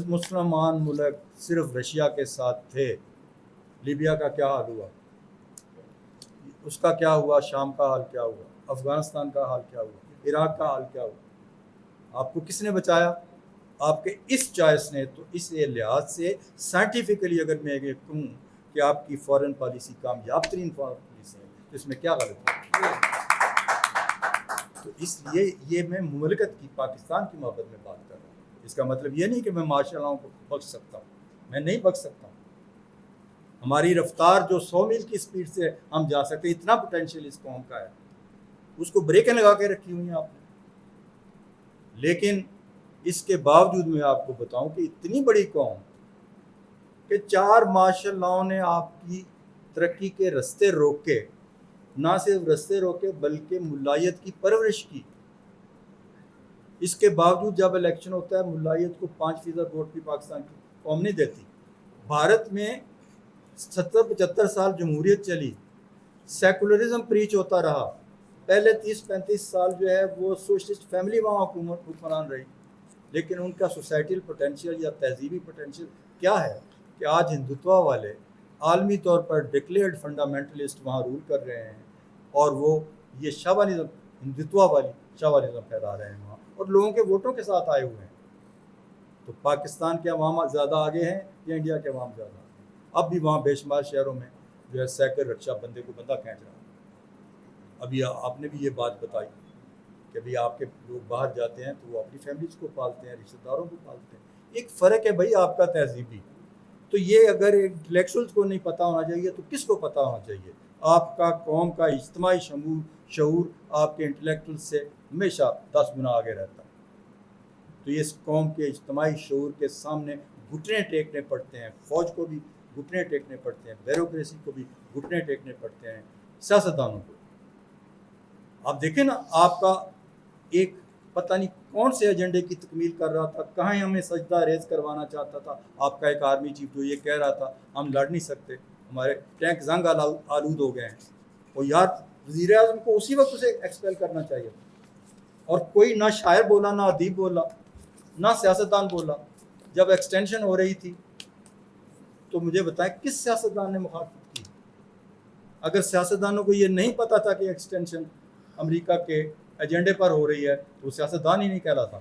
مسلمان ملک صرف رشیا کے ساتھ تھے، لیبیا کا کیا حال ہوا، اس کا کیا ہوا، شام کا حال کیا ہوا، افغانستان کا حال کیا ہوا، عراق کا حال کیا ہوا، آپ کو کس نے بچایا؟ آپ کے اس چوائس نے۔ تو اس لحاظ سے سائنٹیفکلی اگر میں یہ کہوں کہ آپ کی فارن پالیسی کامیاب ترین فارن پالیسی ہے تو اس میں کیا غلط ہے؟ تو اس لیے یہ میں مملکت کی، پاکستان کی محبت میں بات کر رہا ہوں۔ اس کا مطلب یہ نہیں کہ میں ماشاء اللہ کو بخش سکتا ہوں، میں نہیں بخش سکتا ہوں۔ ہماری رفتار جو 100 میل کی سپیڈ سے ہم جا سکتے، اتنا پوٹینشیل اس قوم کا ہے، اس کو بریکیں لگا کے رکھی ہوئی ہیں آپ نے۔ لیکن اس کے باوجود میں آپ کو بتاؤں کہ اتنی بڑی قوم کہ 4 مارشل لاؤں نے آپ کی ترقی کے رستے روکے، نہ صرف رستے روکے بلکہ ملائیت کی پرورش کی۔ اس کے باوجود جب الیکشن ہوتا ہے ملائیت کو 5% ووٹ بھی پاکستان کی قوم نہیں دیتی۔ بھارت میں 70-75 سال جمہوریت چلی، سیکولرزم پریچ ہوتا رہا، پہلے 30-35 سال جو ہے وہ سوشلسٹ فیملی وہاں حکمران رہی، لیکن ان کا سوسائٹل پوٹینشیل یا تہذیبی پوٹینشیل کیا ہے کہ آج ہندوتوا والے عالمی طور پر ڈکلیئرڈ فنڈامنٹلسٹ وہاں رول کر رہے ہیں، اور وہ یہ شاہوانزم، ہندوتوا والی شاہوانزم پھیلا رہے ہیں وہاں، اور لوگوں کے ووٹوں کے ساتھ آئے ہوئے ہیں۔ تو پاکستان کے عوام زیادہ آگے ہیں یا انڈیا کے عوام زیادہ آگے ہیں؟ اب بھی وہاں بے شمار شہروں میں جو ہے سائیکل رکشا بندے کو بندہ کھینچ رہا ہے۔ ابھی آپ نے بھی یہ بات بتائی کہ ابھی آپ کے لوگ باہر جاتے ہیں تو وہ اپنی فیملیز کو پالتے ہیں، رشتہ داروں کو پالتے ہیں، ایک فرق ہے بھائی آپ کا تہذیبی۔ تو یہ اگر انٹلیکچوئلس کو نہیں پتہ ہونا چاہیے تو کس کو پتہ ہونا چاہیے؟ آپ کا قوم کا اجتماعی شعور آپ کے انٹلیکچوئل سے ہمیشہ 10 گنا آگے رہتا ہے۔ تو یہ اس قوم کے اجتماعی شعور کے سامنے گھٹنے ٹیکنے پڑتے ہیں، فوج کو بھی گھٹنے ٹیکنے پڑتے ہیں، بیوروکریسی کو بھی گھٹنے ٹیکنے پڑتے ہیں، سیاستدانوں کو۔ آپ دیکھیں نا، آپ کا ایک پتہ نہیں کون سے ایجنڈے کی تکمیل کر رہا تھا، کہاں ہمیں سجدہ ریز کروانا چاہتا تھا، آپ کا ایک آرمی چیف جو یہ کہہ رہا تھا ہم لڑ نہیں سکتے، ہمارے ٹینک زنگ آلود ہو گئے ہیں۔ اور یار وزیر اعظم کو اسی وقت اسے ایکسپیل کرنا چاہیے، اور کوئی نہ شاعر بولا، نہ ادیب بولا، نہ سیاستدان بولا۔ جب ایکسٹینشن ہو رہی تھی تو مجھے بتائیں کس سیاستدان نے مخالفت کی؟ اگر سیاستدانوں کو یہ نہیں پتا تھا کہ ایکسٹینشن امریکہ کے ایجنڈے پر ہو رہی ہے تو وہ سیاستدان ہی نہیں کہلاتا۔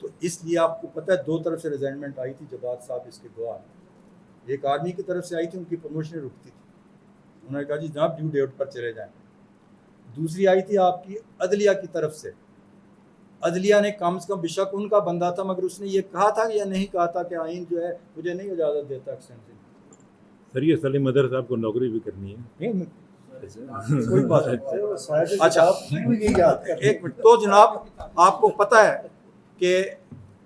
تو اس لیے آپ کو پتہ ہے 2 طرف سے ریزائنمنٹ آئی تھی، جواد صاحب اس کے گواہ، ایک آرمی کی طرف سے آئی تھی، ان کی پروموشن رکتی تھی، انہوں نے کہا جی جناب ڈیو ڈیٹ پر چلے جائیں۔ دوسری آئی تھی آپ کی عدلیہ کی طرف سے، عدلیہ نے کم از کم، بے شک ان کا بندہ تھا مگر اس نے یہ کہا تھا یا نہیں کہا تھا کہ آئین جو ہے مجھے نہیں اجازت دیتا ایکسٹینشن۔ سر یہ سلیم مدر صاحب کو نوکری بھی کرنی ہے، کوئی بات نہیں۔ اچھا ایک منٹ، تو جناب آپ کو پتہ ہے کہ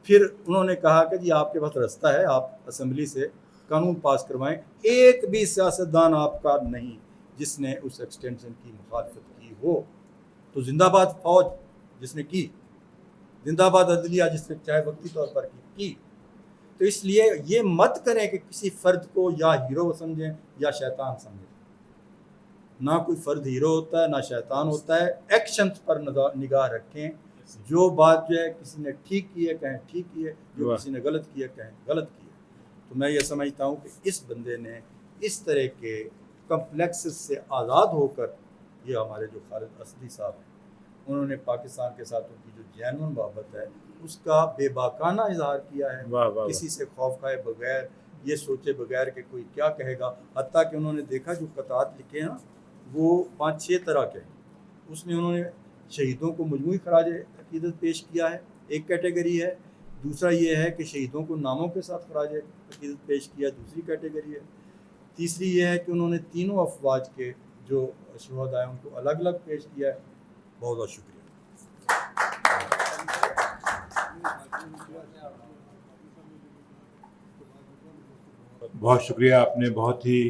پھر انہوں نے کہا کہ جی آپ کے پاس رستہ ہے، آپ اسمبلی سے قانون پاس کروائیں۔ ایک بھی سیاستدان آپ کا نہیں جس نے اس ایکسٹینشن کی مخالفت کی ہو۔ تو زندہ باد فوج جس نے کی، زندہ باد عدلیہ جس نے چاہے وقتی طور پر کی۔ تو اس لیے یہ مت کریں کہ کسی فرد کو یا ہیرو سمجھیں یا شیطان سمجھیں، نہ کوئی فرد ہیرو ہوتا ہے نہ شیطان ہوتا ہے۔ ایکشنز پر نگاہ رکھیں، جو بات جو ہے کسی نے ٹھیک کی ہے کہیں ٹھیک کی ہے، جو کسی نے غلط کی ہے کہیں غلط کی ہے۔ تو میں یہ سمجھتا ہوں کہ اس بندے نے اس طرح کے کمپلیکس سے آزاد ہو کر، یہ ہمارے جو خالد اسدی صاحب ہیں، انہوں نے پاکستان کے ساتھ ان کی جو جینون محبت ہے اس کا بے باکانہ اظہار کیا ہے، کسی سے خوف کھائے بغیر، یہ سوچے بغیر کہ کوئی کیا کہے گا۔ حتیٰ کہ انہوں نے دیکھا جو قطعات لکھے ہیں وہ 5-6 طرح کے ہیں، اس میں انہوں نے شہیدوں کو مجموعی خراج عقیدت پیش کیا ہے، ایک کیٹیگری ہے۔ دوسرا یہ ہے کہ شہیدوں کو ناموں کے ساتھ خراج عقیدت پیش کیا، دوسری کیٹیگری ہے۔ تیسری یہ ہے کہ انہوں نے تینوں افواج کے جو شہداء ہیں ان کو الگ الگ پیش کیا ہے۔ بہت بہت شکریہ۔ بہت شکریہ، آپ نے بہت ہی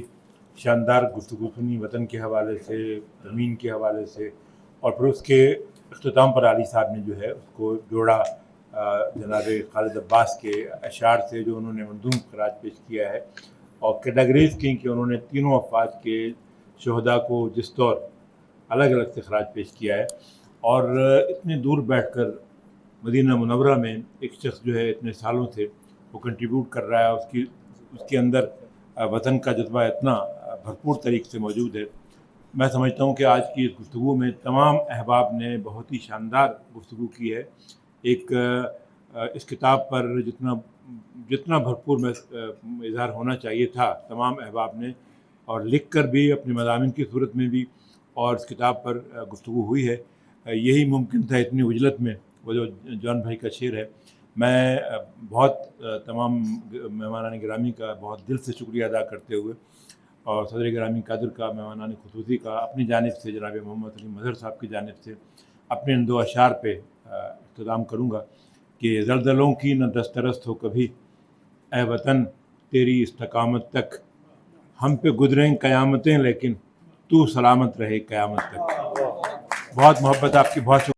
شاندار گفتگو سنی وطن کے حوالے سے، زمین کے حوالے سے، اور پھر اس کے اختتام پر علی صاحب نے جو ہے اس کو جوڑا جناب خالد عباس کے اشعار سے جو انہوں نے منظوم خراج پیش کیا ہے، اور کیٹیگریز کی کہ انہوں نے تینوں افواج کے شہداء کو جس طور الگ الگ سے خراج پیش کیا ہے، اور اتنے دور بیٹھ کر مدینہ منورہ میں ایک شخص جو ہے اتنے سالوں سے وہ کنٹریبیوٹ کر رہا ہے، اس کے اندر وطن کا جذبہ اتنا بھرپور طریقے سے موجود ہے۔ میں سمجھتا ہوں کہ آج کی اس گفتگو میں تمام احباب نے بہت ہی شاندار گفتگو کی ہے۔ ایک اس کتاب پر جتنا بھرپور اظہار ہونا چاہیے تھا تمام احباب نے، اور لکھ کر بھی اپنے مضامین کی صورت میں بھی، اور اس کتاب پر گفتگو ہوئی ہے۔ یہی ممکن تھا اتنی اجلت میں، وہ جو جان بھائی کا شعر ہے۔ میں بہت تمام مہمانان گرامی کا بہت دل سے شکریہ ادا کرتے ہوئے، اور صدر گرامی قادر کا، مہمانان خصوصی کا اپنی جانب سے، جناب محمد سلیم مظہر صاحب کی جانب سے اپنے ان 2 اشعار پہ اختتام کروں گا کہ زلزلوں کی نہ دسترست ہو کبھی، اے وطن تیری استقامت تک، ہم پہ گزریں قیامتیں لیکن تو سلامت رہے قیامت تک. بہت محبت آپ کی، بہت شکریہ.